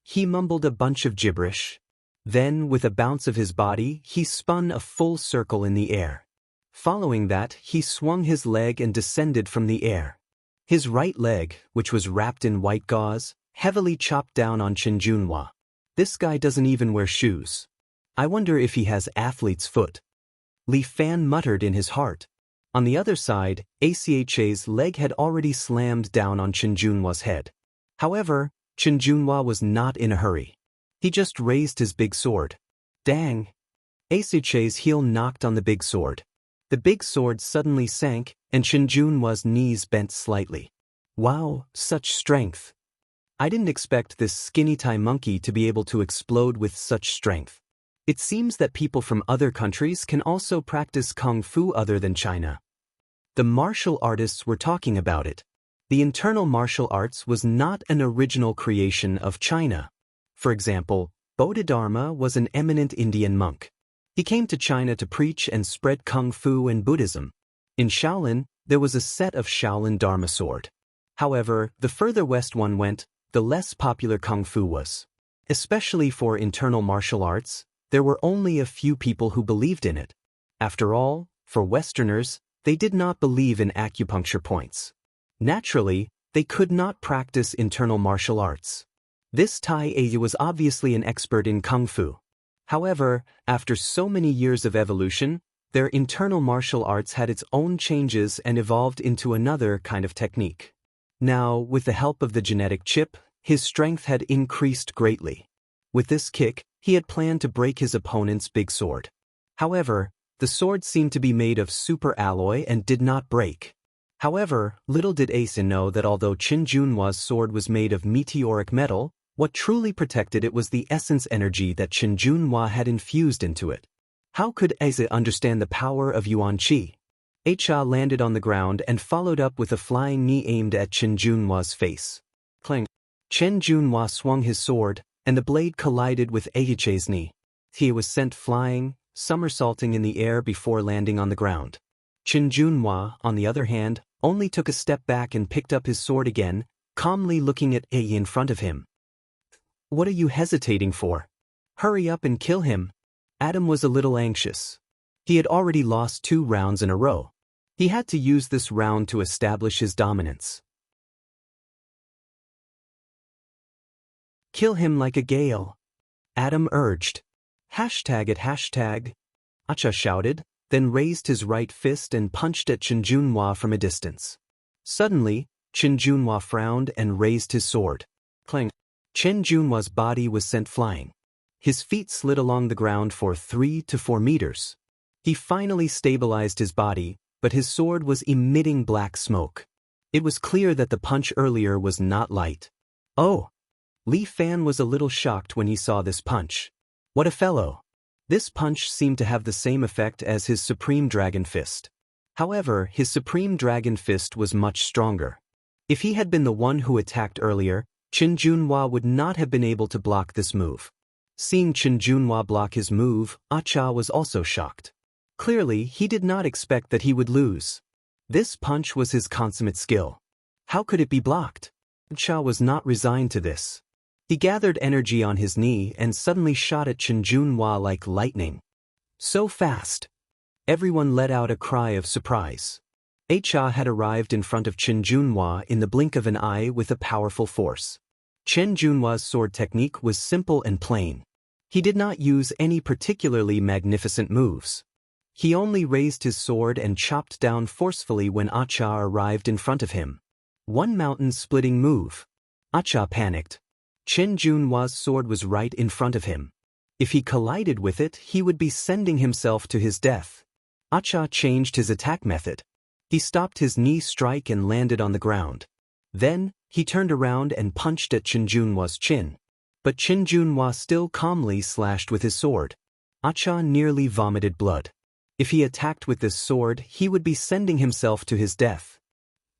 He mumbled a bunch of gibberish. Then, with a bounce of his body, he spun a full circle in the air. Following that, he swung his leg and descended from the air. His right leg, which was wrapped in white gauze, heavily chopped down on Chen Junhua. This guy doesn't even wear shoes. I wonder if he has athlete's foot. Li Fan muttered in his heart. On the other side, Acha's leg had already slammed down on Chen Junhua's head. However, Chen Junhua was not in a hurry. He just raised his big sword. Dang! Acha's heel knocked on the big sword. The big sword suddenly sank, and Chen Junhua's knees bent slightly. Wow, such strength! I didn't expect this skinny Thai monkey to be able to explode with such strength. It seems that people from other countries can also practice kung fu other than China. The martial artists were talking about it. The internal martial arts was not an original creation of China. For example, Bodhidharma was an eminent Indian monk. He came to China to preach and spread kung fu and Buddhism. In Shaolin, there was a set of Shaolin Dharma sword. However, the further west one went, the less popular kung fu was. Especially for internal martial arts, there were only a few people who believed in it. After all, for Westerners, they did not believe in acupuncture points. Naturally, they could not practice internal martial arts. This Thai Aya was obviously an expert in kung fu. However, after so many years of evolution, their internal martial arts had its own changes and evolved into another kind of technique. Now, with the help of the genetic chip, his strength had increased greatly. With this kick, he had planned to break his opponent's big sword. However, the sword seemed to be made of super alloy and did not break. However, little did Asa know that although Chen Junhua's sword was made of meteoric metal, what truly protected it was the essence energy that Chen Junhua had infused into it. How could Asa understand the power of Yuan Qi? Acha landed on the ground and followed up with a flying knee aimed at Chen Junhua's face. Clang! Chen Junhua swung his sword, and the blade collided with Acha's knee. He was sent flying, somersaulting in the air before landing on the ground. Chen Junhua, on the other hand, only took a step back and picked up his sword again, calmly looking at Ai in front of him. What are you hesitating for? Hurry up and kill him. Adam was a little anxious. He had already lost 2 rounds in a row. He had to use this round to establish his dominance. Kill him like a gale. Adam urged. Hashtag it hashtag. Acha shouted, then raised his right fist and punched at Chen Junhua from a distance. Suddenly, Chen Junhua frowned and raised his sword. Clang! Chen Junhua's body was sent flying. His feet slid along the ground for 3 to 4 meters. He finally stabilized his body, but his sword was emitting black smoke. It was clear that the punch earlier was not light. Oh! Li Fan was a little shocked when he saw this punch. What a fellow! This punch seemed to have the same effect as his Supreme Dragon Fist. However, his Supreme Dragon Fist was much stronger. If he had been the one who attacked earlier, Chen Junhua would not have been able to block this move. Seeing Chen Junhua block his move, Acha was also shocked. Clearly, he did not expect that he would lose. This punch was his consummate skill. How could it be blocked? Acha was not resigned to this. He gathered energy on his knee and suddenly shot at Chen Junhua like lightning. So fast! Everyone let out a cry of surprise. Acha had arrived in front of Chen Junhua in the blink of an eye with a powerful force. Chen Junhua's sword technique was simple and plain. He did not use any particularly magnificent moves. He only raised his sword and chopped down forcefully when Acha arrived in front of him. One mountain-splitting move. Acha panicked. Chen Junhua's sword was right in front of him. If he collided with it, he would be sending himself to his death. Acha changed his attack method. He stopped his knee strike and landed on the ground. Then, He turned around and punched at Chen Junhua's chin. But Chen Junhua still calmly slashed with his sword. Acha nearly vomited blood. If he attacked with this sword, he would be sending himself to his death.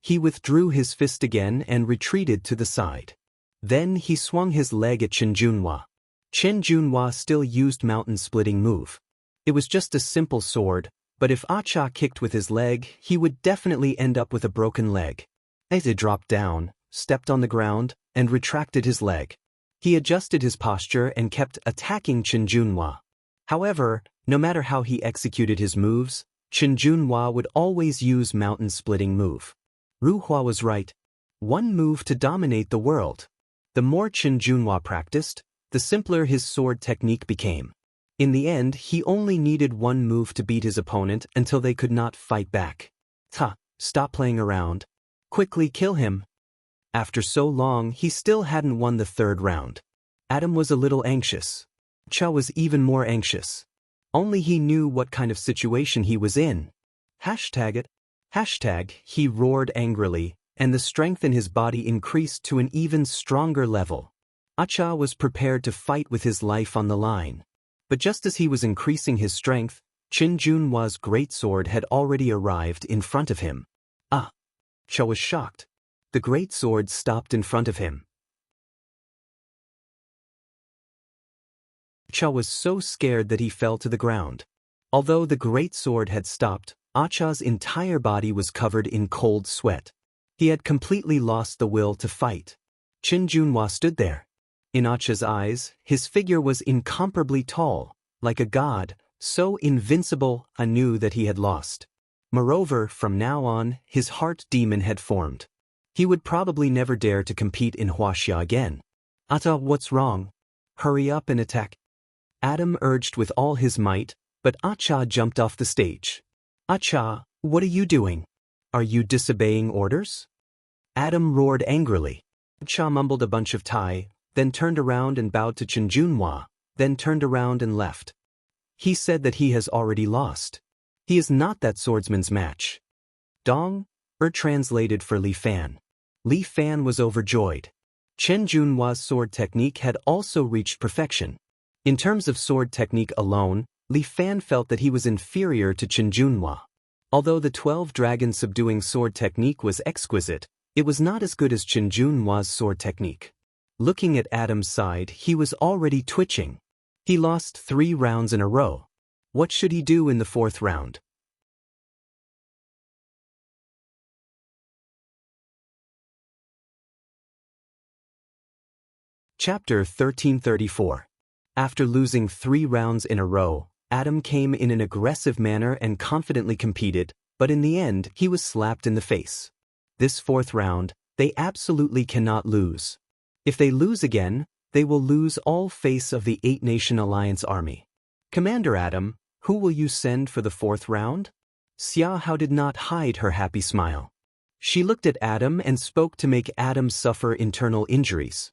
He withdrew his fist again and retreated to the side. Then he swung his leg at Chen Junhua. Chen Junhua still used mountain-splitting move. It was just a simple sword, but if Acha kicked with his leg, he would definitely end up with a broken leg. Aita dropped down, stepped on the ground, and retracted his leg. He adjusted his posture and kept attacking Chen Junhua. However, no matter how he executed his moves, Chen Junhua would always use mountain-splitting move. Ru Hua was right. One move to dominate the world. The more Chen Junhua practiced, the simpler his sword technique became. In the end, he only needed one move to beat his opponent until they could not fight back. Stop playing around. Quickly kill him. After so long, he still hadn't won the third round. Adam was a little anxious. Cha was even more anxious. Only he knew what kind of situation he was in. #it. He roared angrily, and the strength in his body increased to an even stronger level. Acha was prepared to fight with his life on the line. But just as he was increasing his strength, Chen Junhua's greatsword had already arrived in front of him. Cha was shocked. The greatsword stopped in front of him. Cha was so scared that he fell to the ground. Although the greatsword had stopped, Acha's entire body was covered in cold sweat. He had completely lost the will to fight. Chen Junhua stood there. In Acha's eyes, his figure was incomparably tall, like a god, so invincible, I knew that he had lost. Moreover, from now on, his heart demon had formed. He would probably never dare to compete in Huaxia again. Ata, what's wrong? Hurry up and attack. Adam urged with all his might, but Acha jumped off the stage. Acha, what are you doing? Are you disobeying orders? Adam roared angrily. Acha mumbled a bunch of Thai, then turned around and bowed to Chen Junhua, then turned around and left. He said that he has already lost. He is not that swordsman's match. Dong, translated for Li Fan. Li Fan was overjoyed. Chen Junhua's sword technique had also reached perfection. In terms of sword technique alone, Li Fan felt that he was inferior to Chen Junhua. Although the 12 dragon subduing sword technique was exquisite, it was not as good as Chen Junhua's sword technique. Looking at Adam's side, he was already twitching. He lost 3 rounds in a row. What should he do in the 4th round? Chapter 1334. After losing 3 rounds in a row, Adam came in an aggressive manner and confidently competed, but in the end, he was slapped in the face. This 4th round, they absolutely cannot lose. If they lose again, they will lose all face of the 8-Nation Alliance army. Commander Adam, who will you send for the 4th round? Xia Hao did not hide her happy smile. She looked at Adam and spoke to make Adam suffer internal injuries.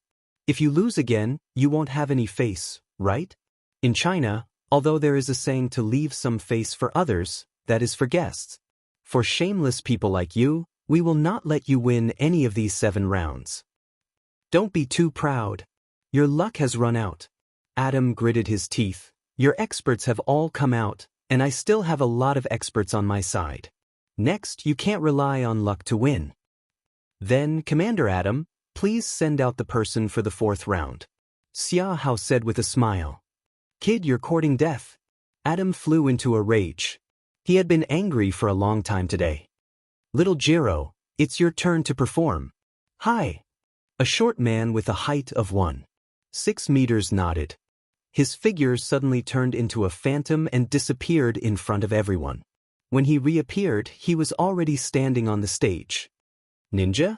If you lose again, you won't have any face, right? In China, although there is a saying to leave some face for others, that is for guests. For shameless people like you, we will not let you win any of these 7 rounds. Don't be too proud. Your luck has run out. Adam gritted his teeth. Your experts have all come out, and I still have a lot of experts on my side. Next, you can't rely on luck to win. Then, Commander Adam, please send out the person for the 4th round. Xia Hao said with a smile. Kid, you're courting death. Adam flew into a rage. He had been angry for a long time today. Little Jiro, it's your turn to perform. Hi. A short man with a height of 1.6 meters nodded. His figure suddenly turned into a phantom and disappeared in front of everyone. When he reappeared, he was already standing on the stage. Ninja?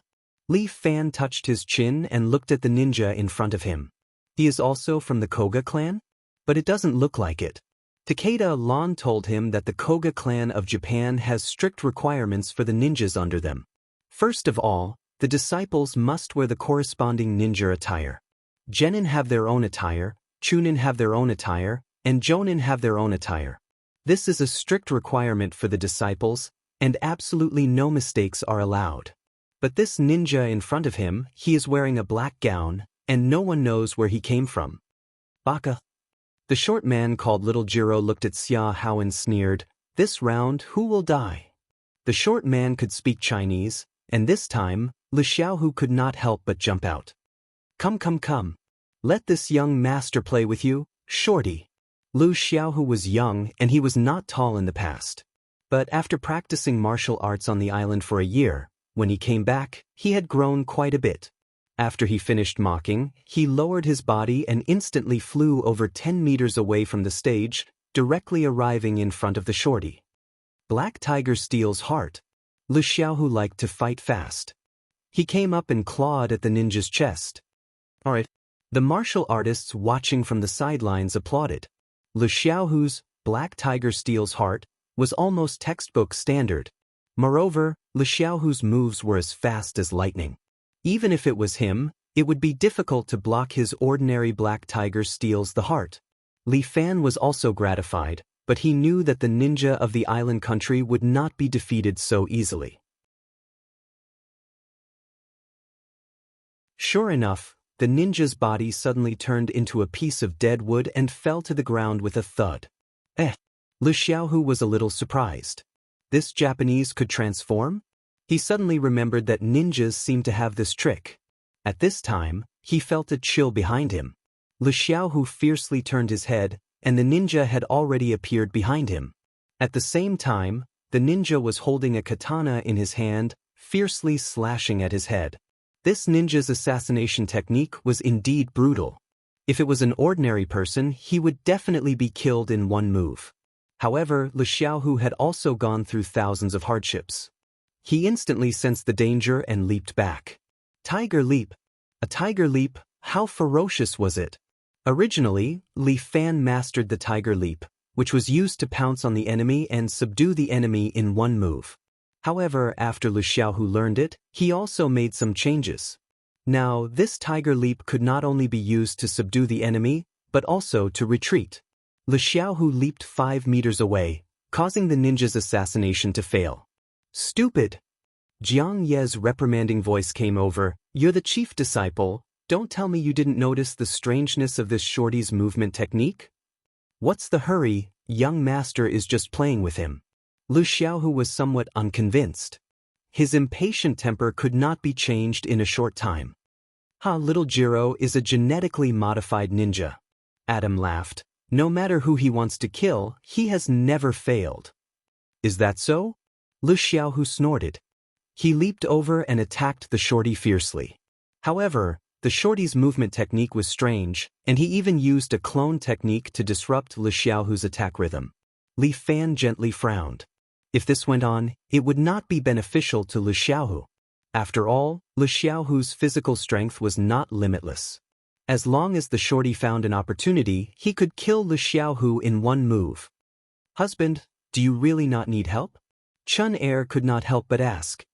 Li Fan touched his chin and looked at the ninja in front of him. He is also from the Koga clan? But it doesn't look like it. Takeda Lon told him that the Koga clan of Japan has strict requirements for the ninjas under them. First of all, the disciples must wear the corresponding ninja attire. Genin have their own attire, Chunin have their own attire, and Jonin have their own attire. This is a strict requirement for the disciples, and absolutely no mistakes are allowed. But this ninja in front of him, he is wearing a black gown, and no one knows where he came from. Baka. The short man called Little Jiro looked at Xia Hao and sneered, "This round, who will die?" The short man could speak Chinese, and this time, Lu Xiaohu could not help but jump out. "Come, come, come. Let this young master play with you, shorty." Lu Xiaohu was young and he was not tall in the past. But after practicing martial arts on the island for a year, when he came back, he had grown quite a bit. After he finished mocking, he lowered his body and instantly flew over 10 meters away from the stage, directly arriving in front of the shorty. Black Tiger Steel's heart. Lu Xiaohu liked to fight fast. He came up and clawed at the ninja's chest. "Alright." The martial artists watching from the sidelines applauded. Lu Xiaohu's Black Tiger Steel's heart was almost textbook standard. Moreover, Lu Xiaohu's moves were as fast as lightning. Even if it was him, it would be difficult to block his ordinary Black Tiger Steel's the heart. Li Fan was also gratified, but he knew that the ninja of the island country would not be defeated so easily. Sure enough, the ninja's body suddenly turned into a piece of dead wood and fell to the ground with a thud. Lu Xiaohu was a little surprised. This Japanese could transform? He suddenly remembered that ninjas seemed to have this trick. At this time, he felt a chill behind him. Lu Xiaohu fiercely turned his head, and the ninja had already appeared behind him. At the same time, the ninja was holding a katana in his hand, fiercely slashing at his head. This ninja's assassination technique was indeed brutal. If it was an ordinary person, he would definitely be killed in one move. However, Lu Xiaohu had also gone through thousands of hardships. He instantly sensed the danger and leaped back. Tiger leap. A tiger leap, how ferocious was it? Originally, Li Fan mastered the tiger leap, which was used to pounce on the enemy and subdue the enemy in one move. However, after Lu Xiaohu learned it, he also made some changes. Now, this tiger leap could not only be used to subdue the enemy, but also to retreat. Lu Xiaohu leaped 5 meters away, causing the ninja's assassination to fail. "Stupid!" Jiang Ye's reprimanding voice came over. "You're the chief disciple. Don't tell me you didn't notice the strangeness of this shorty's movement technique? What's the hurry? Young master is just playing with him." Lu Xiaohu was somewhat unconvinced. His impatient temper could not be changed in a short time. Little Jiro is a genetically modified ninja." Adam laughed. "No matter who he wants to kill, he has never failed." "Is that so?" Lu Xiaohu snorted. He leaped over and attacked the shorty fiercely. However, the shorty's movement technique was strange, and he even used a clone technique to disrupt Lu Xiaohu's attack rhythm. Li Fan gently frowned. If this went on, it would not be beneficial to Lu Xiaohu. After all, Lu Xiaohu's physical strength was not limitless. As long as the shorty found an opportunity, he could kill Lu Xiaohu in one move. "Husband, do you really not need help?" Chun Er could not help but ask.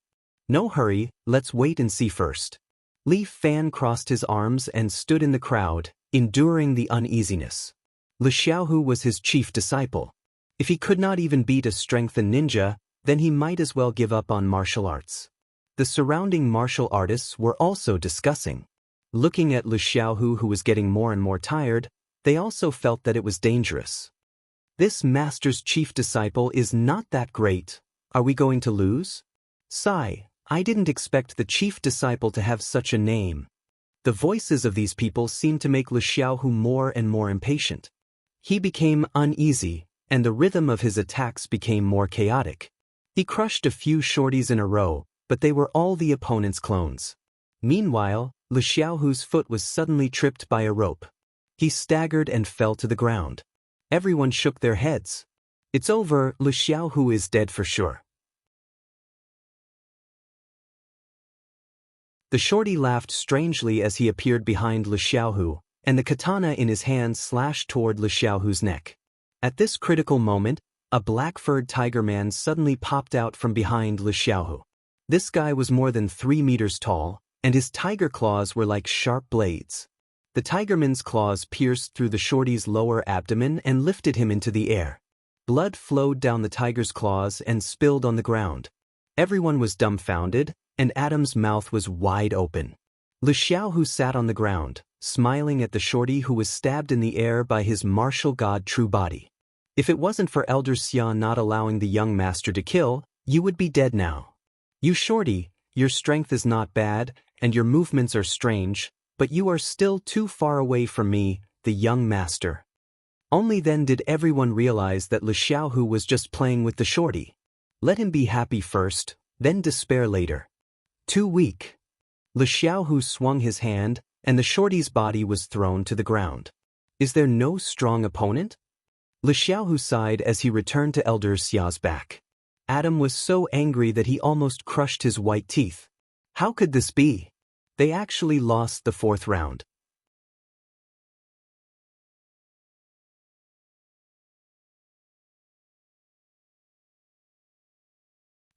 "No hurry, let's wait and see first." Li Fan crossed his arms and stood in the crowd, enduring the uneasiness. Lu Xiaohu was his chief disciple. If he could not even beat a strengthened ninja, then he might as well give up on martial arts. The surrounding martial artists were also discussing. Looking at Lu Xiaohu, who was getting more and more tired, they also felt that it was dangerous. "This master's chief disciple is not that great. Are we going to lose?" "Sigh, I didn't expect the chief disciple to have such a name." The voices of these people seemed to make Lu Xiaohu more and more impatient. He became uneasy, and the rhythm of his attacks became more chaotic. He crushed a few shorties in a row, but they were all the opponent's clones. Meanwhile, Lu Xiaohu's foot was suddenly tripped by a rope. He staggered and fell to the ground. Everyone shook their heads. "It's over, Lu Xiaohu is dead for sure." The shorty laughed strangely as he appeared behind Lu Xiaohu, and the katana in his hand slashed toward Lu Xiaohu's neck. At this critical moment, a black-furred tiger man suddenly popped out from behind Lu Xiaohu. This guy was more than 3 meters tall, and his tiger claws were like sharp blades. The tigerman's claws pierced through the shorty's lower abdomen and lifted him into the air. Blood flowed down the tiger's claws and spilled on the ground. Everyone was dumbfounded, and Adam's mouth was wide open. Li Xiaohu sat on the ground, smiling at the shorty who was stabbed in the air by his martial god true body. If it wasn't for Elder Xia not allowing the young master to kill, you would be dead now. You shorty, your strength is not bad, and your movements are strange, but you are still too far away from me, the young master. Only then did everyone realize that Li Xiaohu was just playing with the shorty. Let him be happy first, then despair later. Too weak. Li Xiaohu swung his hand, and the shorty's body was thrown to the ground. Is there no strong opponent? Li Xiaohu sighed as he returned to Elder Xia's back. Adam was so angry that he almost crushed his white teeth. How could this be? They actually lost the fourth round.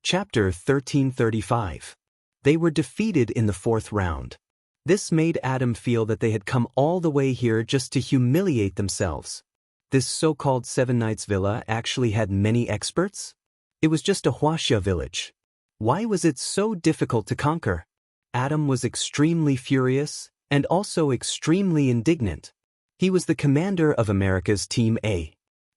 Chapter 1335. They were defeated in the fourth round. This made Adam feel that they had come all the way here just to humiliate themselves. This so-called Seven Knights Villa actually had many experts? It was just a Huaxia village. Why was it so difficult to conquer? Adam was extremely furious, and also extremely indignant. He was the commander of America's Team A.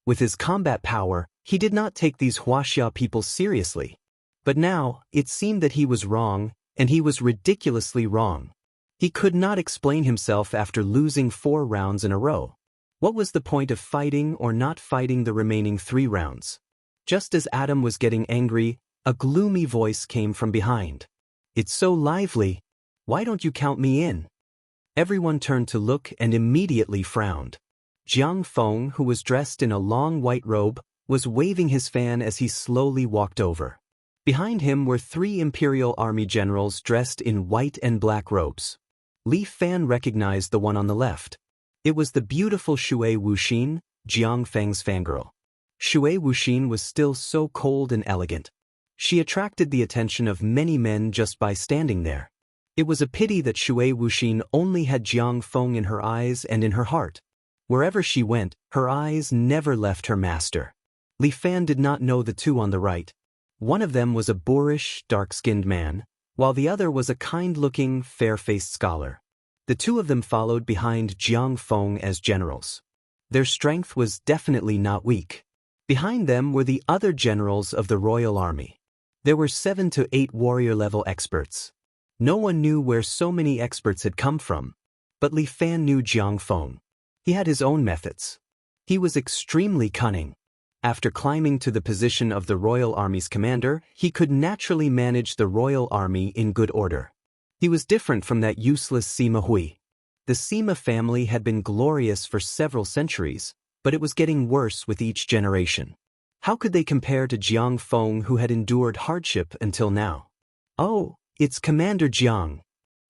With his combat power, he did not take these Huaxia people seriously. But now, it seemed that he was wrong, and he was ridiculously wrong. He could not explain himself after losing 4 rounds in a row. What was the point of fighting or not fighting the remaining 3 rounds? Just as Adam was getting angry, a gloomy voice came from behind. It's so lively. Why don't you count me in? Everyone turned to look and immediately frowned. Jiang Feng, who was dressed in a long white robe, was waving his fan as he slowly walked over. Behind him were 3 Imperial Army generals dressed in white and black robes. Li Fan recognized the one on the left. It was the beautiful Shui Wuxin, Jiang Feng's fangirl. Shui Wuxin was still so cold and elegant. She attracted the attention of many men just by standing there. It was a pity that Shui Wuxin only had Jiang Feng in her eyes and in her heart. Wherever she went, her eyes never left her master. Li Fan did not know the 2 on the right. One of them was a boorish, dark-skinned man, while the other was a kind-looking, fair-faced scholar. The 2 of them followed behind Jiang Feng as generals. Their strength was definitely not weak. Behind them were the other generals of the Royal Army. There were 7 to 8 warrior-level experts. No one knew where so many experts had come from, but Li Fan knew Jiang Feng. He had his own methods. He was extremely cunning. After climbing to the position of the Royal Army's commander, he could naturally manage the Royal Army in good order. He was different from that useless Sima Hui. The Sima family had been glorious for several centuries, but it was getting worse with each generation. How could they compare to Jiang Feng, who had endured hardship until now? Oh, it's Commander Jiang.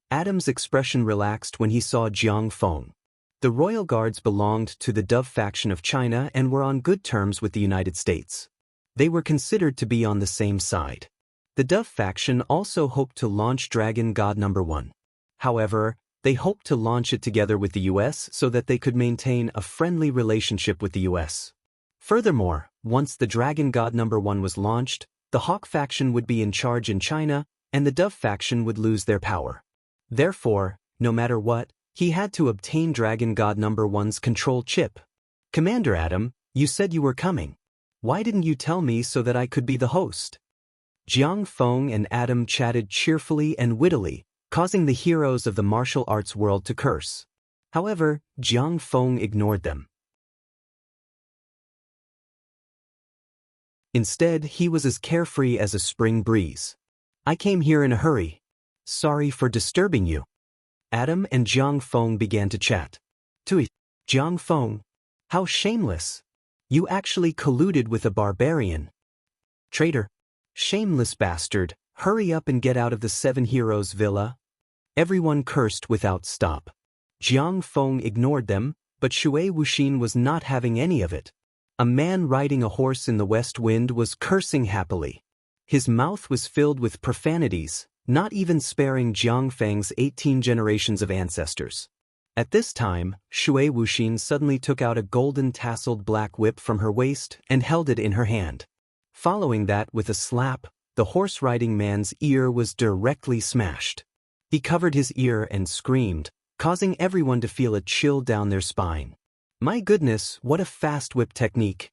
Adam's expression relaxed when he saw Jiang Feng. The Royal Guards belonged to the Dove faction of China and were on good terms with the United States. They were considered to be on the same side. The Dove faction also hoped to launch Dragon God No. 1. However, they hoped to launch it together with the US so that they could maintain a friendly relationship with the US. Furthermore, once the Dragon God No. 1 was launched, the Hawk faction would be in charge in China, and the Dove faction would lose their power. Therefore, no matter what, he had to obtain Dragon God No. 1's control chip. Commander Adam, you said you were coming. Why didn't you tell me so that I could be the host? Jiang Feng and Adam chatted cheerfully and wittily, causing the heroes of the martial arts world to curse. However, Jiang Feng ignored them. Instead, he was as carefree as a spring breeze. I came here in a hurry. Sorry for disturbing you. Adam and Jiang Feng began to chat. Tui, Jiang Feng, how shameless. You actually colluded with a barbarian. Traitor. Shameless bastard, hurry up and get out of the 7 Heroes Villa. Everyone cursed without stop. Jiang Feng ignored them, but Shui Wuxin was not having any of it. A man riding a horse in the west wind was cursing happily. His mouth was filled with profanities, not even sparing Jiang Feng's 18 generations of ancestors. At this time, Shui Wuxin suddenly took out a golden tasseled black whip from her waist and held it in her hand. Following that with a slap, the horse-riding man's ear was directly smashed. He covered his ear and screamed, causing everyone to feel a chill down their spine. My goodness, what a fast whip technique.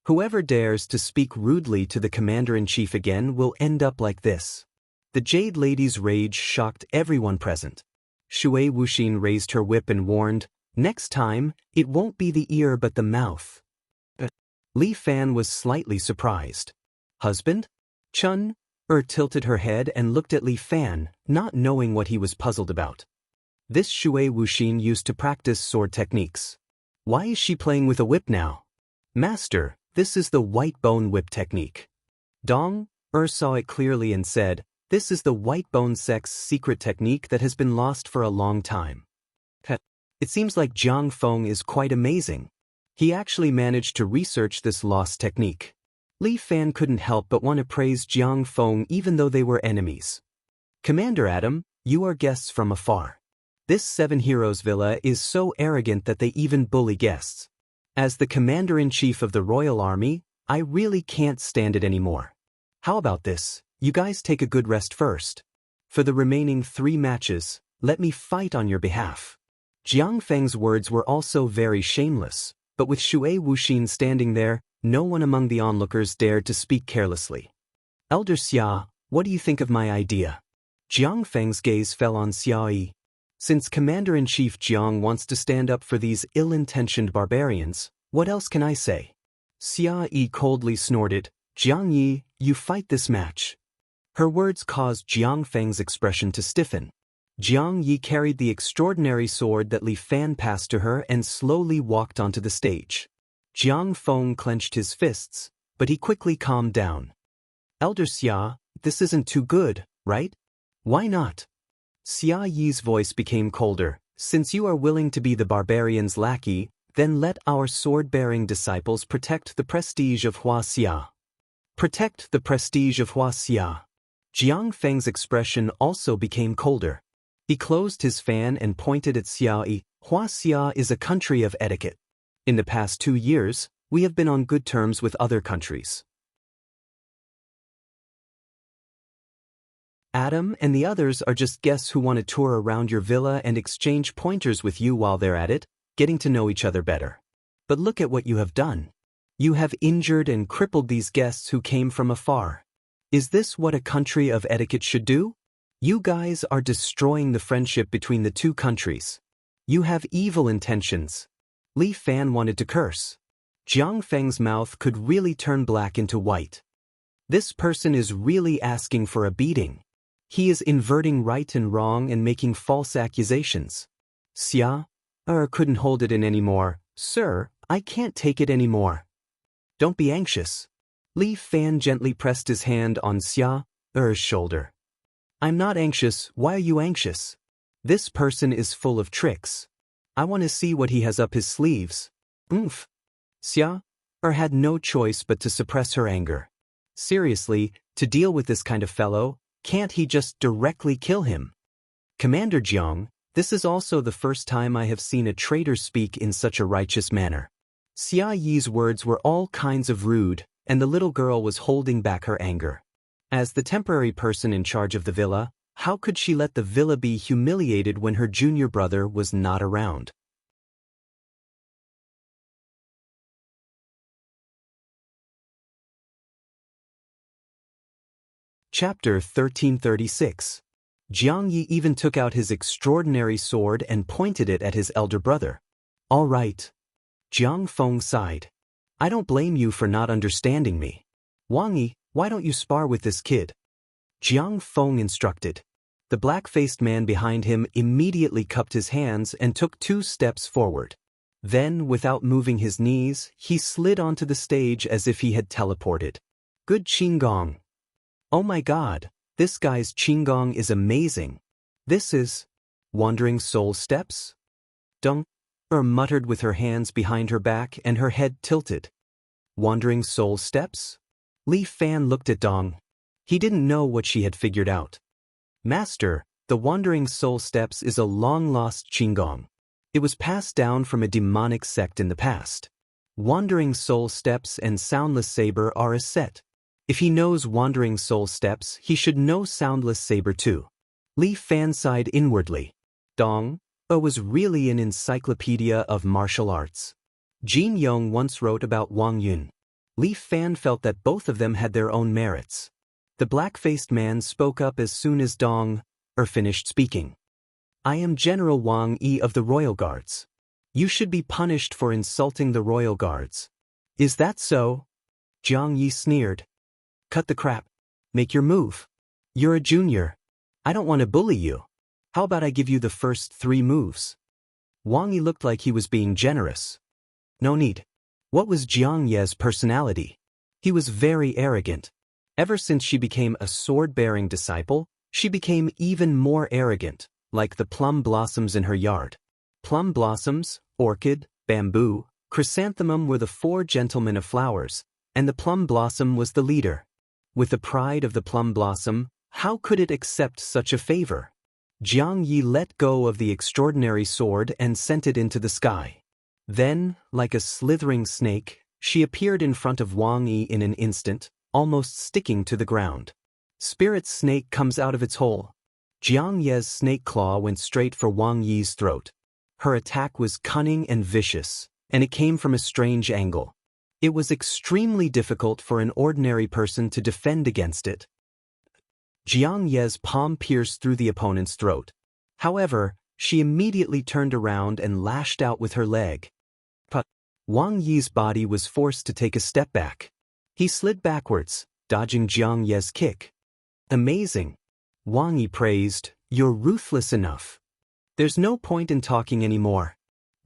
Whoever dares to speak rudely to the commander-in-chief again will end up like this. The Jade Lady's rage shocked everyone present. Shui Wuxin raised her whip and warned, "Next time, it won't be the ear but the mouth." Li Fan was slightly surprised. Husband? Chun? Tilted her head and looked at Li Fan, not knowing what he was puzzled about. This Shui Wuxin used to practice sword techniques. Why is she playing with a whip now? Master, this is the white bone whip technique. Dong saw it clearly and said, "This is the white bone sect's secret technique that has been lost for a long time." It seems like Jiang Feng is quite amazing. He actually managed to research this lost technique. Li Fan couldn't help but want to praise Jiang Feng even though they were enemies. Commander Adam, you are guests from afar. This Seven Heroes villa is so arrogant that they even bully guests. As the commander-in-chief of the royal army, I really can't stand it anymore. How about this? You guys take a good rest first. For the remaining 3 matches, let me fight on your behalf. Jiang Feng's words were also very shameless, but with Shui Wuxin standing there, no one among the onlookers dared to speak carelessly. Elder Xia, what do you think of my idea? Jiang Feng's gaze fell on Xia Yi. Since Commander-in-Chief Jiang wants to stand up for these ill-intentioned barbarians, what else can I say? Xia Yi coldly snorted, "Jiang Yi, you fight this match." Her words caused Jiang Feng's expression to stiffen. Jiang Yi carried the extraordinary sword that Li Fan passed to her and slowly walked onto the stage. Jiang Feng clenched his fists, but he quickly calmed down. Elder Xia, this isn't too good, right? Why not? Xia Yi's voice became colder. Since you are willing to be the barbarian's lackey, then let our sword-bearing disciples protect the prestige of Hua Xia. Protect the prestige of Hua Xia. Jiang Feng's expression also became colder. He closed his fan and pointed at Xia Yi. Hua Xia is a country of etiquette. In the past 2 years, we have been on good terms with other countries. Adam and the others are just guests who want to tour around your villa and exchange pointers with you while they're at it, getting to know each other better. But look at what you have done. You have injured and crippled these guests who came from afar. Is this what a country of etiquette should do? You guys are destroying the friendship between the 2 countries. You have evil intentions. Li Fan wanted to curse. Jiang Feng's mouth could really turn black into white. This person is really asking for a beating. He is inverting right and wrong and making false accusations. Xia couldn't hold it in anymore. Sir, I can't take it anymore. Don't be anxious. Li Fan gently pressed his hand on Xia's shoulder. I'm not anxious. Why are you anxious? This person is full of tricks. I want to see what he has up his sleeves. Oomph. Xia had no choice but to suppress her anger. Seriously, to deal with this kind of fellow, can't he just directly kill him? Commander Jiang, this is also the first time I have seen a traitor speak in such a righteous manner. Xia Yi's words were all kinds of rude, and the little girl was holding back her anger. As the temporary person in charge of the villa, how could she let the villa be humiliated when her junior brother was not around? Chapter 1336. Jiang Yi even took out his extraordinary sword and pointed it at his elder brother. All right. Jiang Feng sighed. I don't blame you for not understanding me. Wang Yi, why don't you spar with this kid? Jiang Feng instructed. The black-faced man behind him immediately cupped his hands and took 2 steps forward. Then, without moving his knees, he slid onto the stage as if he had teleported. Good Qinggong. Oh my god, this guy's Qinggong is amazing. This is Wandering Soul Steps? Dong muttered with her hands behind her back and her head tilted. Wandering Soul Steps? Li Fan looked at Dong. He didn't know what she had figured out. Master, the Wandering Soul Steps is a long-lost Qinggong. It was passed down from a demonic sect in the past. Wandering Soul Steps and Soundless Saber are a set. If he knows wandering soul steps, he should know soundless saber too. Li Fan sighed inwardly. Dong was really an encyclopedia of martial arts. Jin Yong once wrote about Wang Yun. Li Fan felt that both of them had their own merits. The black-faced man spoke up as soon as Dong finished speaking. I am General Wang Yi of the Royal Guards. You should be punished for insulting the Royal Guards. Is that so? Jiang Yi sneered. Cut the crap. Make your move. You're a junior. I don't want to bully you. How about I give you the first 3 moves? Wang Yi looked like he was being generous. No need. What was Jiang Ye's personality? He was very arrogant. Ever since she became a sword-bearing disciple, she became even more arrogant, like the plum blossoms in her yard. Plum blossoms, orchid, bamboo, chrysanthemum were the 4 gentlemen of flowers, and the plum blossom was the leader. With the pride of the plum blossom, how could it accept such a favor? Jiang Yi let go of the extraordinary sword and sent it into the sky. Then, like a slithering snake, she appeared in front of Wang Yi in an instant, almost sticking to the ground. Spirit snake comes out of its hole. Jiang Ye's snake claw went straight for Wang Yi's throat. Her attack was cunning and vicious, and it came from a strange angle. It was extremely difficult for an ordinary person to defend against it. Jiang Ye's palm pierced through the opponent's throat. However, she immediately turned around and lashed out with her leg. But Wang Yi's body was forced to take a step back. He slid backwards, dodging Jiang Ye's kick. Amazing. Wang Yi praised, you're ruthless enough. There's no point in talking anymore.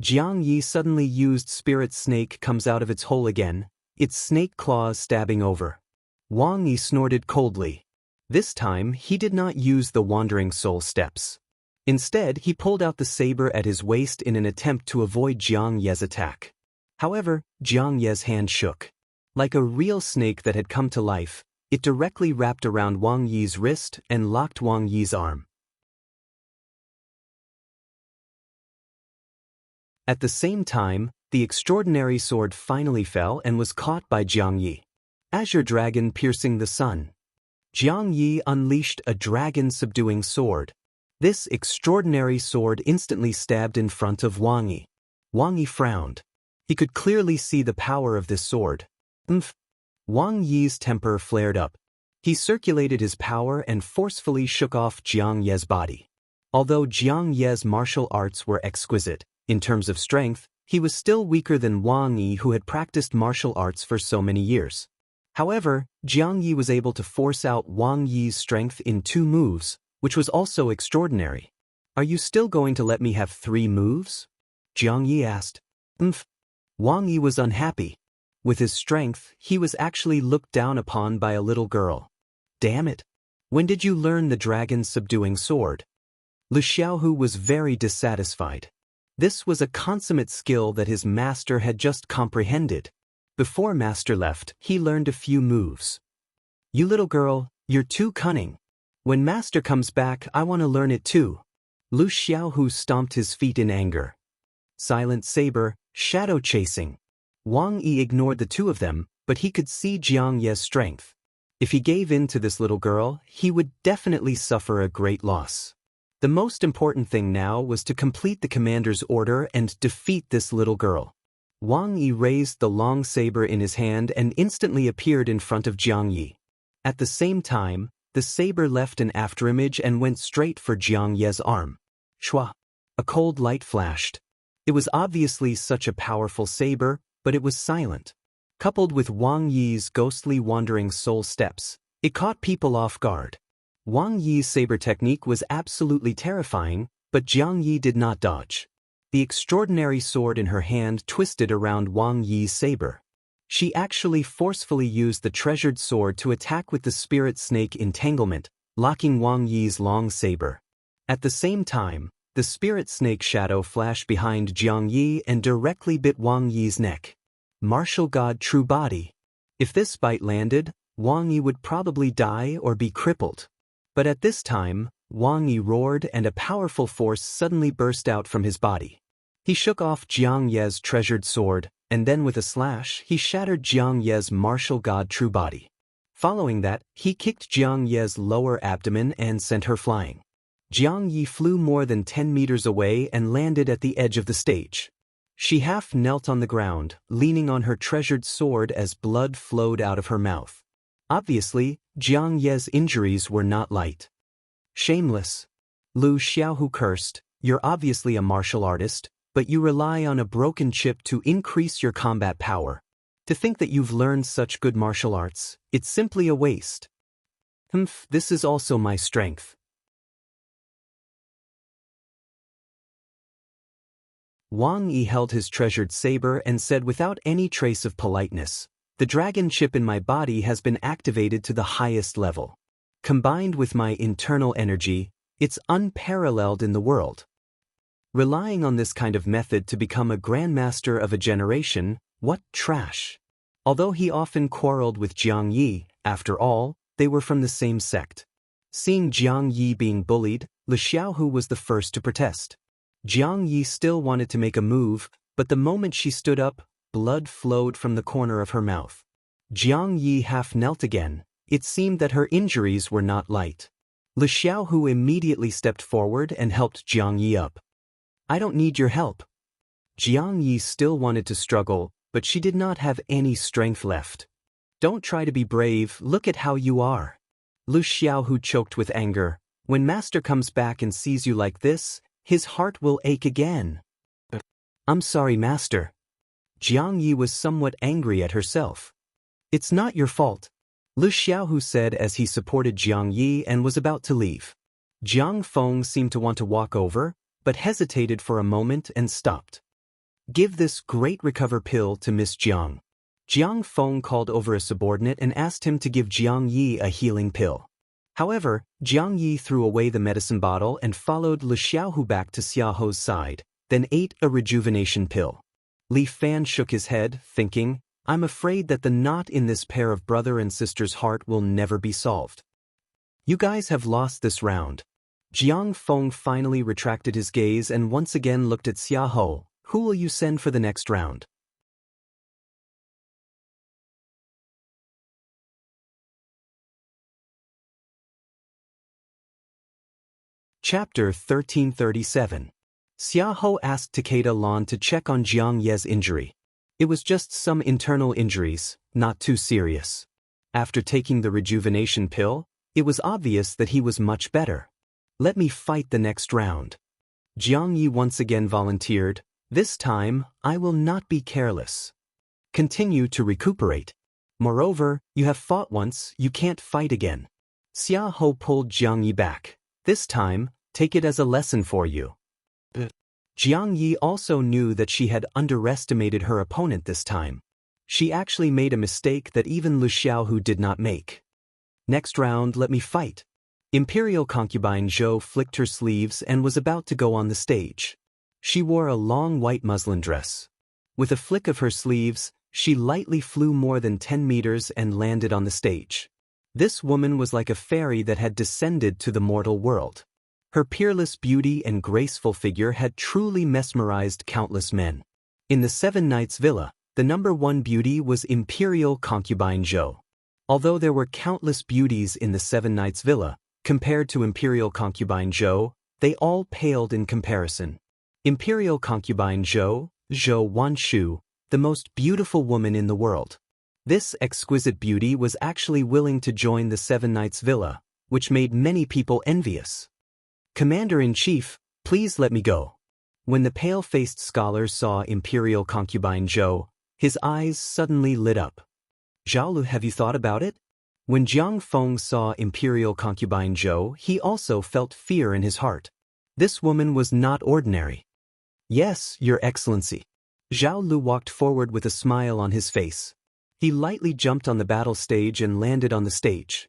Jiang Yi suddenly used Spirit Snake comes out of its hole again, its snake claws stabbing over. Wang Yi snorted coldly. This time, he did not use the Wandering Soul steps. Instead, he pulled out the saber at his waist in an attempt to avoid Jiang Ye's attack. However, Jiang Ye's hand shook. Like a real snake that had come to life, it directly wrapped around Wang Yi's wrist and locked Wang Yi's arm. At the same time, the extraordinary sword finally fell and was caught by Jiang Yi. Azure Dragon piercing the sun. Jiang Yi unleashed a dragon-subduing sword. This extraordinary sword instantly stabbed in front of Wang Yi. Wang Yi frowned. He could clearly see the power of this sword. Wang Yi's temper flared up. He circulated his power and forcefully shook off Jiang Ye's body. Although Jiang Ye's martial arts were exquisite, in terms of strength, he was still weaker than Wang Yi, who had practiced martial arts for so many years. However, Jiang Yi was able to force out Wang Yi's strength in 2 moves, which was also extraordinary. Are you still going to let me have 3 moves? Jiang Yi asked. Wang Yi was unhappy. With his strength, he was actually looked down upon by a little girl. Damn it! When did you learn the dragon-subduing sword? Lu Xiaohu was very dissatisfied. This was a consummate skill that his master had just comprehended. Before master left, he learned a few moves. You little girl, you're too cunning. When master comes back, I want to learn it too. Lu Xiaohu stomped his feet in anger. Silent saber, shadow chasing. Wang Yi ignored the 2 of them, but he could see Jiang Ye's strength. If he gave in to this little girl, he would definitely suffer a great loss. The most important thing now was to complete the commander's order and defeat this little girl. Wang Yi raised the long saber in his hand and instantly appeared in front of Jiang Yi. At the same time, the saber left an afterimage and went straight for Jiang Ye's arm. Shua! A cold light flashed. It was obviously such a powerful saber, but it was silent. Coupled with Wang Yi's ghostly wandering soul steps, it caught people off guard. Wang Yi's saber technique was absolutely terrifying, but Jiang Yi did not dodge. The extraordinary sword in her hand twisted around Wang Yi's saber. She actually forcefully used the treasured sword to attack with the spirit snake entanglement, locking Wang Yi's long saber. At the same time, the spirit snake shadow flashed behind Jiang Yi and directly bit Wang Yi's neck. Martial God True Body. If this bite landed, Wang Yi would probably die or be crippled. But at this time, Wang Yi roared and a powerful force suddenly burst out from his body. He shook off Jiang Ye's treasured sword, and then with a slash, he shattered Jiang Ye's martial God True Body. Following that, he kicked Jiang Ye's lower abdomen and sent her flying. Jiang Yi flew more than 10 meters away and landed at the edge of the stage. She half knelt on the ground, leaning on her treasured sword as blood flowed out of her mouth. Obviously, Jiang Ye's injuries were not light. Shameless. Lu Xiaohu cursed, "You're obviously a martial artist, but you rely on a broken chip to increase your combat power. To think that you've learned such good martial arts, it's simply a waste." This is also my strength. Wang Yi held his treasured saber and said without any trace of politeness, "The dragon chip in my body has been activated to the highest level. Combined with my internal energy, it's unparalleled in the world. Relying on this kind of method to become a grandmaster of a generation, what trash." Although he often quarreled with Jiang Yi, after all, they were from the same sect. Seeing Jiang Yi being bullied, Lu Xiaohu was the first to protest. Jiang Yi still wanted to make a move, but the moment she stood up, blood flowed from the corner of her mouth. Jiang Yi half knelt again. It seemed that her injuries were not light. Lu Xiaohu immediately stepped forward and helped Jiang Yi up. "I don't need your help." Jiang Yi still wanted to struggle, but she did not have any strength left. "Don't try to be brave, look at how you are." Lu Xiaohu choked with anger. "When Master comes back and sees you like this, his heart will ache again." "I'm sorry, Master." Jiang Yi was somewhat angry at herself. "It's not your fault," Lu Xiaohu said as he supported Jiang Yi and was about to leave. Jiang Feng seemed to want to walk over, but hesitated for a moment and stopped. "Give this great recover pill to Miss Jiang." Jiang Feng called over a subordinate and asked him to give Jiang Yi a healing pill. However, Jiang Yi threw away the medicine bottle and followed Lu Xiaohu back to Xiaohu's side, then ate a rejuvenation pill. Li Fan shook his head, thinking, "I'm afraid that the knot in this pair of brother and sister's heart will never be solved. You guys have lost this round." Jiang Feng finally retracted his gaze and once again looked at Xiaohu. "Who will you send for the next round?" Chapter 1337. Xiaohu asked Takeda Lan to check on Jiang Ye's injury. It was just some internal injuries, not too serious. After taking the rejuvenation pill, it was obvious that he was much better. "Let me fight the next round." Jiang Yi once again volunteered. "This time, I will not be careless. Continue to recuperate. Moreover, you have fought once, you can't fight again." Xiaohu pulled Jiang Yi back. "This time, take it as a lesson for you." Jiang Yi also knew that she had underestimated her opponent this time. She actually made a mistake that even Lu Xiaohu did not make. "Next round, let me fight." Imperial concubine Zhou flicked her sleeves and was about to go on the stage. She wore a long white muslin dress. With a flick of her sleeves, she lightly flew more than 10 meters and landed on the stage. This woman was like a fairy that had descended to the mortal world. Her peerless beauty and graceful figure had truly mesmerized countless men. In the Seven Knights Villa, the #1 beauty was Imperial concubine Zhou. Although there were countless beauties in the Seven Knights Villa, compared to Imperial concubine Zhou, they all paled in comparison. Imperial concubine Zhou, Zhou Wanshu, the most beautiful woman in the world. This exquisite beauty was actually willing to join the Seven Knights Villa, which made many people envious. "Commander-in-Chief, please let me go." When the pale-faced scholar saw Imperial concubine Zhou, his eyes suddenly lit up. "Zhao, have you thought about it?" When Jiang Feng saw Imperial concubine Zhou, he also felt fear in his heart. This woman was not ordinary. "Yes, Your Excellency." Zhao Lu walked forward with a smile on his face. He lightly jumped on the battle stage and landed on the stage.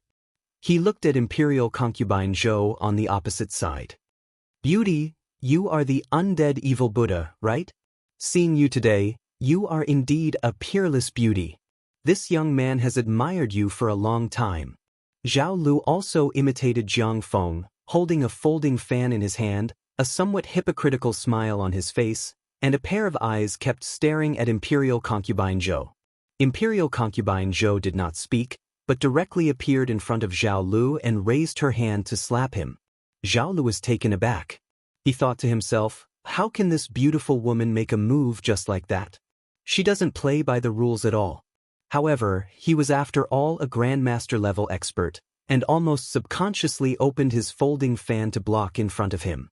He looked at Imperial concubine Zhou on the opposite side. "Beauty, you are the undead evil Buddha, right? Seeing you today, you are indeed a peerless beauty. This young man has admired you for a long time." Zhao Lu also imitated Jiang Feng, holding a folding fan in his hand, a somewhat hypocritical smile on his face, and a pair of eyes kept staring at Imperial concubine Zhou. Imperial concubine Zhou did not speak, but directly appeared in front of Zhao Lu and raised her hand to slap him. Zhao Lu was taken aback. He thought to himself, how can this beautiful woman make a move just like that? She doesn't play by the rules at all. However, he was after all a Grandmaster-level expert, and almost subconsciously opened his folding fan to block in front of him.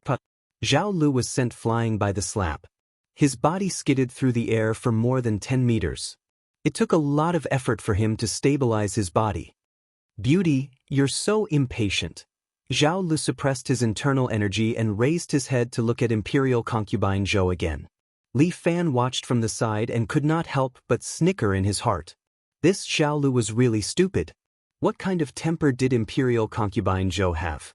But Zhao Lu was sent flying by the slap. His body skidded through the air for more than 10 meters. It took a lot of effort for him to stabilize his body. Beauty, you're so impatient. Zhao Lu suppressed his internal energy and raised his head to look at Imperial concubine Zhou again. Li Fan watched from the side and could not help but snicker in his heart. This Zhao Lu was really stupid. What kind of temper did Imperial concubine Zhou have?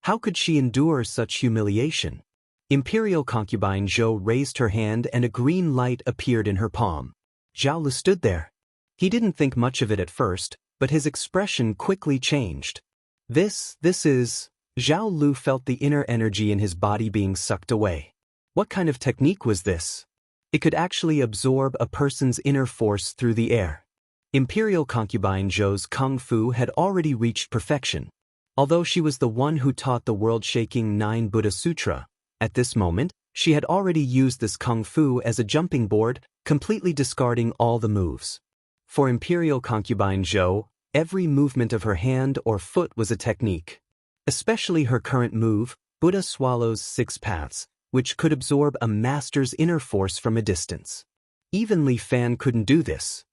How could she endure such humiliation? Imperial concubine Zhou raised her hand and a green light appeared in her palm. Zhao Lu stood there. He didn't think much of it at first, but his expression quickly changed. This is... Zhao Lu felt the inner energy in his body being sucked away. What kind of technique was this? It could actually absorb a person's inner force through the air. Imperial concubine Zhou's kung fu had already reached perfection. Although she was the one who taught the world-shaking 9 Buddha Sutra, at this moment, she had already used this kung fu as a jumping board, completely discarding all the moves. For Imperial concubine Zhou, every movement of her hand or foot was a technique. Especially her current move, Buddha swallows 6 paths, which could absorb a master's inner force from a distance. Even Li Fan couldn't do this.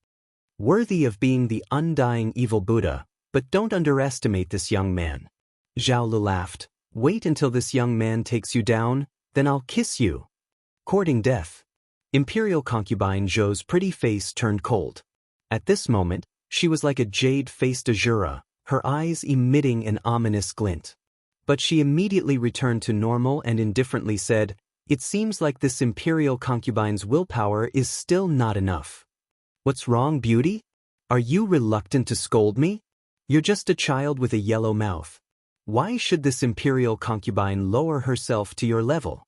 Worthy of being the undying evil Buddha, but don't underestimate this young man. Zhao Lu laughed. Wait until this young man takes you down, then I'll kiss you. Courting death. Imperial concubine Zhou's pretty face turned cold. At this moment, she was like a jade-faced Azura, her eyes emitting an ominous glint. But she immediately returned to normal and indifferently said, "It seems like this Imperial concubine's willpower is still not enough." "What's wrong, beauty? Are you reluctant to scold me? You're just a child with a yellow mouth. Why should this Imperial concubine lower herself to your level?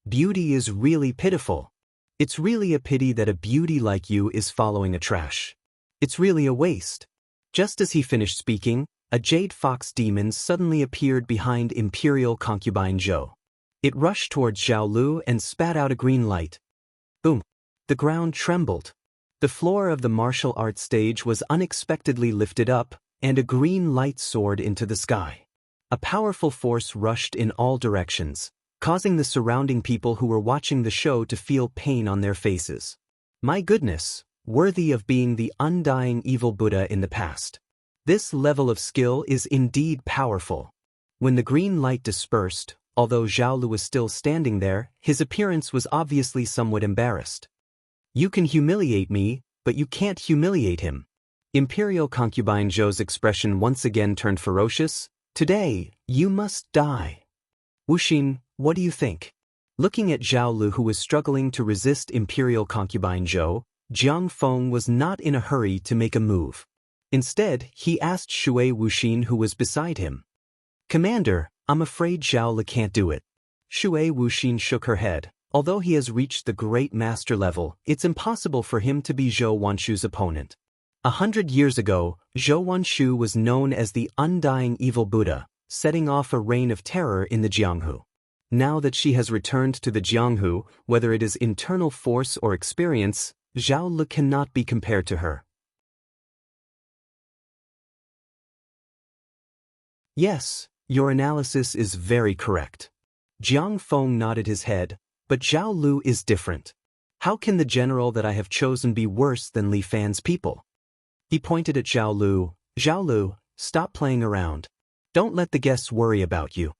Beauty is really pitiful. It's really a pity that a beauty like you is following a trash. It's really a waste." Just as he finished speaking, a jade fox demon suddenly appeared behind Imperial concubine Zhou. It rushed towards Zhao Lu and spat out a green light. Boom! The ground trembled. The floor of the martial arts stage was unexpectedly lifted up, and a green light soared into the sky. A powerful force rushed in all directions, causing the surrounding people who were watching the show to feel pain on their faces. My goodness! Worthy of being the undying evil Buddha in the past. This level of skill is indeed powerful. When the green light dispersed, although Zhao Lu was still standing there, his appearance was obviously somewhat embarrassed. "You can humiliate me, but you can't humiliate him." Imperial concubine Zhou's expression once again turned ferocious. "Today, you must die." "Wuxin, what do you think?" Looking at Zhao Lu, who was struggling to resist Imperial concubine Zhou, Jiang Feng was not in a hurry to make a move. Instead, he asked Shui Wuxin, who was beside him. "Commander, I'm afraid Zhao Lu can't do it." Shui Wuxin shook her head. Although he has reached the great master level, it's impossible for him to be Zhou Wanshu's opponent. 100 years ago, Zhou Wanshu was known as the undying evil Buddha, setting off a reign of terror in the Jianghu. Now that she has returned to the Jianghu, whether it is internal force or experience, Zhao Lu cannot be compared to her. Yes, your analysis is very correct. Jiang Feng nodded his head, but Zhao Lu is different. How can the general that I have chosen be worse than Li Fan's people? He pointed at Zhao Lu. "Zhao Lu, stop playing around. Don't let the guests worry about you."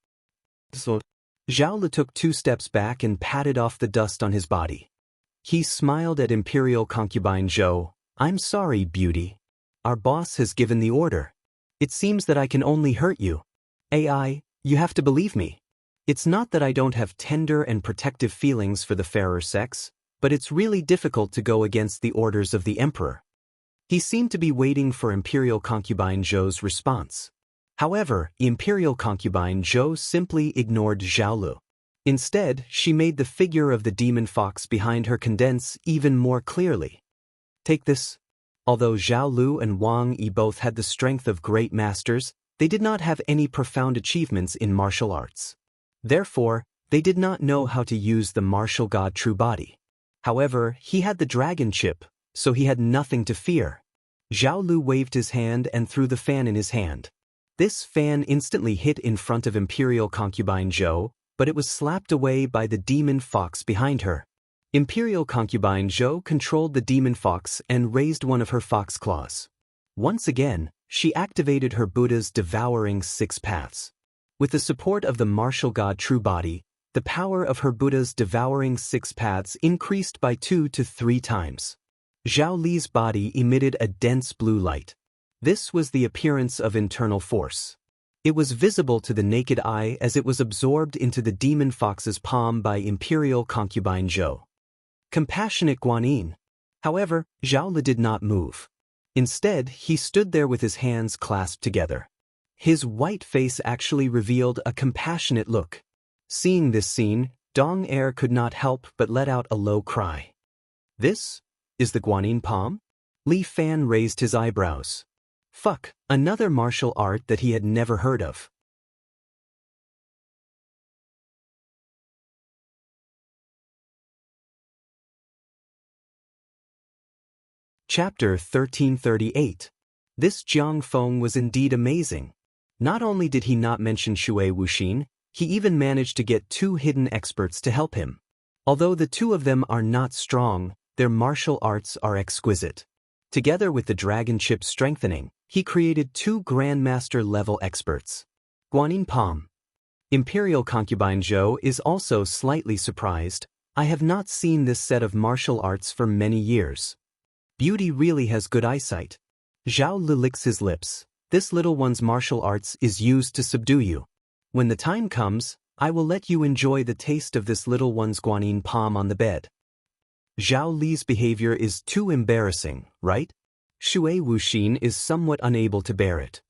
So, Zhao Lu took 2 steps back and patted off the dust on his body. He smiled at Imperial concubine Zhou. "I'm sorry, beauty. Our boss has given the order. It seems that I can only hurt you. AI, you have to believe me. It's not that I don't have tender and protective feelings for the fairer sex, but it's really difficult to go against the orders of the emperor." He seemed to be waiting for Imperial concubine Zhou's response. However, Imperial concubine Zhou simply ignored Zhao Lu. Instead, she made the figure of the demon fox behind her condense even more clearly. Take this. Although Zhao Lu and Wang Yi both had the strength of great masters, they did not have any profound achievements in martial arts. Therefore, they did not know how to use the martial god true body. However, he had the dragon chip, so he had nothing to fear. Zhao Lu waved his hand and threw the fan in his hand. This fan instantly hit in front of Imperial Concubine Zhou, but it was slapped away by the demon fox behind her. Imperial Concubine Zhou controlled the demon fox and raised one of her fox claws. Once again, she activated her Buddha's devouring 6 paths. With the support of the martial god true body, the power of her Buddha's devouring 6 paths increased by 2 to 3 times. Zhao Li's body emitted a dense blue light. This was the appearance of internal force. It was visible to the naked eye as it was absorbed into the demon fox's palm by Imperial Concubine Zhou. Compassionate Guanyin. However, Zhao Li did not move. Instead, he stood there with his hands clasped together. His white face actually revealed a compassionate look. Seeing this scene, Dong Er could not help but let out a low cry. This is the Guanyin palm? Li Fan raised his eyebrows. Fuck, another martial art that he had never heard of. Chapter 1338. This Jiang Feng was indeed amazing. Not only did he not mention Shui Wuxin, he even managed to get 2 hidden experts to help him. Although the 2 of them are not strong, their martial arts are exquisite. Together with the dragon chip strengthening, he created 2 Grandmaster-level experts. Guanyin Palm. Imperial Concubine Zhou is also slightly surprised. I have not seen this set of martial arts for many years. Beauty really has good eyesight. Zhao Li licks his lips. This little one's martial arts is used to subdue you. When the time comes, I will let you enjoy the taste of this little one's Guanyin palm on the bed. Zhao Li's behavior is too embarrassing, right? Shui Wuxin is somewhat unable to bear it.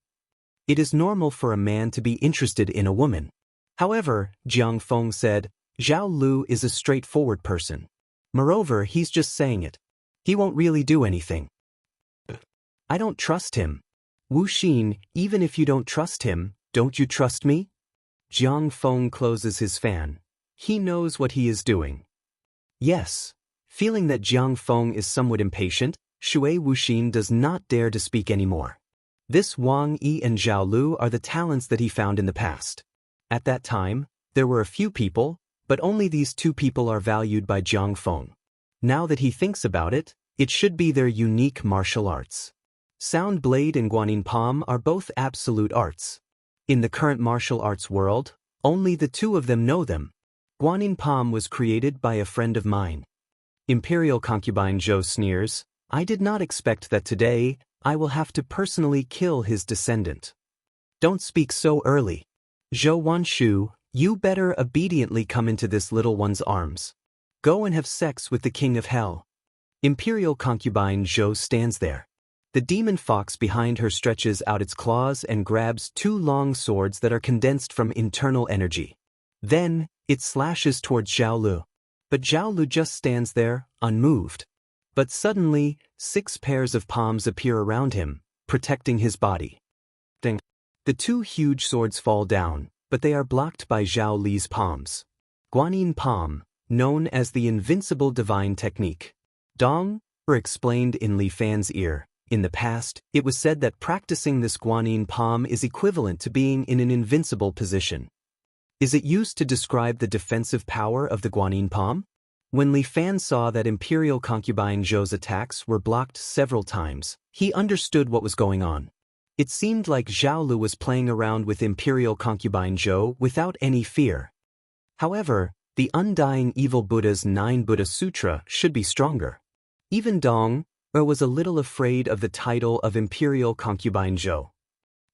It is normal for a man to be interested in a woman. However, Jiang Feng said, Zhao Lu is a straightforward person. Moreover, he's just saying it. He won't really do anything. I don't trust him. Wuxin, even if you don't trust him, don't you trust me? Jiang Feng closes his fan. He knows what he is doing. Yes. Feeling that Jiang Feng is somewhat impatient, Shui Wuxin does not dare to speak anymore. This Wang Yi and Zhao Lu are the talents that he found in the past. At that time, there were a few people, but only these 2 people are valued by Jiang Feng. Now that he thinks about it, it should be their unique martial arts. Sound Blade and Guanyin Palm are both absolute arts. In the current martial arts world, only the 2 of them know them. Guanyin Palm was created by a friend of mine. Imperial Concubine Zhou sneers, I did not expect that today, I will have to personally kill his descendant. Don't speak so early. Zhou Wanshu, you better obediently come into this little one's arms. Go and have sex with the king of hell. Imperial Concubine Zhou stands there. The demon fox behind her stretches out its claws and grabs 2 long swords that are condensed from internal energy. Then, it slashes towards Zhao Lu. But Zhao Lu just stands there, unmoved. But suddenly, 6 pairs of palms appear around him, protecting his body. Ding. The 2 huge swords fall down, but they are blocked by Zhao Li's palms. Guanyin Palm, known as the invincible divine technique. Dong Er explained in Li Fan's ear. In the past, it was said that practicing this Guanyin Palm is equivalent to being in an invincible position. Is it used to describe the defensive power of the Guanyin Palm? When Li Fan saw that Imperial Concubine Zhou's attacks were blocked several times, he understood what was going on. It seemed like Zhao Lu was playing around with Imperial Concubine Zhou without any fear. However, the Undying Evil Buddha's 9 Buddha Sutra should be stronger. Even Dong Er was a little afraid of the title of Imperial Concubine Zhou.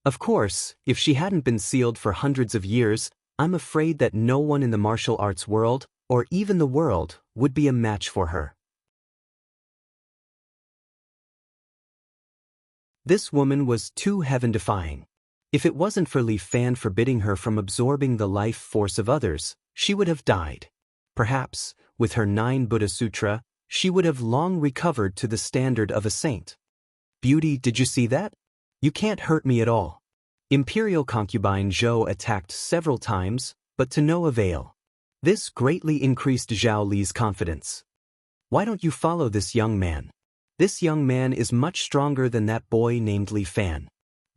Of course, if she hadn't been sealed for hundreds of years, I'm afraid that no one in the martial arts world, or even the world, would be a match for her. This woman was too heaven-defying. If it wasn't for Li Fan forbidding her from absorbing the life force of others, she would have died. Perhaps, with her 9 Buddha Sutra, she would have long recovered to the standard of a saint. Beauty, did you see that? You can't hurt me at all. Imperial concubine Zhou attacked several times, but to no avail. This greatly increased Zhao Li's confidence. Why don't you follow this young man? This young man is much stronger than that boy named Li Fan.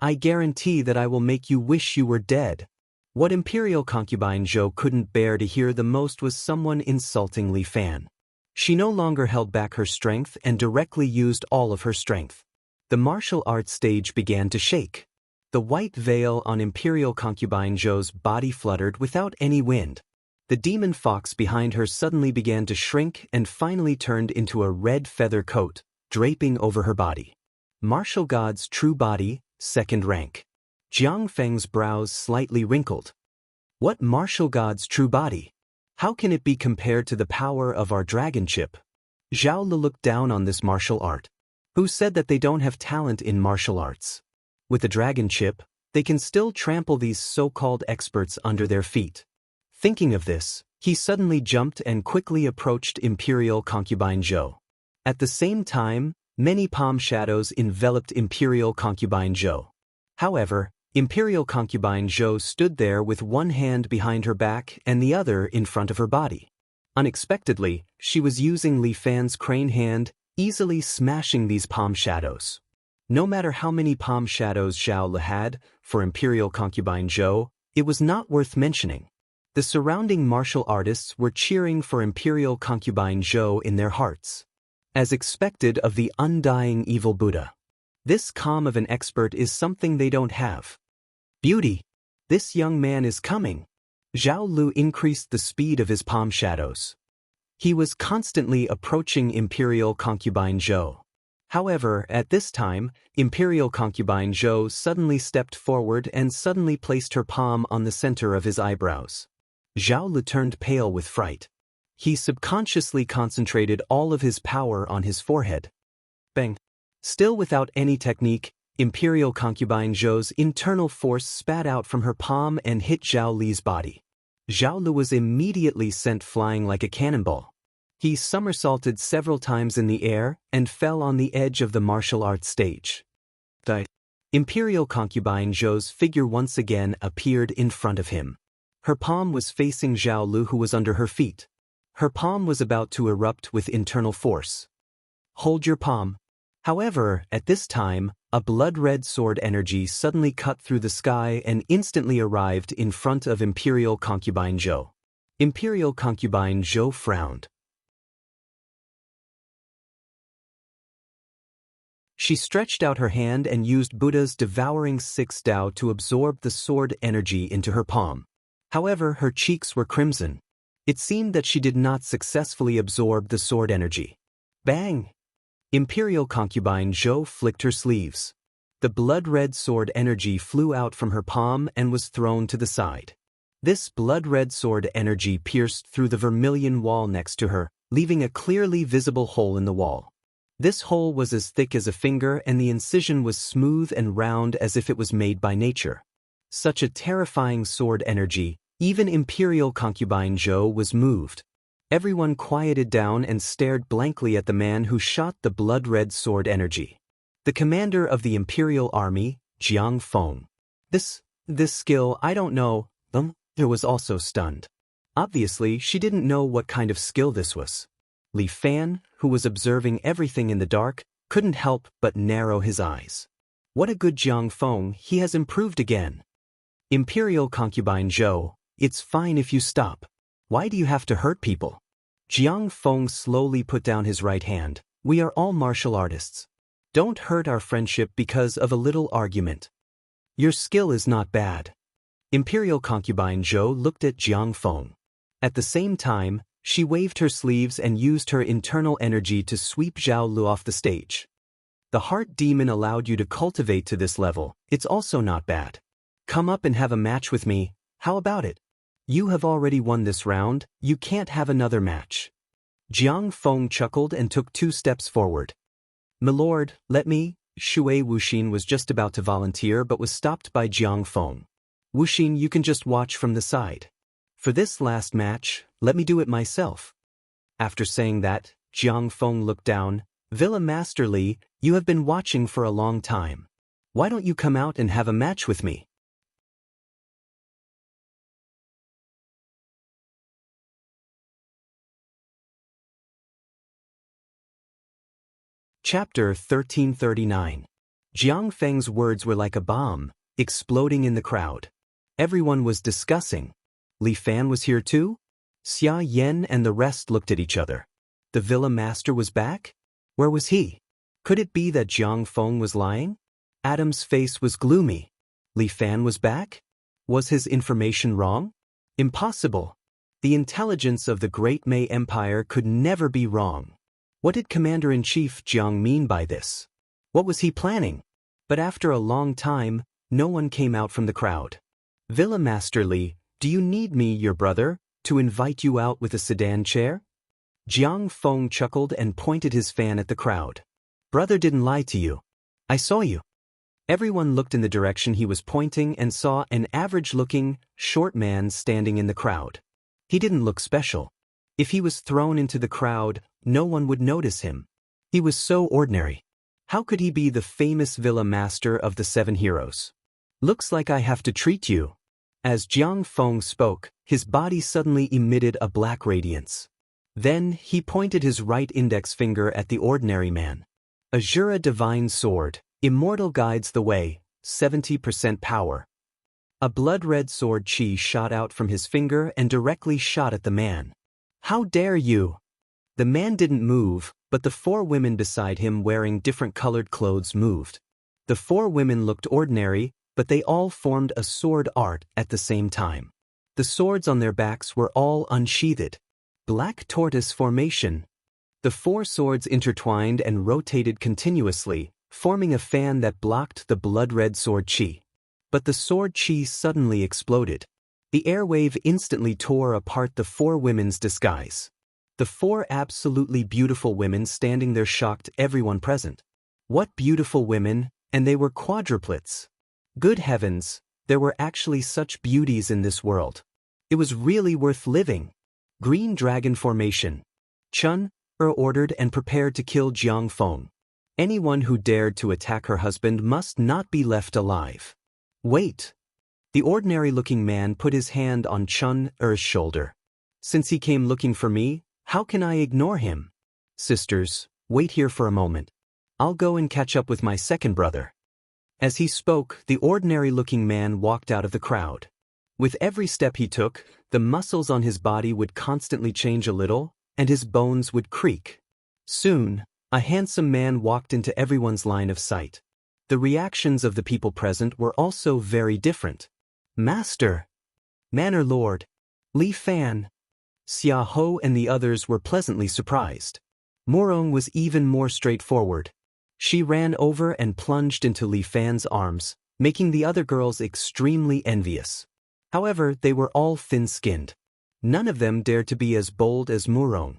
I guarantee that I will make you wish you were dead. What Imperial concubine Zhou couldn't bear to hear the most was someone insulting Li Fan. She no longer held back her strength and directly used all of her strength. The martial arts stage began to shake. The white veil on Imperial concubine Zhou's body fluttered without any wind. The demon fox behind her suddenly began to shrink and finally turned into a red feather coat, draping over her body. Martial God's true body, 2nd rank. Jiang Feng's brows slightly wrinkled. What martial God's true body? How can it be compared to the power of our dragon chip? Zhao Li looked down on this martial art. Who said that they don't have talent in martial arts? With the dragon chip, they can still trample these so-called experts under their feet. Thinking of this, he suddenly jumped and quickly approached Imperial concubine Zhou. At the same time, many palm shadows enveloped Imperial concubine Zhou. However, Imperial concubine Zhou stood there with one hand behind her back and the other in front of her body. Unexpectedly, she was using Li Fan's crane hand, easily smashing these palm shadows. No matter how many palm shadows Zhao Li had, for Imperial concubine Zhou, it was not worth mentioning. The surrounding martial artists were cheering for Imperial concubine Zhou in their hearts. As expected of the undying evil Buddha. This calm of an expert is something they don't have. Beauty! This young man is coming. Zhao Lu increased the speed of his palm shadows. He was constantly approaching Imperial concubine Zhou. However, at this time, Imperial concubine Zhou suddenly stepped forward and suddenly placed her palm on the center of his eyebrows. Zhao Lu turned pale with fright. He subconsciously concentrated all of his power on his forehead. Bang! Still without any technique, Imperial concubine Zhou's internal force spat out from her palm and hit Zhao Li's body. Zhao Li was immediately sent flying like a cannonball. He somersaulted several times in the air and fell on the edge of the martial arts stage. The Imperial concubine Zhou's figure once again appeared in front of him. Her palm was facing Zhao Lu, who was under her feet. Her palm was about to erupt with internal force. Hold your palm. However, at this time, a blood-red sword energy suddenly cut through the sky and instantly arrived in front of Imperial concubine Zhou. Imperial concubine Zhou frowned. She stretched out her hand and used Buddha's devouring 6 Tao to absorb the sword energy into her palm. However, her cheeks were crimson. It seemed that she did not successfully absorb the sword energy. Bang! Imperial concubine Zhou flicked her sleeves. The blood-red sword energy flew out from her palm and was thrown to the side. This blood-red sword energy pierced through the vermilion wall next to her, leaving a clearly visible hole in the wall. This hole was as thick as a finger and the incision was smooth and round as if it was made by nature. Such a terrifying sword energy, even Imperial concubine Zhou was moved. Everyone quieted down and stared blankly at the man who shot the blood-red sword energy. The commander of the Imperial Army, Jiang Feng. This skill, I don't know, was also stunned. Obviously, she didn't know what kind of skill this was. Li Fan, who was observing everything in the dark, couldn't help but narrow his eyes. What a good Jiang Feng, he has improved again. Imperial concubine Zhou, it's fine if you stop. Why do you have to hurt people? Jiang Feng slowly put down his right hand. We are all martial artists. Don't hurt our friendship because of a little argument. Your skill is not bad. Imperial concubine Zhou looked at Jiang Feng. At the same time, she waved her sleeves and used her internal energy to sweep Zhao Lu off the stage. The heart demon allowed you to cultivate to this level. It's also not bad. Come up and have a match with me. How about it? You have already won this round, you can't have another match. Jiang Feng chuckled and took 2 steps forward. Milord, let me. Shui Wuxin was just about to volunteer but was stopped by Jiang Feng. Wuxin, you can just watch from the side. For this last match, let me do it myself. After saying that, Jiang Feng looked down. Villa Master Li, you have been watching for a long time. Why don't you come out and have a match with me? Chapter 1339. Jiang Feng's words were like a bomb, exploding in the crowd. Everyone was discussing. Li Fan was here too? Xia Yan and the rest looked at each other. The Villa Master was back? Where was he? Could it be that Jiang Feng was lying? Adam's face was gloomy. Li Fan was back? Was his information wrong? Impossible. The intelligence of the Great Mei Empire could never be wrong. What did Commander-in-Chief Jiang mean by this? What was he planning? But after a long time, no one came out from the crowd. Villa Master Li, do you need me, your brother, to invite you out with a sedan chair? Jiang Feng chuckled and pointed his fan at the crowd. Brother didn't lie to you. I saw you. Everyone looked in the direction he was pointing and saw an average-looking, short man standing in the crowd. He didn't look special. If he was thrown into the crowd, no one would notice him. He was so ordinary. How could he be the famous Villa Master of the 7 heroes? Looks like I have to treat you. As Jiang Feng spoke, his body suddenly emitted a black radiance. Then he pointed his right index finger at the ordinary man. Azura Divine Sword, immortal guides the way, 70% power. A blood-red sword chi shot out from his finger and directly shot at the man. How dare you! The man didn't move, but the 4 women beside him wearing different colored clothes moved. The 4 women looked ordinary, but they all formed a sword art at the same time. The swords on their backs were all unsheathed. Black tortoise formation. The 4 swords intertwined and rotated continuously, forming a fan that blocked the blood-red sword chi. But the sword chi suddenly exploded. The airwave instantly tore apart the 4 women's disguise. The 4 absolutely beautiful women standing there shocked everyone present. What beautiful women, and they were quadruplets. Good heavens, there were actually such beauties in this world. It was really worth living. Green Dragon Formation. Chun ordered and prepared to kill Jiang Feng. Anyone who dared to attack her husband must not be left alive. Wait. The ordinary-looking man put his hand on Chun-er's shoulder. Since he came looking for me, how can I ignore him? Sisters, wait here for a moment. I'll go and catch up with my second brother. As he spoke, the ordinary-looking man walked out of the crowd. With every step he took, the muscles on his body would constantly change a little, and his bones would creak. Soon, a handsome man walked into everyone's line of sight. The reactions of the people present were also very different. Master! Manor Lord! Li Fan! Xia Ho and the others were pleasantly surprised. Murong was even more straightforward. She ran over and plunged into Li Fan's arms, making the other girls extremely envious. However, they were all thin-skinned. None of them dared to be as bold as Murong.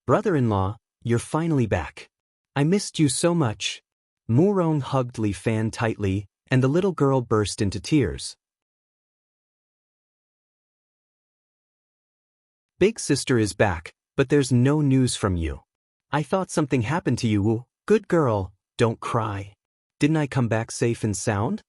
Brother-in-law, you're finally back. I missed you so much. Murong hugged Li Fan tightly, and the little girl burst into tears. Big sister is back, but there's no news from you. I thought something happened to you. Good girl, don't cry. Didn't I come back safe and sound?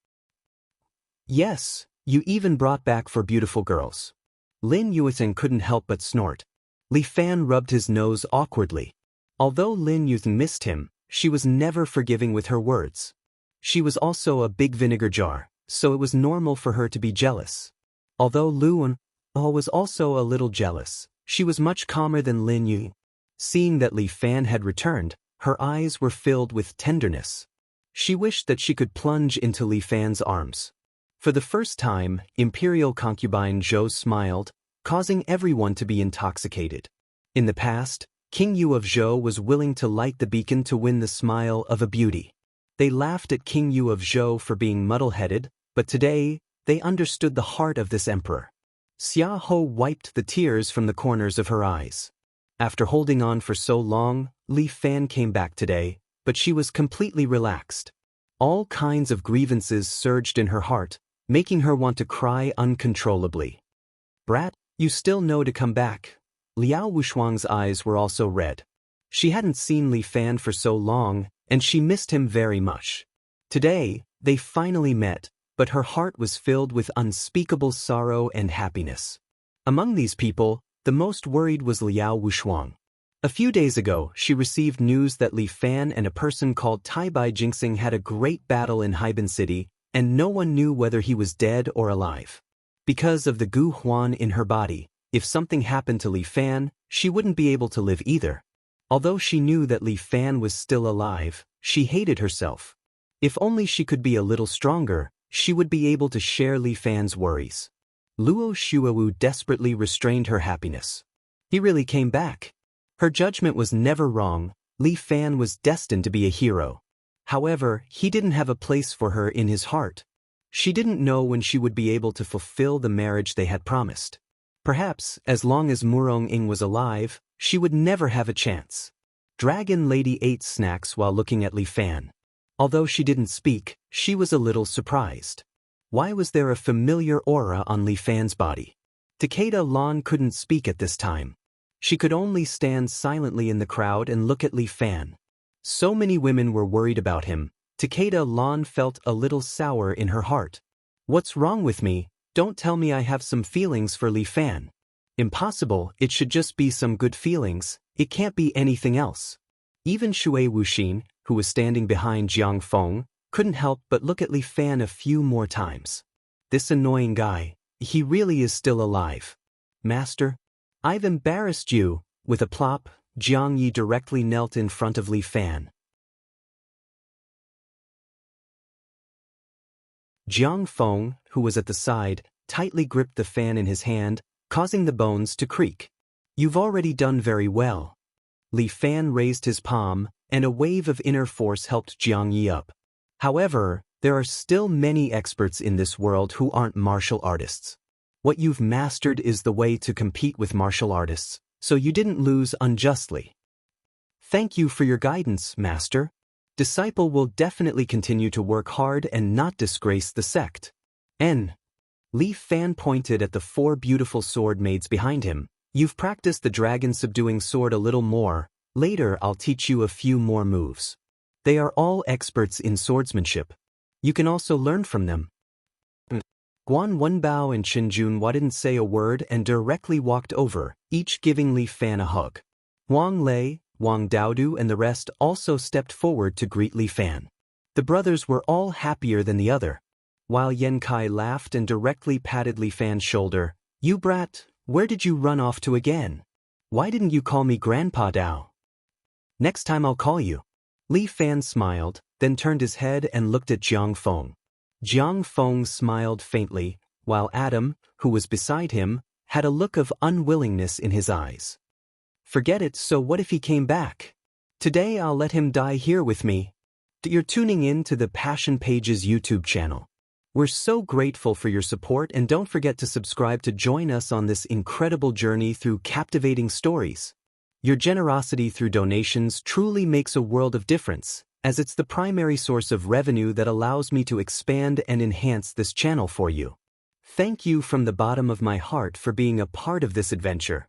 Yes, you even brought back 4 beautiful girls. Lin Yuething couldn't help but snort. Li Fan rubbed his nose awkwardly. Although Lin Yuething missed him, she was never forgiving with her words. She was also a big vinegar jar, so it was normal for her to be jealous. Although Luan was also a little jealous, she was much calmer than Lin Yu. Seeing that Li Fan had returned, her eyes were filled with tenderness. She wished that she could plunge into Li Fan's arms. For the first time, Imperial concubine Zhou smiled, causing everyone to be intoxicated. In the past, King Yu of Zhou was willing to light the beacon to win the smile of a beauty. They laughed at King Yu of Zhou for being muddle-headed, but today, they understood the heart of this emperor. Xia Ho wiped the tears from the corners of her eyes. After holding on for so long, Li Fan came back today, but she was completely relaxed. All kinds of grievances surged in her heart, making her want to cry uncontrollably. Brat, You still know to come back. Liao Wushuang's eyes were also red. She hadn't seen Li Fan for so long, and she missed him very much. Today, they finally met, but her heart was filled with unspeakable sorrow and happiness. Among these people, the most worried was Liao Wushuang. A few days ago, she received news that Li Fan and a person called Tai Bai Jingxing had a great battle in Haiban City, and no one knew whether he was dead or alive. Because of the Gu Huan in her body, if something happened to Li Fan, she wouldn't be able to live either. Although she knew that Li Fan was still alive, she hated herself. If only she could be a little stronger, she would be able to share Li Fan's worries. Luo Shuowu desperately restrained her happiness. He really came back. Her judgment was never wrong. Li Fan was destined to be a hero. However, he didn't have a place for her in his heart. She didn't know when she would be able to fulfill the marriage they had promised. Perhaps, as long as Murong Ing was alive, she would never have a chance. Dragon Lady ate snacks while looking at Li Fan. Although she didn't speak, she was a little surprised. Why was there a familiar aura on Li Fan's body? Takeda Lan couldn't speak at this time. She could only stand silently in the crowd and look at Li Fan. So many women were worried about him. Takeda Lan felt a little sour in her heart. What's wrong with me? Don't tell me I have some feelings for Li Fan. Impossible, it should just be some good feelings, it can't be anything else. Even Shui Wuxin, who was standing behind Jiang Feng, couldn't help but look at Li Fan a few more times. This annoying guy, he really is still alive. Master? I've embarrassed you. With a plop, Jiang Yi directly knelt in front of Li Fan. Jiang Feng, who was at the side, tightly gripped the fan in his hand, causing the bones to creak. You've already done very well. Li Fan raised his palm, and a wave of inner force helped Jiang Yi up. However, there are still many experts in this world who aren't martial artists. What you've mastered is the way to compete with martial artists, so you didn't lose unjustly. Thank you for your guidance, Master. Disciple will definitely continue to work hard and not disgrace the sect. Li Fan pointed at the 4 beautiful sword maids behind him. You've practiced the dragon subduing sword a little more. Later I'll teach you a few more moves. They are all experts in swordsmanship. You can also learn from them. Guan Wenbao and Chen Junhua didn't say a word and directly walked over, each giving Li Fan a hug. Wang Lei, Wang Daodu and the rest also stepped forward to greet Li Fan. The brothers were all happier than the other. While Yan Kai laughed and directly patted Li Fan's shoulder, You brat, where did you run off to again? Why didn't you call me Grandpa Dao? Next time I'll call you. Li Fan smiled, then turned his head and looked at Jiang Feng. Jiang Feng smiled faintly, while Adam, who was beside him, had a look of unwillingness in his eyes. Forget it, so what if he came back? Today I'll let him die here with me. You're tuning in to the Passion Pages YouTube channel. We're so grateful for your support and don't forget to subscribe to join us on this incredible journey through captivating stories. Your generosity through donations truly makes a world of difference, as it's the primary source of revenue that allows me to expand and enhance this channel for you. Thank you from the bottom of my heart for being a part of this adventure.